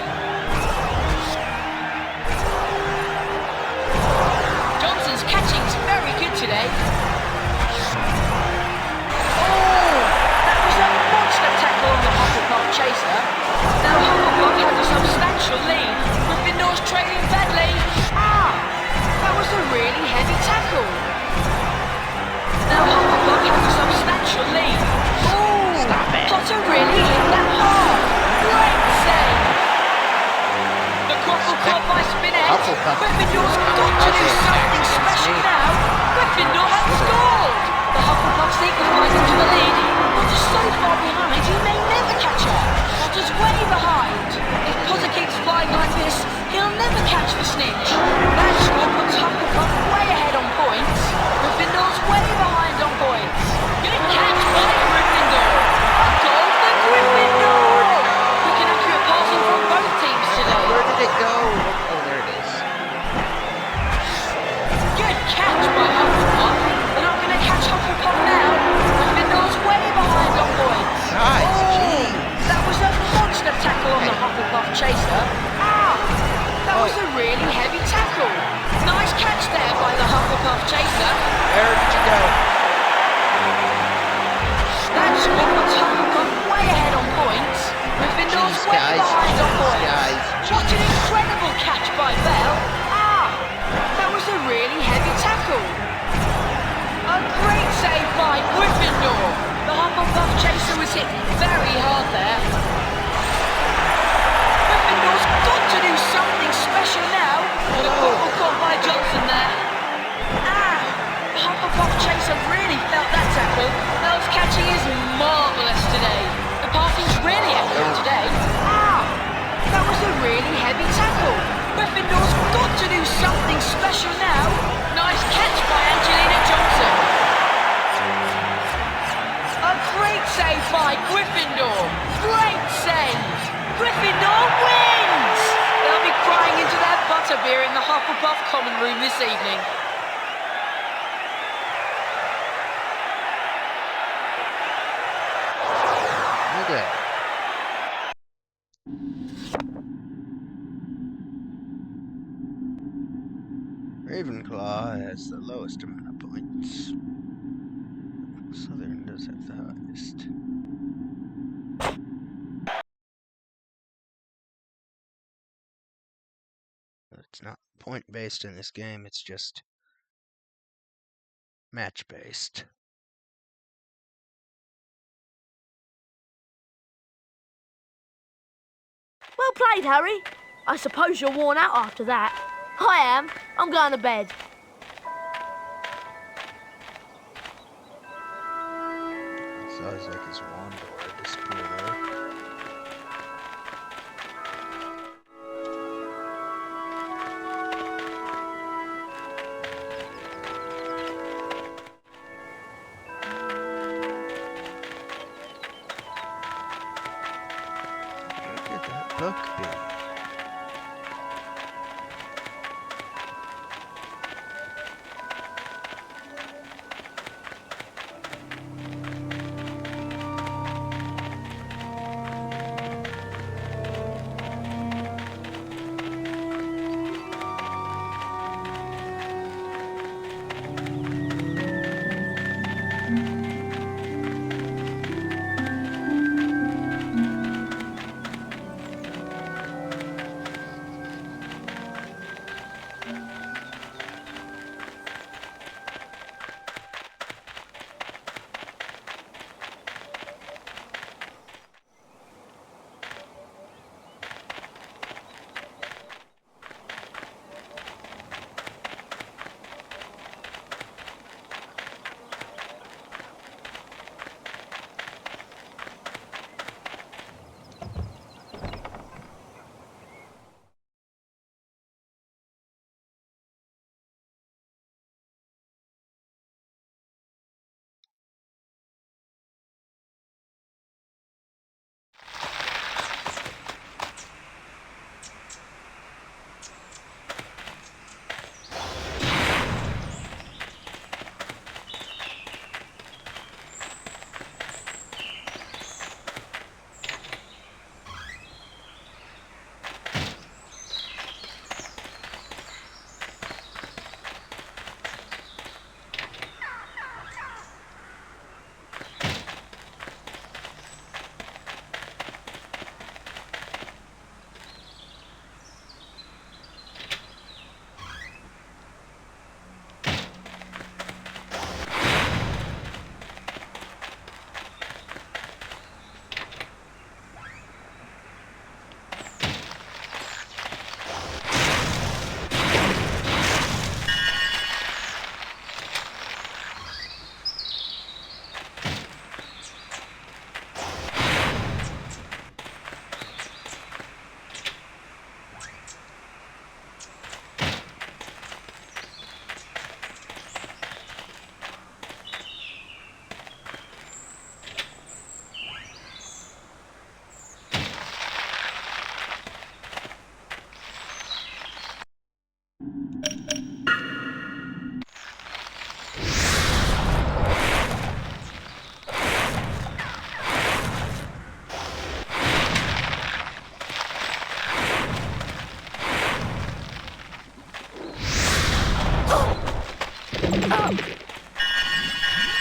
Johnson's catching's very good today. Oh, that was a monster tackle on the Hufflepuff chaser. Now Hufflepuff has a substantial lead. Gryffindor's trailing badly. That was a really heavy tackle. Now Hufflepuff has a substantial lead. Stop it. Potter really hit that hard. Great save. The Quaffle caught by Spinette. Gryffindor's got to do something special now. Gryffindor has scored. The Hufflepuffs equalise into the lead. Potter's so far behind he may never catch up. Potter's way behind. If Potter keeps flying like this, he'll never catch the snitch. That score puts Hufflepuff way ahead on points. Gryffindor's way behind on points. Good catch by Gryffindor. A goal for Gryffindor. Quick and accurate passing from both teams today. Where did it go? Oh, there it is. Good catch by Hufflepuff. They're not going to catch Hufflepuff now. Gryffindor's way behind on points. Guys, jeez. That was a monster tackle on the Hufflepuff chaser. That was a really heavy tackle. Nice catch there by the Hufflepuff chaser. Where did you go? That score puts Hufflepuff way ahead on points. Gryffindor's way behind on points. What an incredible catch by Bell. That was a really heavy tackle. A great save by Gryffindor. The Hufflepuff chaser was hit very hard there. Gryffindor's got to do something special now. The Quaffle caught by Johnson there. The Hufflepuff chaser really felt that tackle. Bell's catching is marvellous today. The passing's really accurate today. That was a really heavy tackle. Gryffindor's got to do something special now. Nice catch by Angelina Johnson. A great save by Gryffindor. Great save. Gryffindor wins! They'll be crying into their butterbeer in the Hufflepuff common room this evening. Okay. Ravenclaw has the lowest amount of points. Slytherin does have the highest. It's not point-based in this game, it's just match-based. Well played, Harry. I suppose you're worn out after that. I am. I'm going to bed. Sounds like his wand door disappeared there. Where could that book be?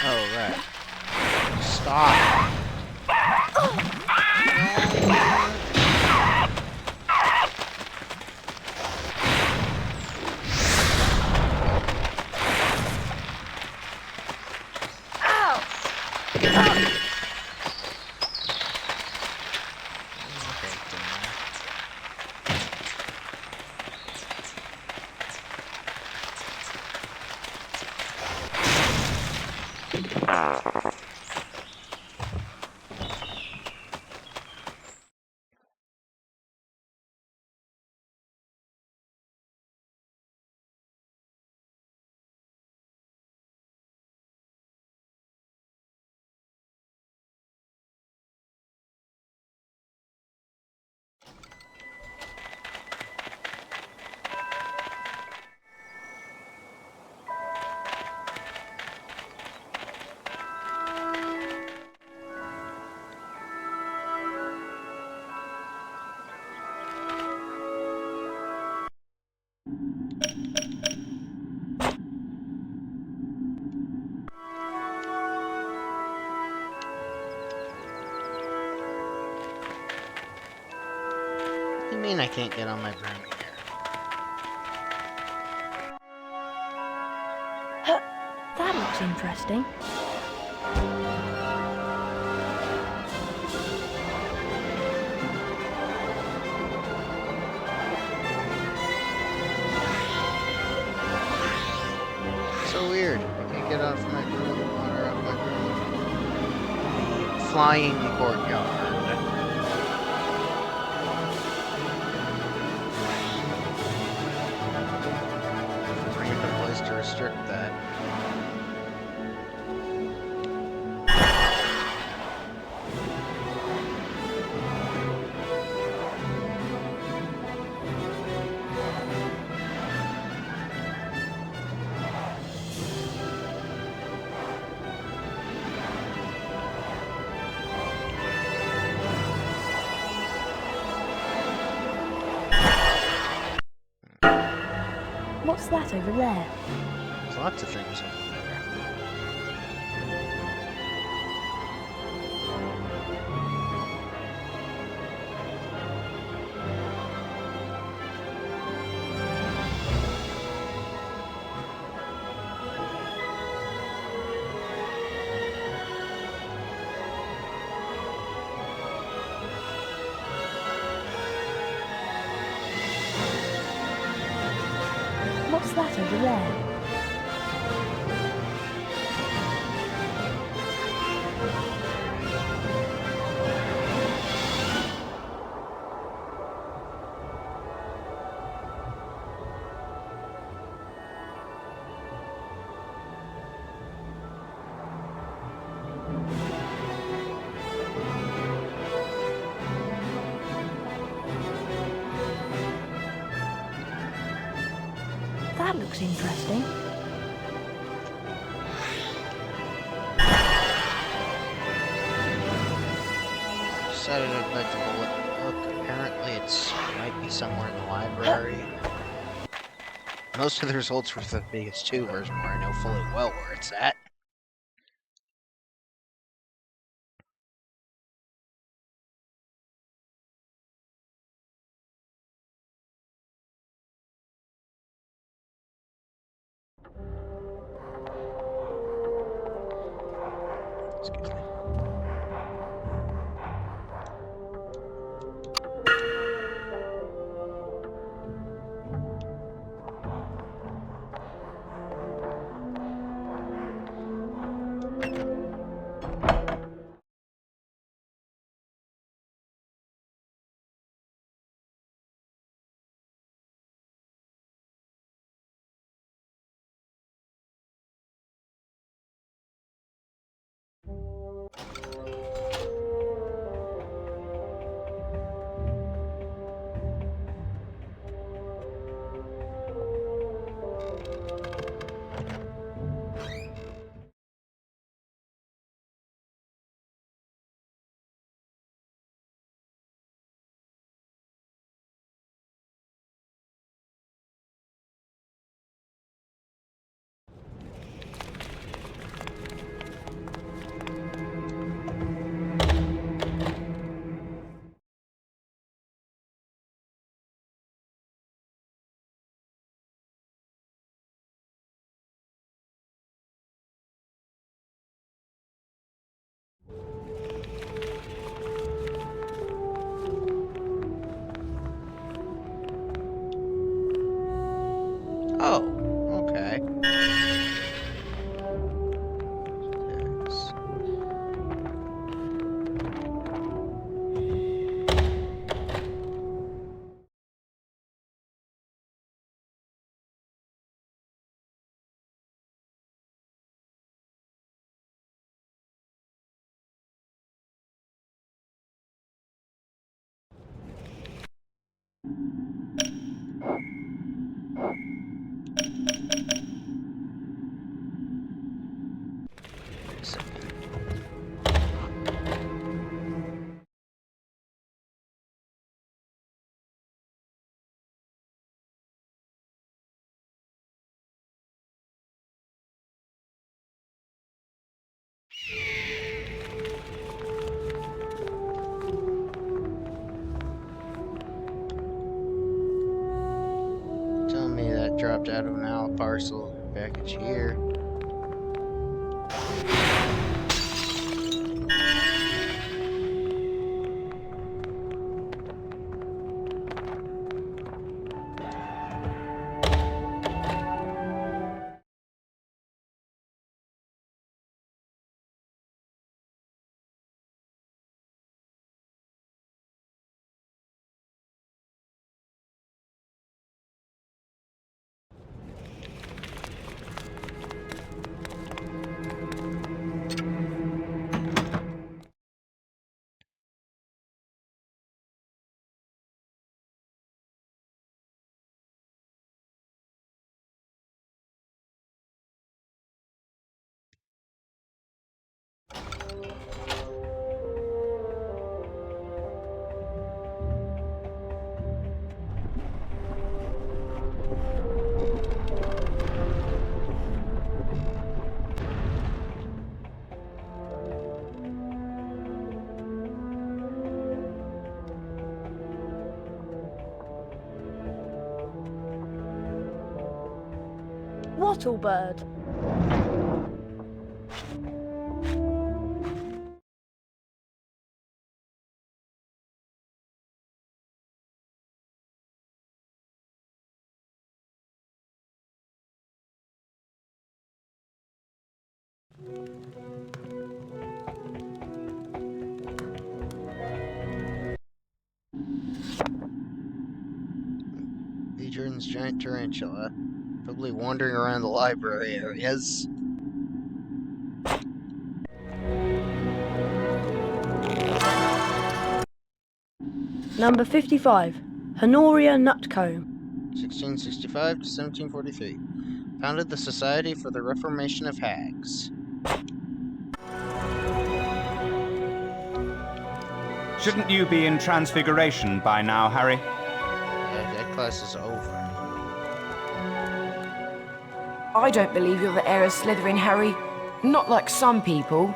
Oh, right. Stop. What do you mean I can't get on my broom here? That looks interesting. So weird. I can't get off my room or off my room. The flying courtyard. Random place to restrict that. What's that over there? There's lots of things over there. What's that over there? That looks interesting. Decided I'd like to look. Apparently it might be somewhere in the library. Most of the results for the PS2 version where I know fully well where it's at. Excuse me. Oh, okay. Telling me that dropped out of an Al parcel package here. Wattlebird. Adrian's giant tarantula. Probably wandering around the library areas. Number 55. Honoria Nutcombe. 1665 to 1743. Founded the Society for the Reformation of Hags. Shouldn't you be in Transfiguration by now, Harry? Yeah, that class is over. I don't believe you're the heir of Slytherin, Harry. Not like some people.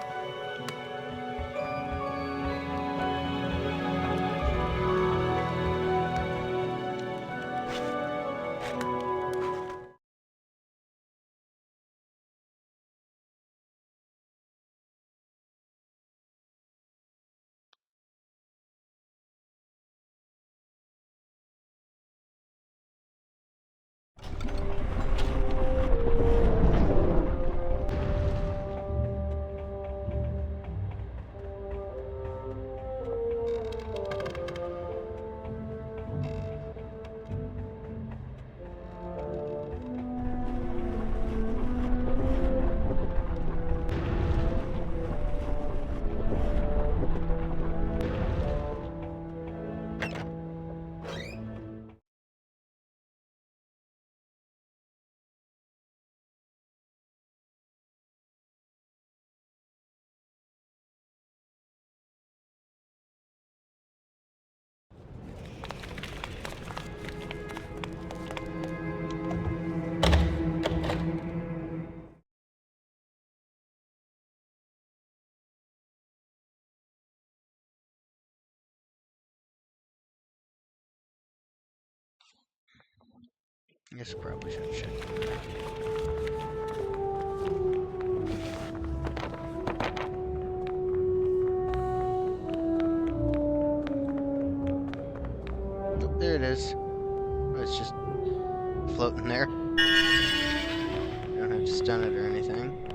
I guess I probably should check. Oh, there it is. Oh, it's just floating there. You don't have to stun it or anything.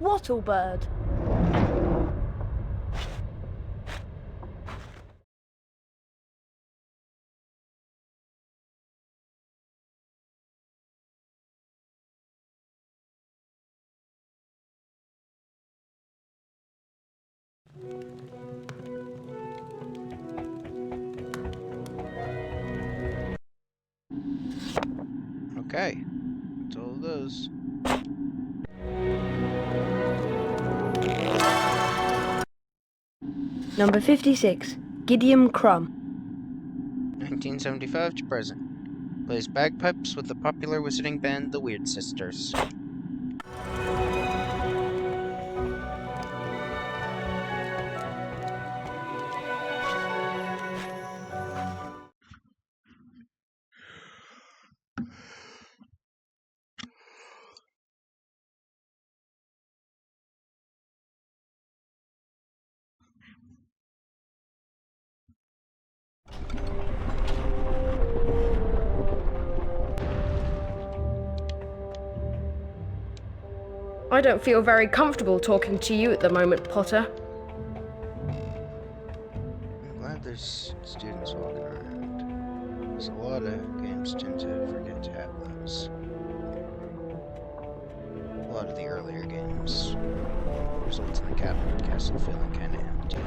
Wattlebird. Okay. That's all of those. Number 56, Gideon Crumb. 1975 to present. Plays bagpipes with the popular wizarding band The Weird Sisters. I don't feel very comfortable talking to you at the moment, Potter. I'm glad there's students walking around. Because a lot of games tend to forget to have those. A lot of the earlier games results in the castle feeling kind of empty.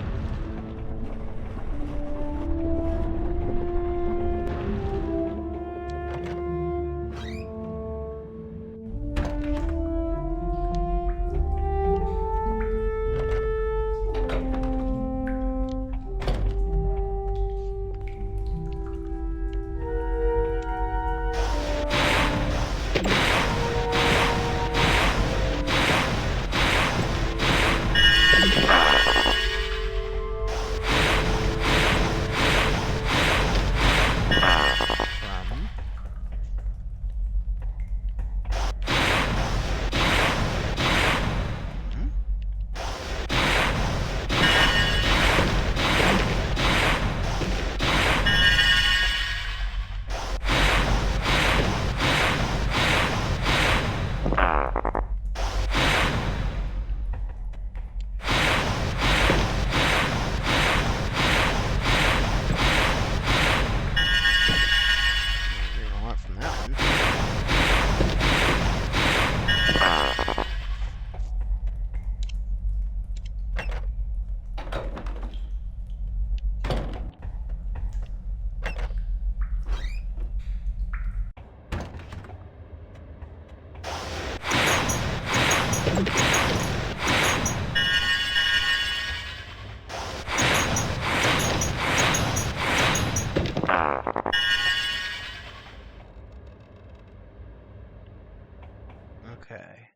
Okay.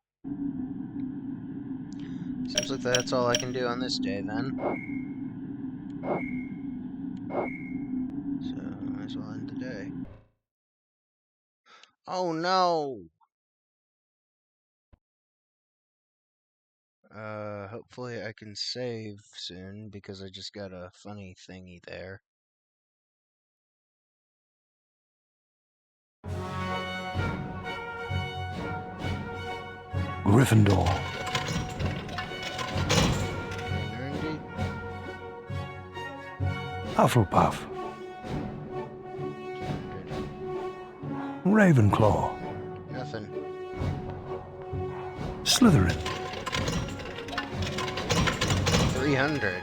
Seems like that's all I can do on this day, then. So, might as well end the day. Oh, no! Hopefully I can save soon, because I just got a funny thingy there. Gryffindor. Hufflepuff. Ravenclaw. Nothing. Slytherin. 300.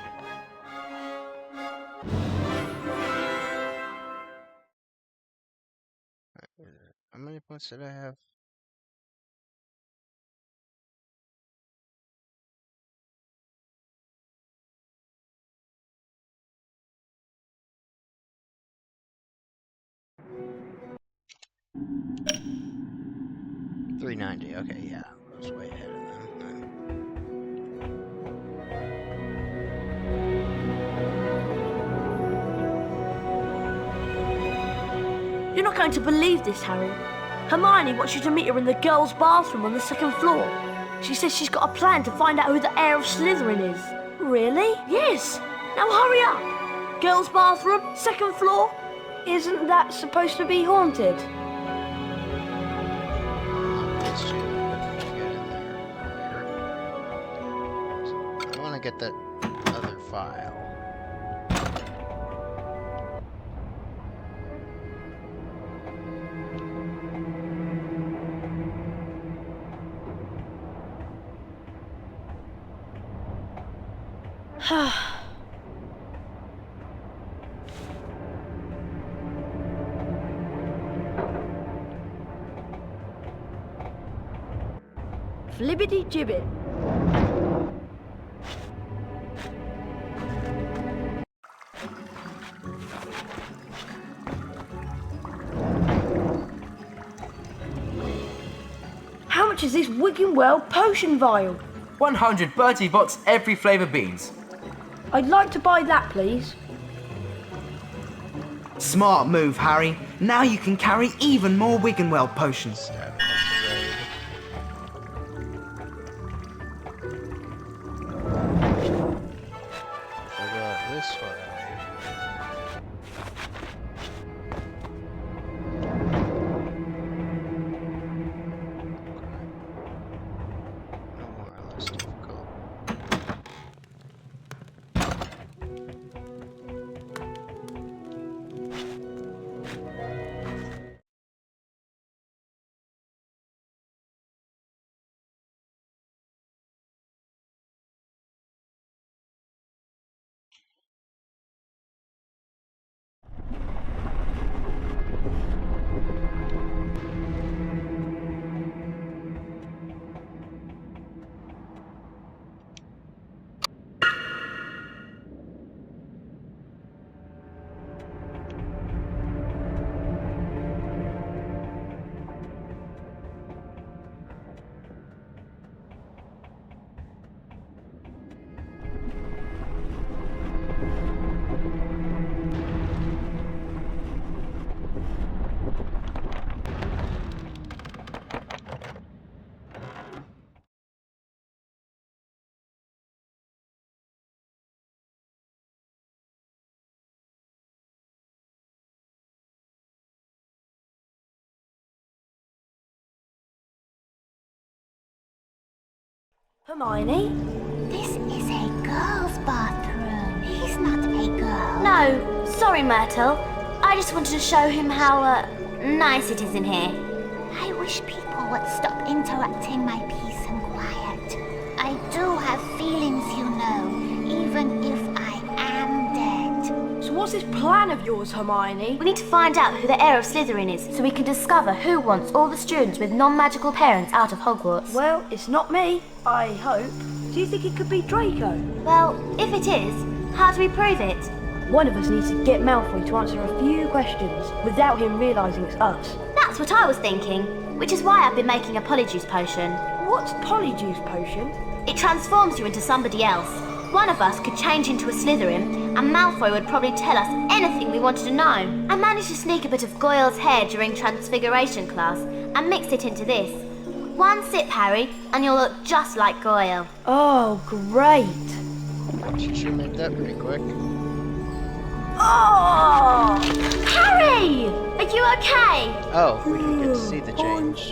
How many points did I have? $390. Okay, yeah, I was way ahead of them then. You're not going to believe this, Harry. Hermione wants you to meet her in the girls' bathroom on the second floor. She says she's got a plan to find out who the heir of Slytherin is. Really? Yes. Now hurry up. Girls' bathroom, second floor. Isn't that supposed to be haunted? get that other file. Flibbity gibbet. How much is this Wigan Well potion vial? 100 Bertie Bott's every flavour beans. I'd like to buy that, please. Smart move, Harry. Now you can carry even more Wiggenweld potions. This way. No more or less difficult. Hermione? This is a girl's bathroom. He's not a girl. No, sorry, Myrtle. I just wanted to show him how, nice it is in here. I wish people would stop interrupting my peace and quiet. I do have feelings, you know, even if I am dead. So what's this plan of yours, Hermione? We need to find out who the heir of Slytherin is, so we can discover who wants all the students with non-magical parents out of Hogwarts. Well, it's not me, I hope. Do you think it could be Draco? Well, if it is, how do we prove it? One of us needs to get Malfoy to answer a few questions without him realising it's us. That's what I was thinking, which is why I've been making a Polyjuice potion. What's Polyjuice potion? It transforms you into somebody else. One of us could change into a Slytherin, and Malfoy would probably tell us anything we wanted to know. I managed to sneak a bit of Goyle's hair during Transfiguration class and mix it into this. One sip, Harry, and you'll look just like Goyle. Oh, great. She made that pretty quick. Oh! Harry! Are you okay? Oh, we didn't get to see the change.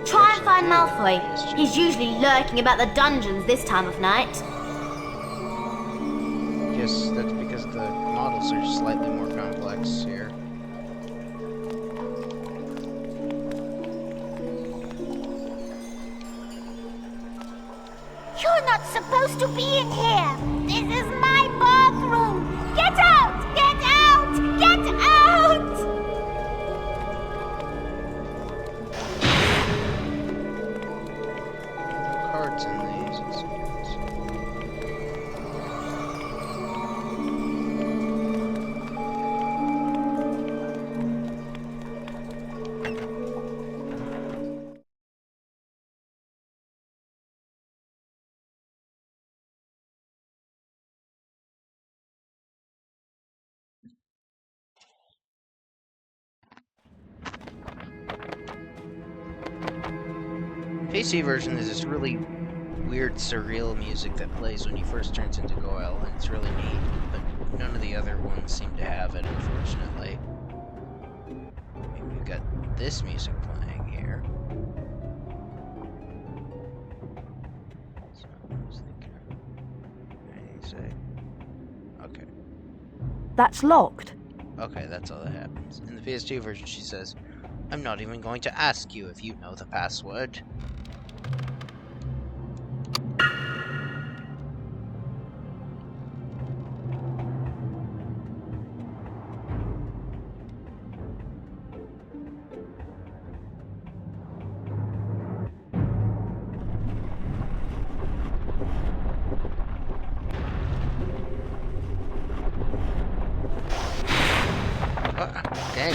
Try and find Malfoy. He's usually lurking about the dungeons this time of night. Guess that's because the models are slightly more complex here. You're not supposed to be in here. This is my bathroom. Get out! Get out! Get out! No cards in these. It seems. PC version is this really weird, surreal music that plays when he first turns into Goyle, and it's really neat, but none of the other ones seem to have it, unfortunately. I mean, we've got this music playing here. So, say? Okay. That's locked. Okay, that's all that happens. In the PS2 version, she says, I'm not even going to ask you if you know the password. Dang.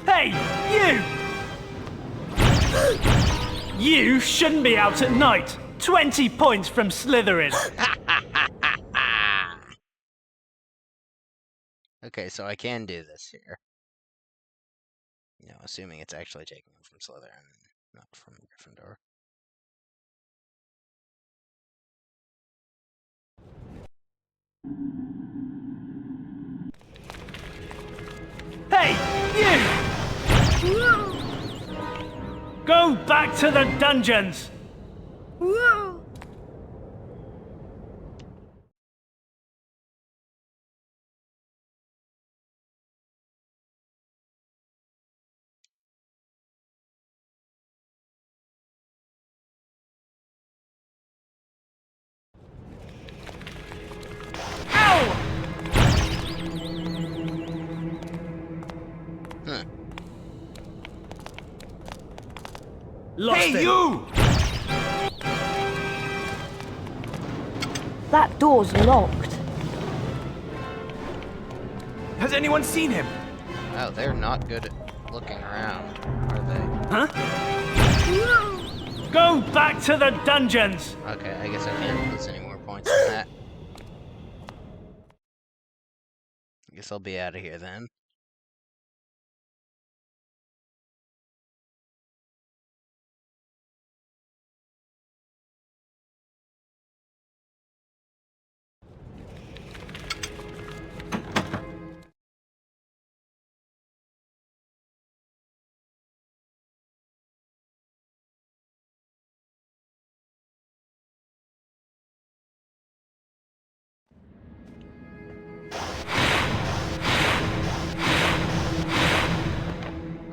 Hey, you! You shouldn't be out at night. 20 points from Slytherin. Okay, so I can do this here. Assuming it's actually taking them from Slytherin, not from Gryffindor. Hey, you! Go back to the dungeons! Lost Hey, it. you! That door's locked. Has anyone seen him? Wow, they're not good at looking around, are they? Huh? Go back to the dungeons! Okay, I guess I can't lose any more points than that. I guess I'll be out of here then.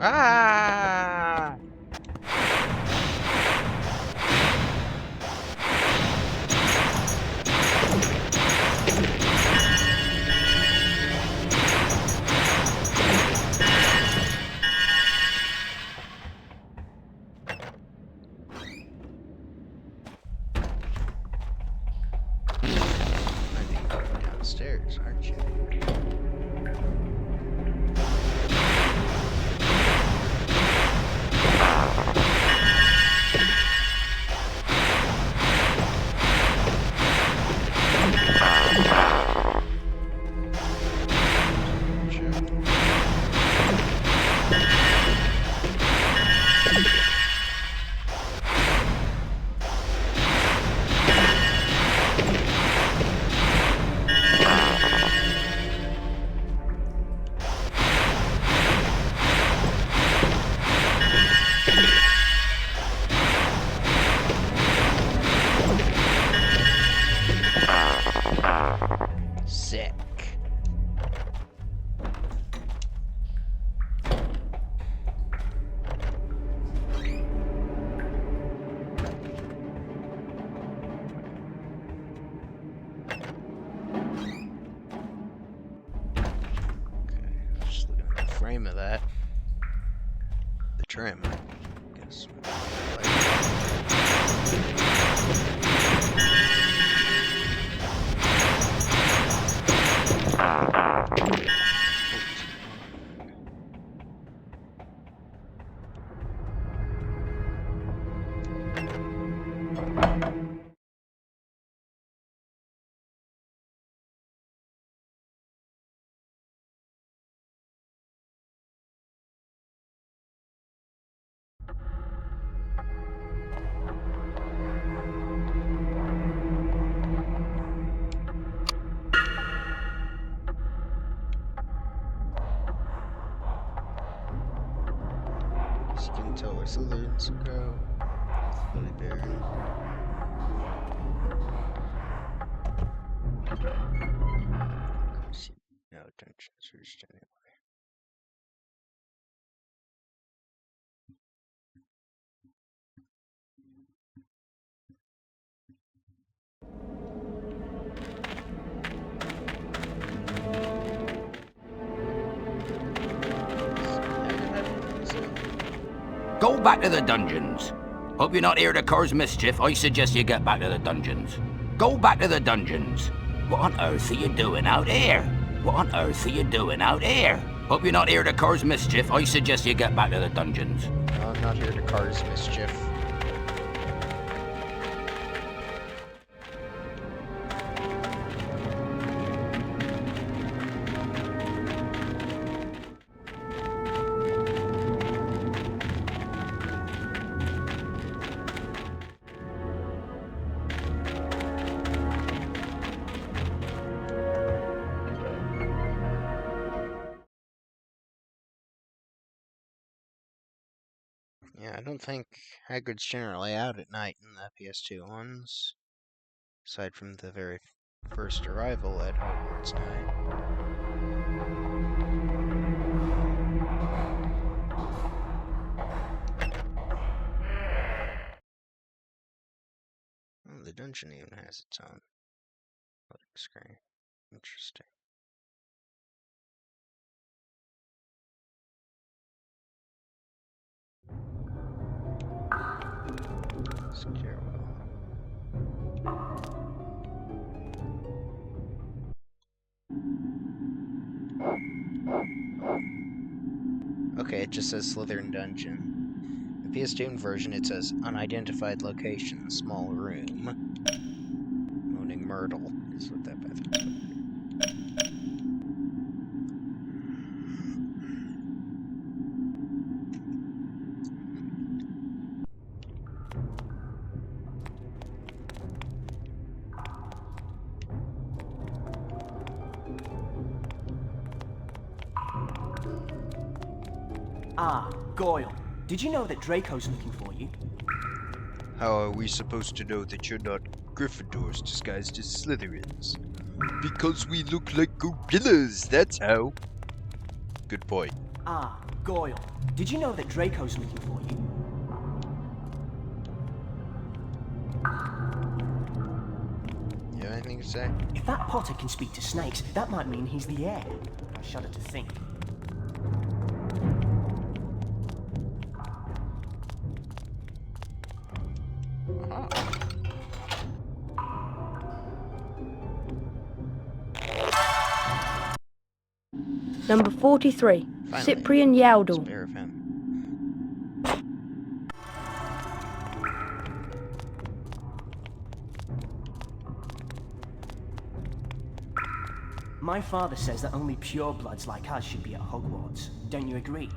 Ah! I think you're going downstairs, aren't you? Sick. Just looking at the frame of that. The trim, I guess. where Slytherins go. Billy Bear. No dungeons reached anyway. Go back to the dungeons. Hope you're not here to cause mischief. I suggest you get back to the dungeons. Go back to the dungeons. What on earth are you doing out here? What on earth are you doing out here? Hope you're not here to cause mischief. I suggest you get back to the dungeons. No, I'm not here to cause mischief. Yeah, I don't think Hagrid's generally out at night in the PS2 ones, aside from the very first arrival at Hogwarts night. Oh, the dungeon even has its own loading screen. Interesting. Okay, it just says Slytherin Dungeon. The PS2 version, it says unidentified location, small room. Moaning Myrtle is what that bathroom's called. Ah, Goyle. Did you know that Draco's looking for you? How are we supposed to know that you're not Gryffindors disguised as Slytherins? Because we look like gorillas, that's how. Good point. Ah, Goyle. Did you know that Draco's looking for you? You have anything to say? If that Potter can speak to snakes, that might mean he's the heir. I shudder to think. Number 43, Finally, Cyprian Yowdle. spare of him. My father says that only purebloods like us should be at Hogwarts. Don't you agree?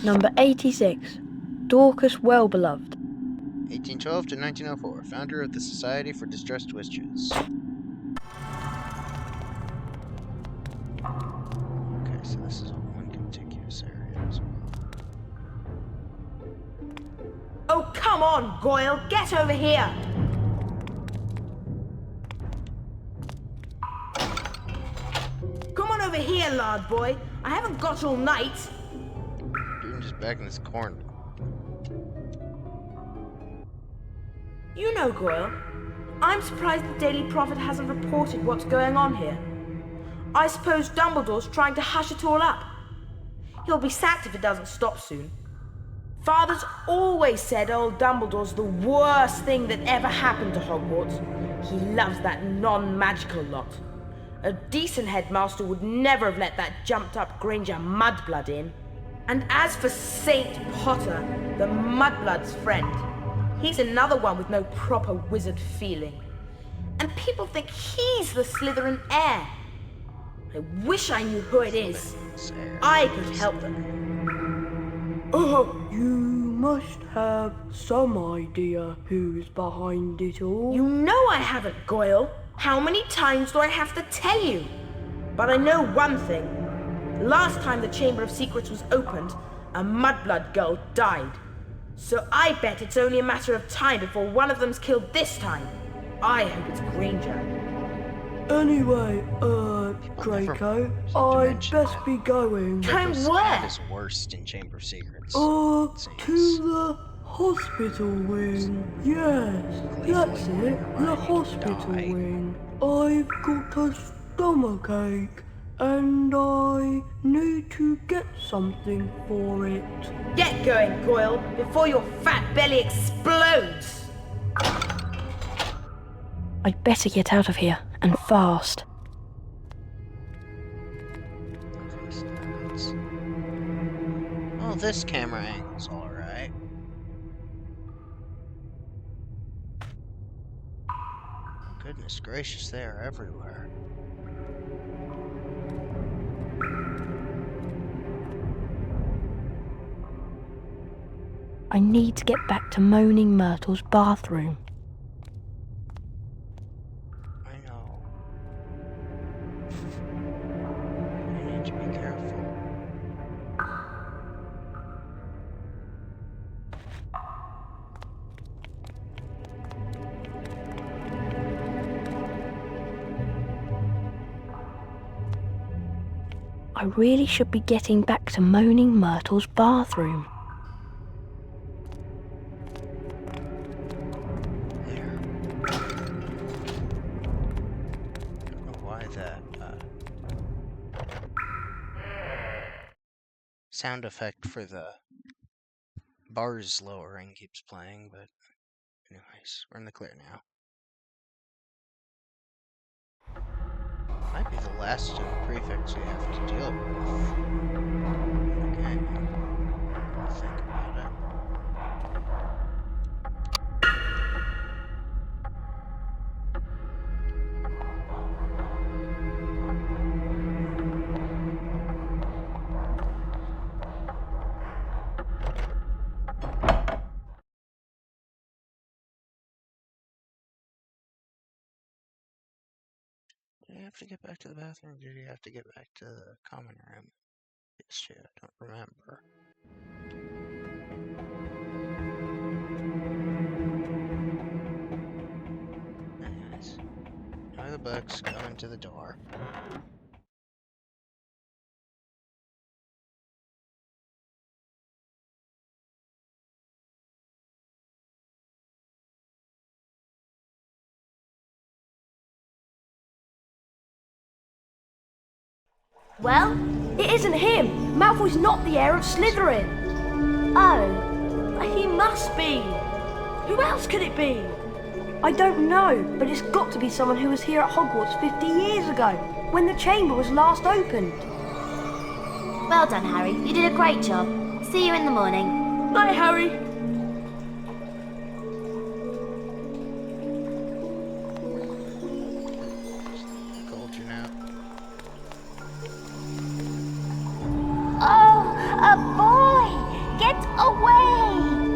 Number 86, Dorcas Wellbeloved. 1812 to 1904, founder of the Society for Distressed Witches. Okay, so this is all one contiguous area as well. Oh, come on, Goyle, get over here! Come on over here, lard boy. I haven't got all night. Dude just back in this corner. You know, Goyle, I'm surprised the Daily Prophet hasn't reported what's going on here. I suppose Dumbledore's trying to hush it all up. He'll be sacked if it doesn't stop soon. Father's always said old Dumbledore's the worst thing that ever happened to Hogwarts. He loves that non-magical lot. A decent headmaster would never have let that jumped-up Granger mudblood in. And as for Saint Potter, the mudblood's friend, he's another one with no proper wizard feeling. And people think he's the Slytherin heir. I wish I knew who it is. I could help them. Oh, you must have some idea who's behind it all. You know I haven't, Goyle. How many times do I have to tell you? But I know one thing. Last time the Chamber of Secrets was opened, a mudblood girl died. So I bet it's only a matter of time before one of them's killed this time. I hope it's Granger. Anyway, Draco, I'd best be going. Going That where? is worst in Chamber of Secrets. To the hospital wing. Yes, that's it, the hospital wing. I've got a stomachache, and I need to get something for it. Get going, Goyle, before your fat belly explodes! I'd better get out of here, and fast. Oh, this camera angle's alright. Goodness gracious, they are everywhere. I need to get back to Moaning Myrtle's bathroom. I know. I need to be careful. I really should be getting back to Moaning Myrtle's bathroom. Sound effect for the bars lowering keeps playing, but anyways, we're in the clear now. Might be the last prefix we have to deal with. Okay. Think about it. Do you have to get back to the bathroom, or do you have to get back to the common room? Yes, yeah, I don't remember. Nice. Ignore the books, go into the door. Well, it isn't him. Malfoy's not the heir of Slytherin. Oh, he must be. Who else could it be? I don't know, but it's got to be someone who was here at Hogwarts 50 years ago, when the chamber was last opened. Well done, Harry. You did a great job. See you in the morning. Bye, Harry. Oh, a boy! Get away!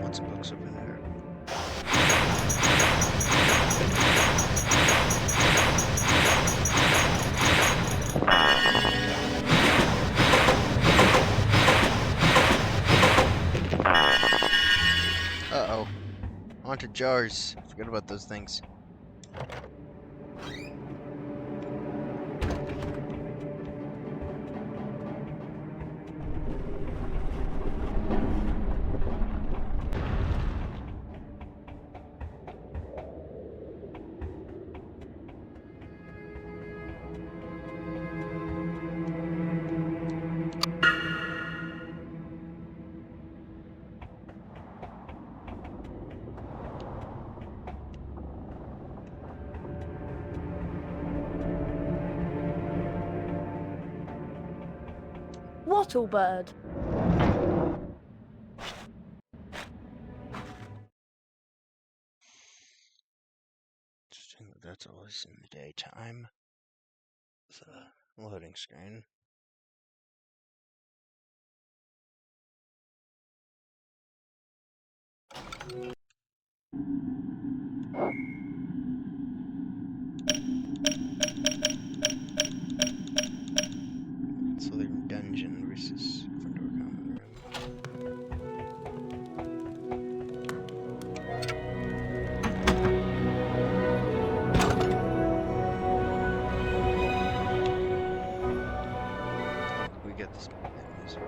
lots of books over there. Uh-oh. Haunted jars. Forget about those things. Wattlebird. Interesting that that's always in the daytime. The loading screen. Southern Dungeon versus Gryffindor Common Room. We get this music.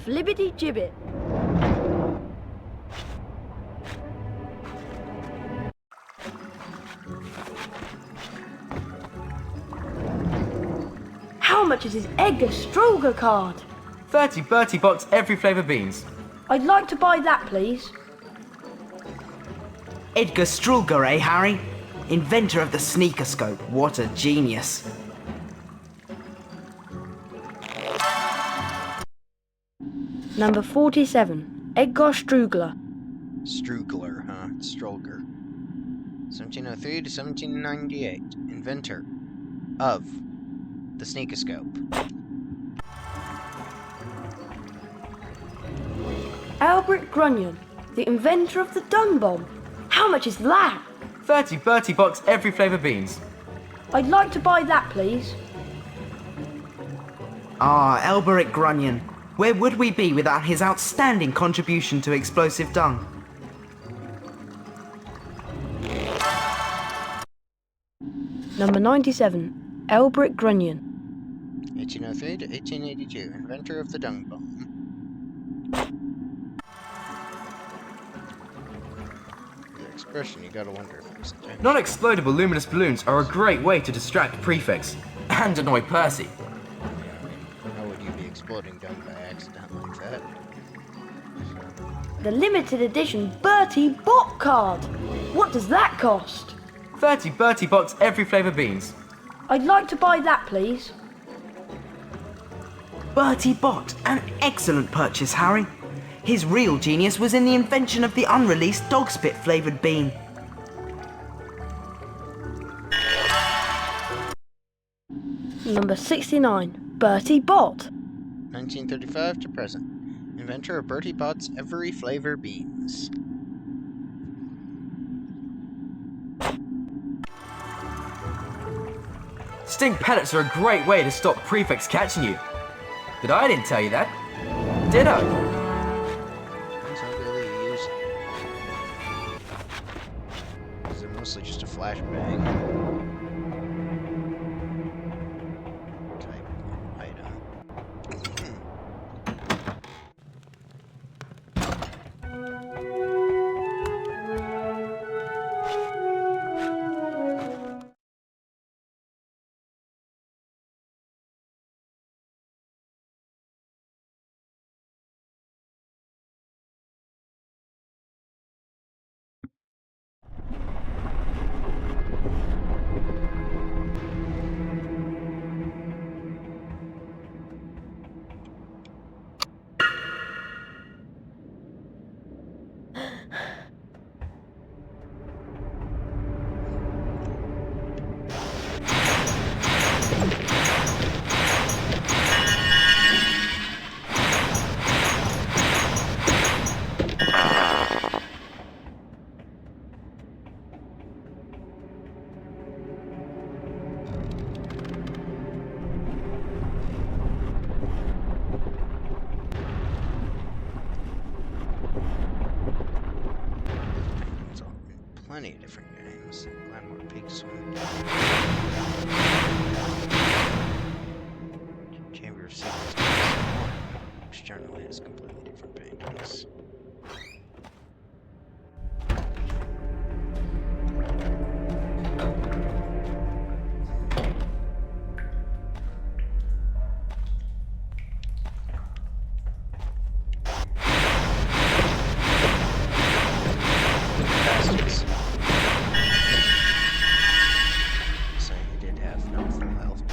Flibbity gibbet. How much is his Edgar Stroger card? 30 Bertie Bott's every flavour beans. I'd like to buy that, please. Edgar Strulger, eh, Harry? Inventor of the sneaker scope. What a genius. Number 47, Edgar Strugler. Strugler, huh? Strolger. 1703 to 1798. Inventor of the sneakoscope. Albert Grunion, the inventor of the dung bomb. How much is that? 30 Bertie Bott's every flavour beans. I'd like to buy that, please. Ah, Alberic Grunion. Where would we be without his outstanding contribution to explosive dung? Number 97, Alberic Grunion. 1803 to 1882. Inventor of the dung bomb. The expression, you gotta wonder if it's intentional. Non-explodable luminous balloons are a great way to distract prefects and annoy Percy. How would you be exploding dung by accident like that? The limited edition Bertie Bott card. What does that cost? 30 Bertie Bott's every flavour beans. I'd like to buy that, please. Bertie Bott, an excellent purchase, Harry. His real genius was in the invention of the unreleased dog spit flavoured bean. Number 69, Bertie Bott. 1935 to present. Inventor of Bertie Bott's every flavor beans. Stink pellets are a great way to stop prefects catching you. But I didn't tell you that. Did I? That's how really you use it. Because they're mostly just a flashbang. plenty of different games. Glad more pigs one. Chamber of Secrets GCN, which generally has completely different paintings. So he did have no full health.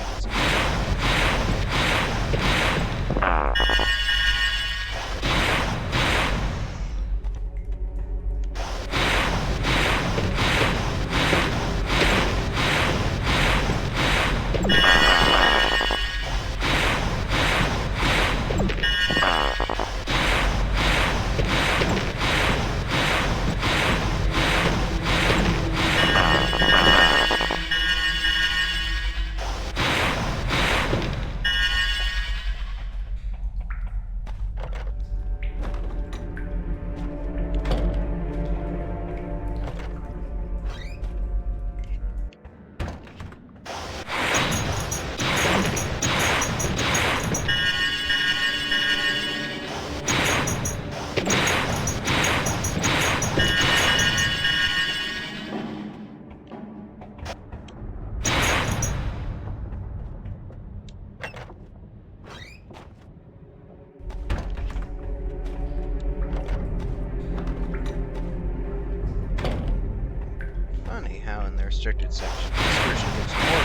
Funny how in the restricted section this version gives more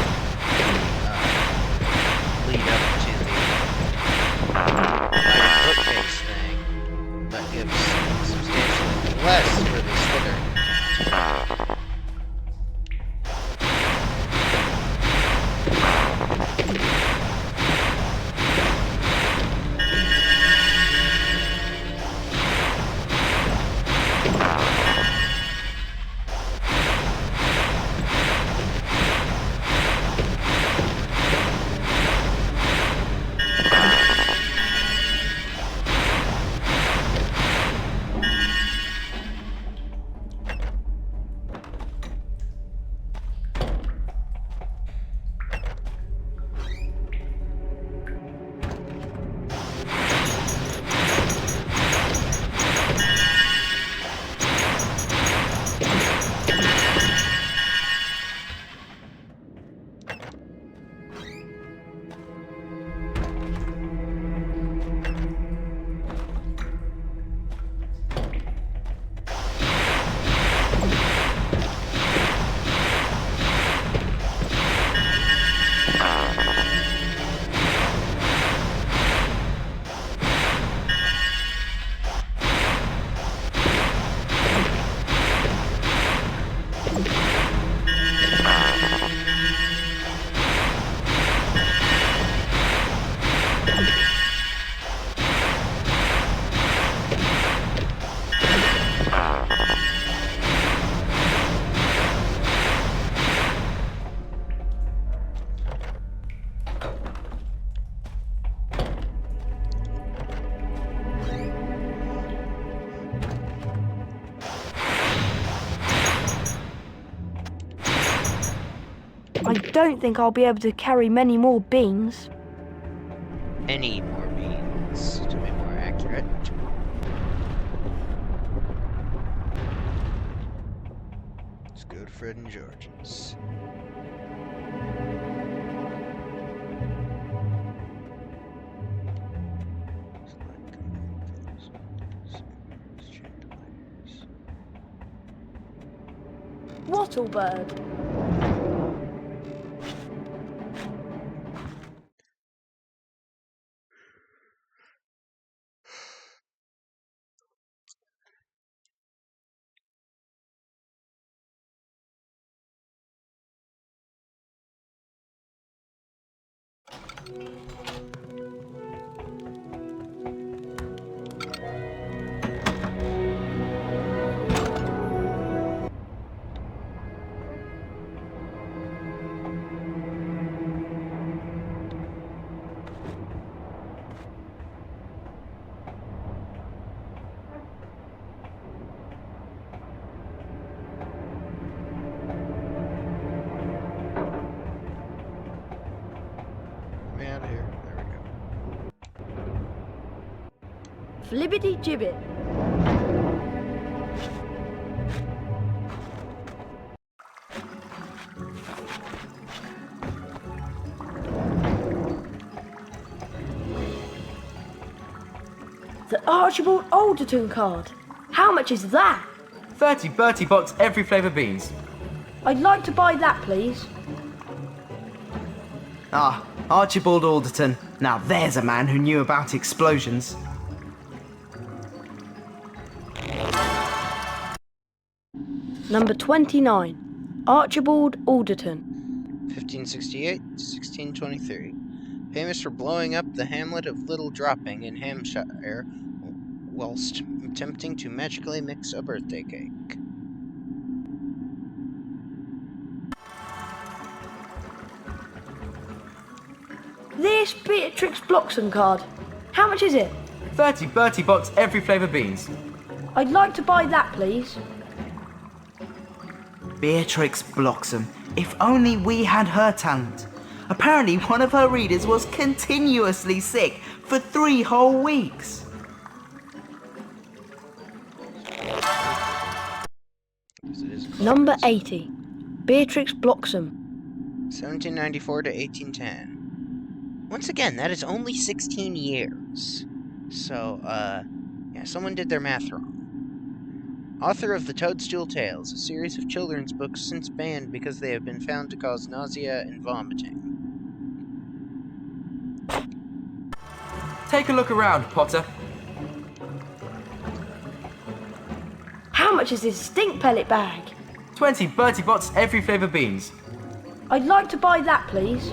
lead up to the iron bookcase thing, but gives substantially less for the Slytherin encounter. I don't think I'll be able to carry many more beans. Any more beans, to be more accurate. Let's go to Fred and George's. Wattlebird. me out of here. There we go. Flibbity gibbet. The Archibald Alderton card. How much is that? 30 Bertie Bott's every flavour beans. I'd like to buy that, please. Ah, Archibald Alderton. Now there's a man who knew about explosions. Number 29. Archibald Alderton. 1568 to 1623. Famous for blowing up the hamlet of Little Dropping in Hampshire whilst attempting to magically mix a birthday cake. This Beatrix Bloxham card. How much is it? 30 Bertie Bott's every flavour beans. I'd like to buy that, please. Beatrix Bloxham. If only we had her talent. Apparently one of her readers was continuously sick for 3 whole weeks. Number 80. Beatrix Bloxham. 1794 to 1810. Once again, that is only 16 years. So, yeah, someone did their math wrong. Author of the Toadstool Tales, a series of children's books since banned because they have been found to cause nausea and vomiting. Take a look around, Potter. How much is this stink pellet bag? 20 Bertie Bott's every flavour beans. I'd like to buy that, please.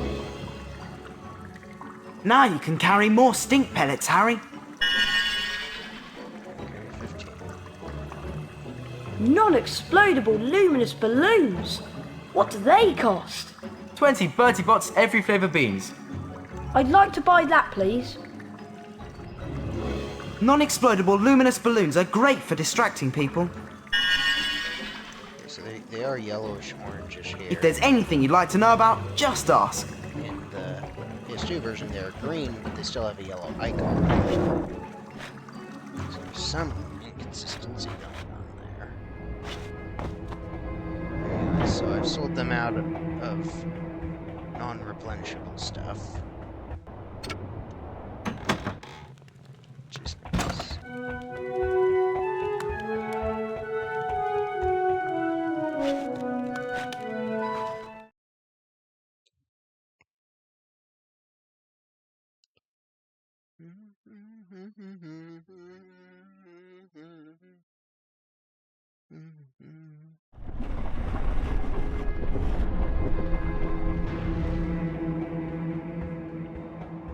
Now you can carry more stink pellets, Harry. Non-explodable luminous balloons. What do they cost? 20 Bertie Bott's every flavour beans. I'd like to buy that, please. Non-explodable luminous balloons are great for distracting people. So they are yellowish orangish here. If there's anything you'd like to know about, just ask. In the PS2 version, they're green, but they still have a yellow icon. So there's some inconsistency going on there. Anyway, so I've sold them out of non-replenishable stuff. Which is nice.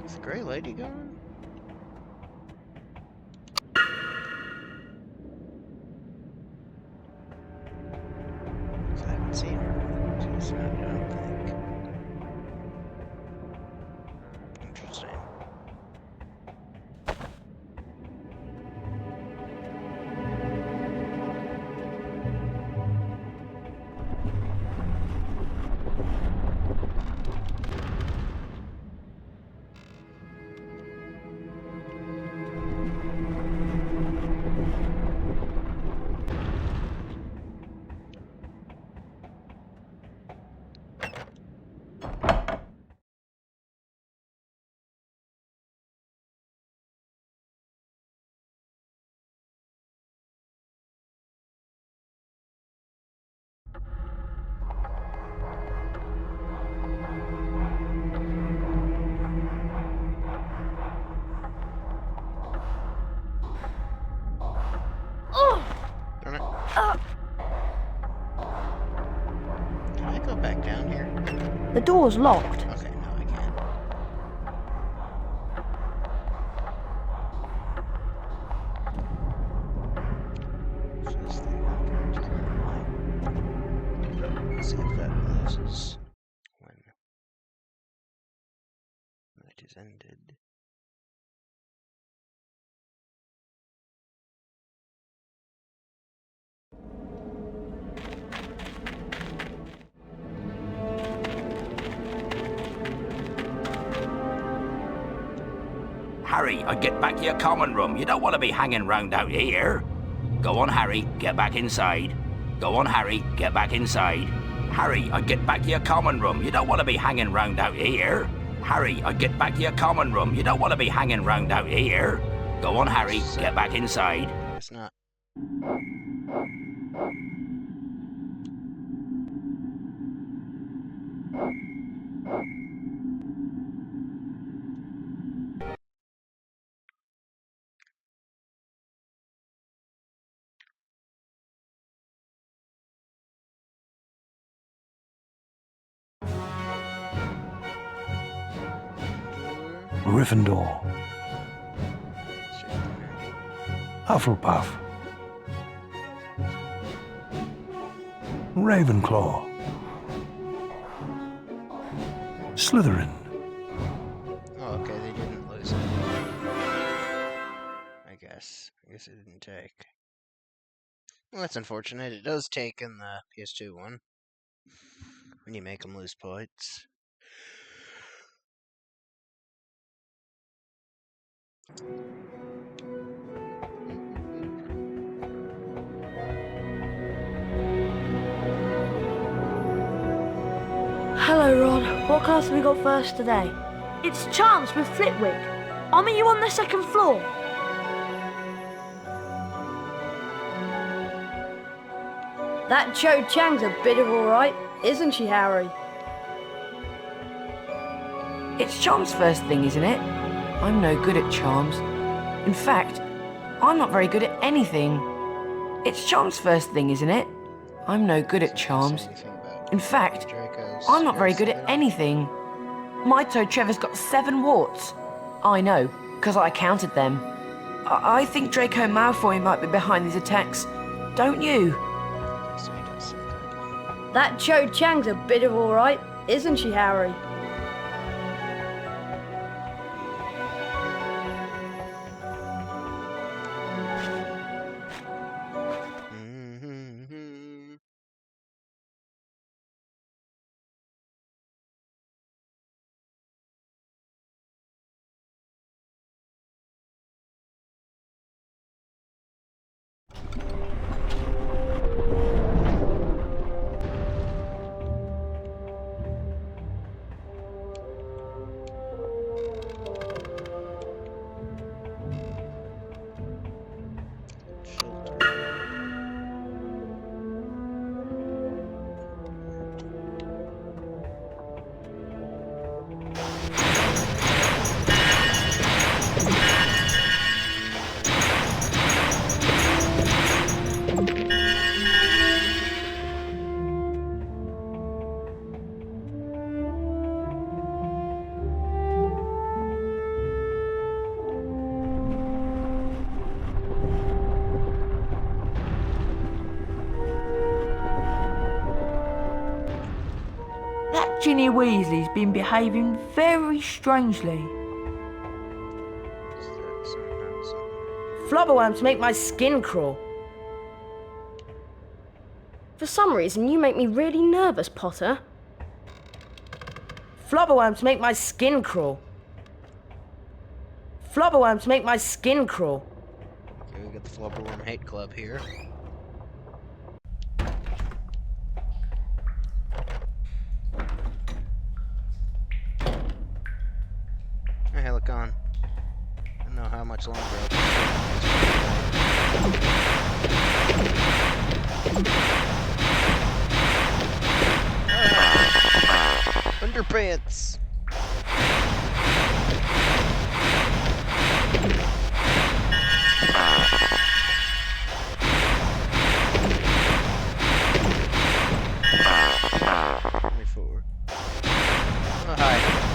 Is the Grey Lady going? I haven't seen her. She's not, I don't think. Interesting. Darn it. Can I go back down here? The door's locked. Okay, no, I can't. Let's see if that closes when it is ended. Harry, I'd get back to your common room. You don't want to be hanging round out here. Go on, Harry, get back inside. Go on, Harry, get back inside. Harry, I'd get back to your common room. You don't want to be hanging round out here. Harry, I'd get back to your common room. You don't want to be hanging round out here. Go on, Harry, get back inside. It's not. Gryffindor. Hufflepuff. Ravenclaw. Slytherin. Oh, okay, they didn't lose it. I guess it didn't take. Well, that's unfortunate. It does take in the PS2 one. When you make them lose points. Hello, Ron. What class have we got first today? It's Charms with Flitwick. I'll meet you on the second floor. That Cho Chang's a bit of alright, isn't she, Harry? It's Charms' first thing, isn't it? I'm no good at Charms. In fact, I'm not very good at anything. It's Charms' first thing, isn't it? I'm no good at Charms. In fact, I'm not very good at anything. My toe Trevor's got 7 warts. I know, because I counted them. I think Draco Malfoy might be behind these attacks. Don't you? That Cho Chang's a bit of alright, isn't she, Harry? Ginny Weasley's been behaving very strangely. Flubberworms make my skin crawl. For some reason, you make me really nervous, Potter. Flubberworms make my skin crawl. Flubberworms make my skin crawl. Okay, we got the Flubberworm Hate Club here. Hey, look on. I don't know how much longer Underpants! Me forward. Oh, hi.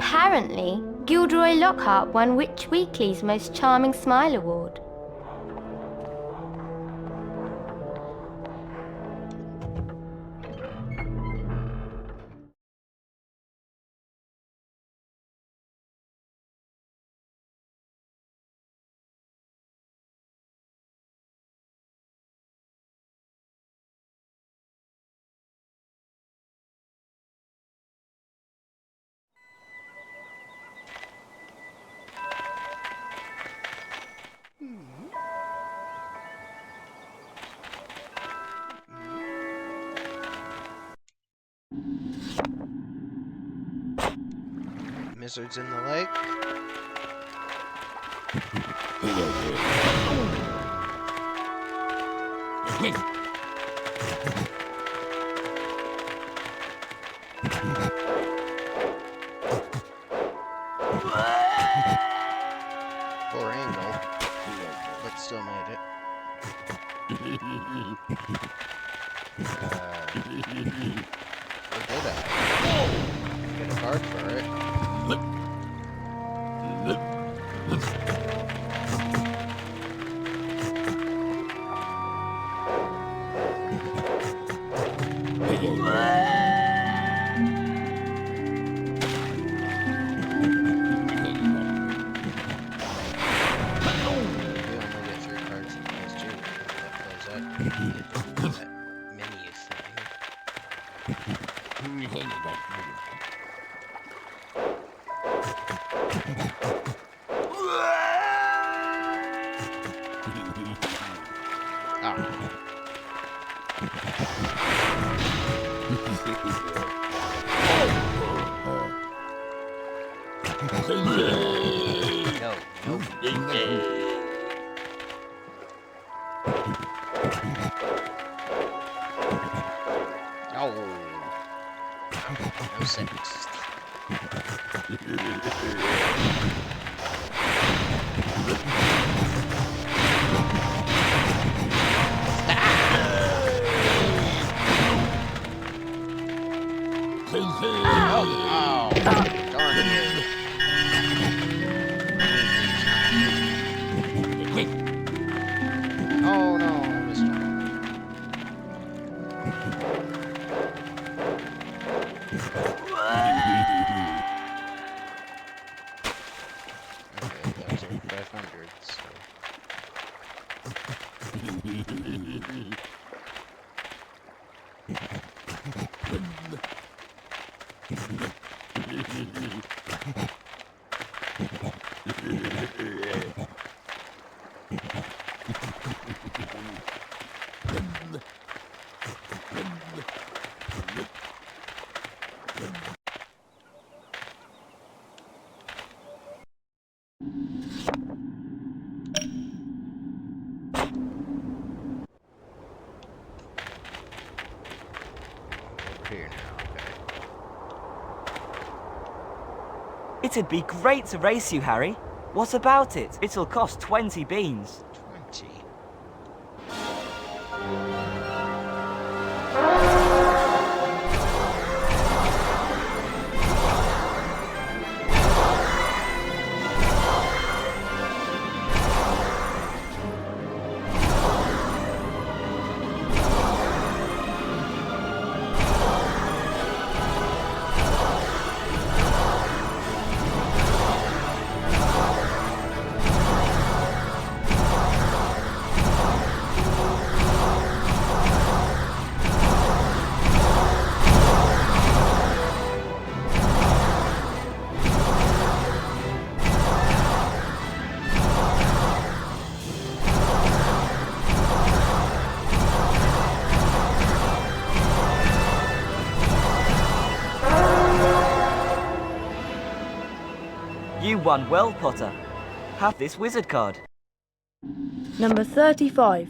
Apparently, Gilderoy Lockhart won Witch Weekly's Most Charming Smile Award. Lizards in the lake. Poor angle, but still made it. Or did I? Get a card for it. It'd be great to race you, Harry. What about it? It'll cost 20 beans. 20? You won well, Potter. Have this wizard card. Number 35,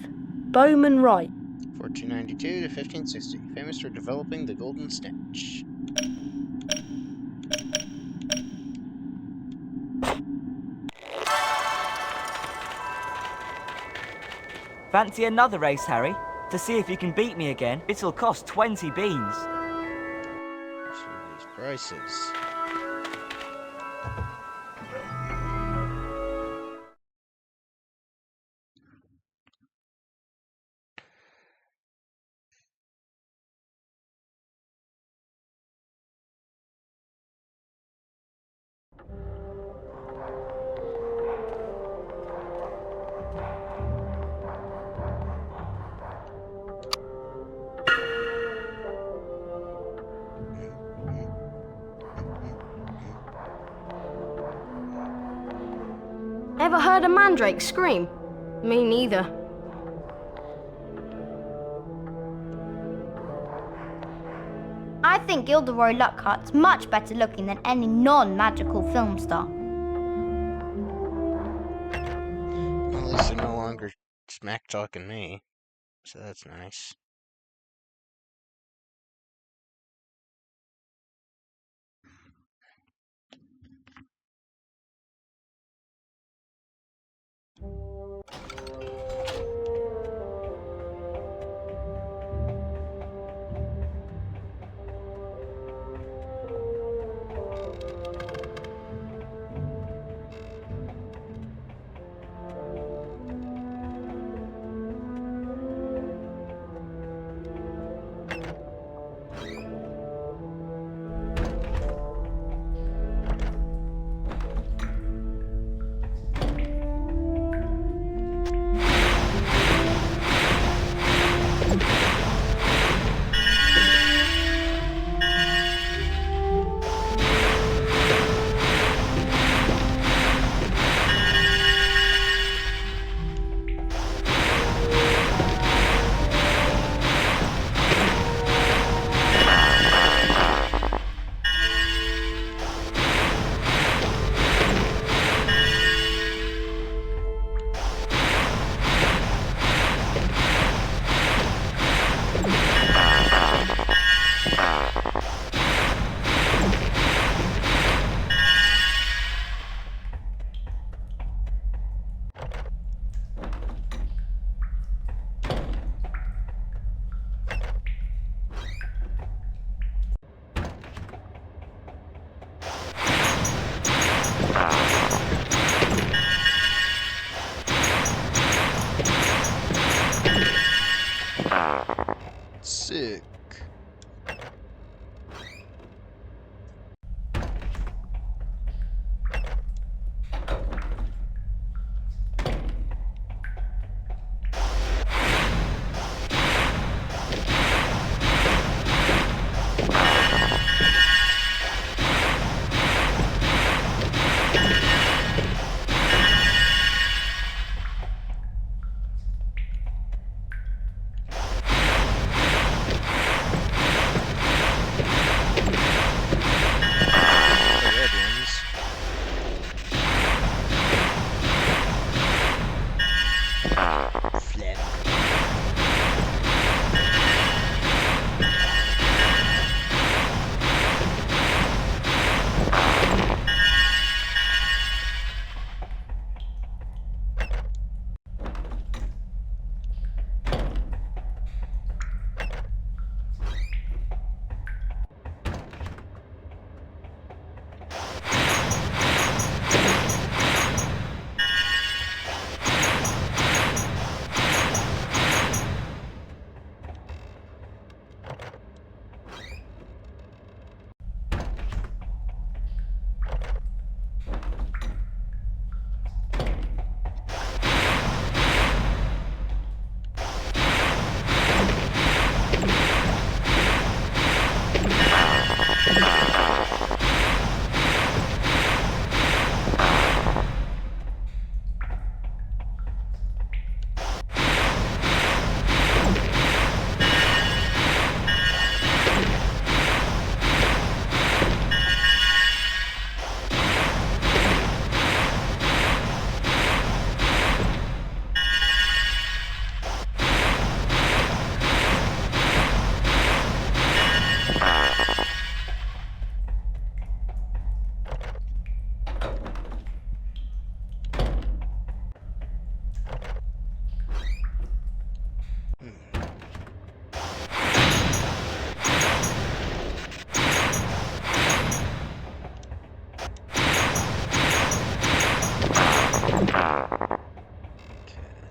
Bowman Wright. 1492 to 1560. Famous for developing the golden snitch. Fancy another race, Harry? To see if you can beat me again, it'll cost 20 beans. These prices. Ever heard a mandrake scream? Me neither. I think Gilderoy Lockhart's much better looking than any non-magical film star. At least they're no longer smack talking me, so that's nice. Sick.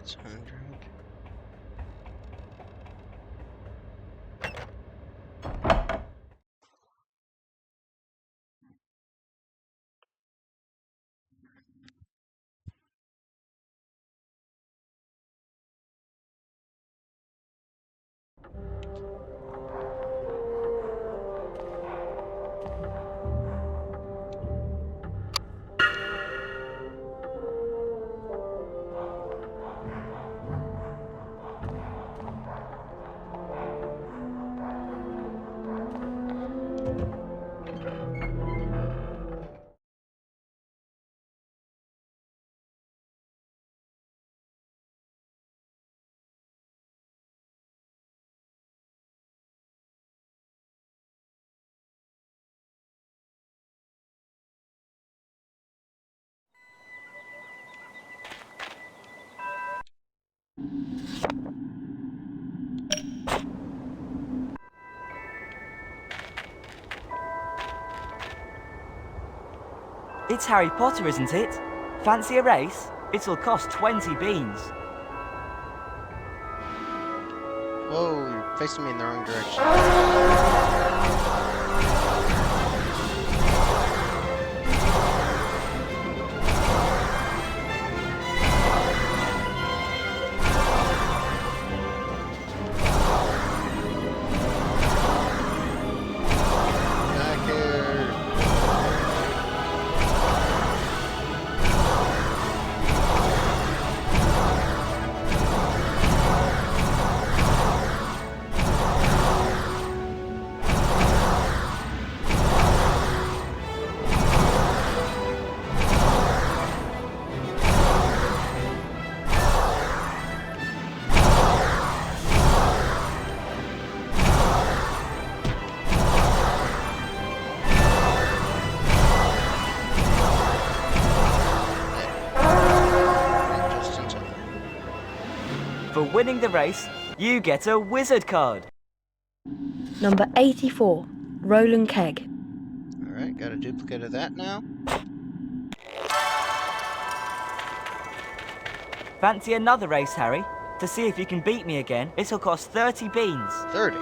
That's 100. It's Harry Potter, isn't it? Fancy a race? It'll cost 20 beans. Whoa, you're facing me in the wrong direction. For winning the race, you get a wizard card. Number 84, Roland Keg. Alright, got a duplicate of that now. Fancy another race, Harry? To see if you can beat me again, it'll cost 30 beans. 30?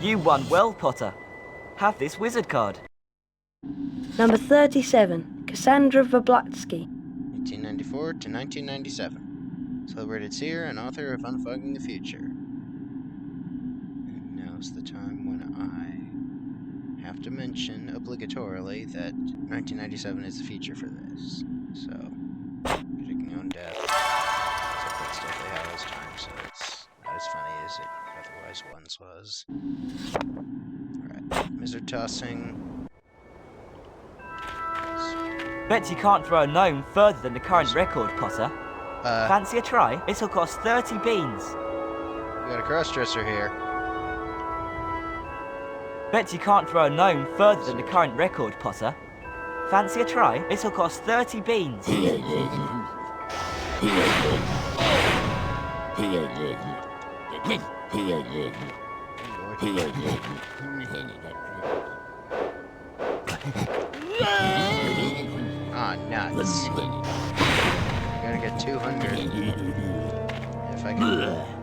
You won well, Potter. Have this wizard card. Number 37, Cassandra Verblatsky. 1894 to 1997. Celebrated seer and author of Unfogging the Future. And now's the time when I have to mention obligatorily that 1997 is the future for this. So, predicting own death. Except that's definitely how those times, so it's not as funny as it otherwise once was. Alright, Wizard tossing. Bet you can't throw a gnome further than the current record, Potter. Fancy a try? It'll cost 30 beans. We got a crossdresser here. Bet you can't throw a gnome further than the current record, Potter. Fancy a try? It'll cost 30 beans. Ah, nuts. Gotta get 200.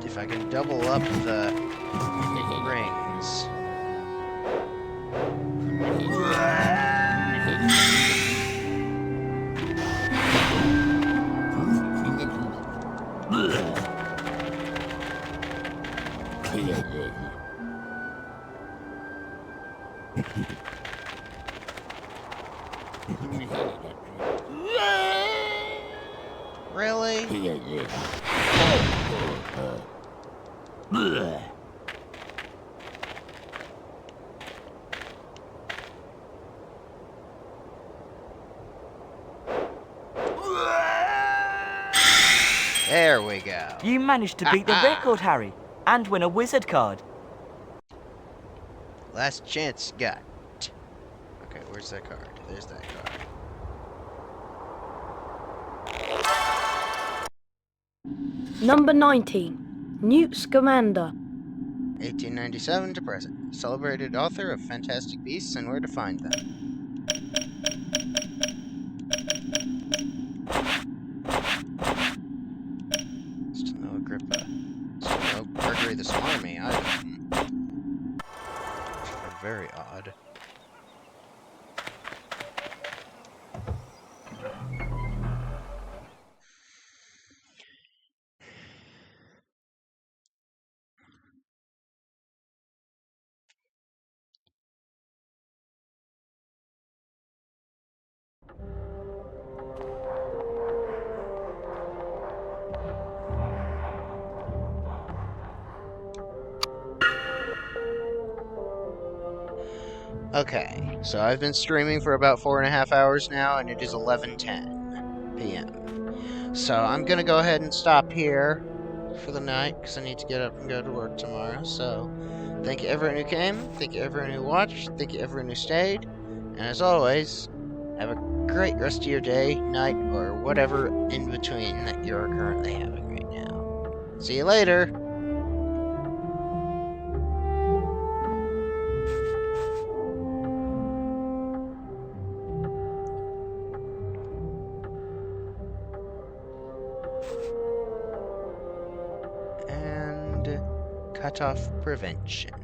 If I can double up the rings. Really? There we go. You managed to beat the record, Harry, and win a wizard card. Last chance got. Okay, where's that card? There's that card. Number 19, Newt Scamander. 1897 to present. Celebrated author of Fantastic Beasts and Where to Find Them. Still no Agrippa. Still no Gregory the Smarmy either. Very odd. Okay, so I've been streaming for about 4.5 hours now, and it is 11:10 p.m. So I'm gonna go ahead and stop here for the night, because I need to get up and go to work tomorrow. So, thank you everyone who came, thank you everyone who watched, thank you everyone who stayed, and as always, have a great rest of your day, night, or whatever in between that you're currently having right now. See you later! And cut off prevention.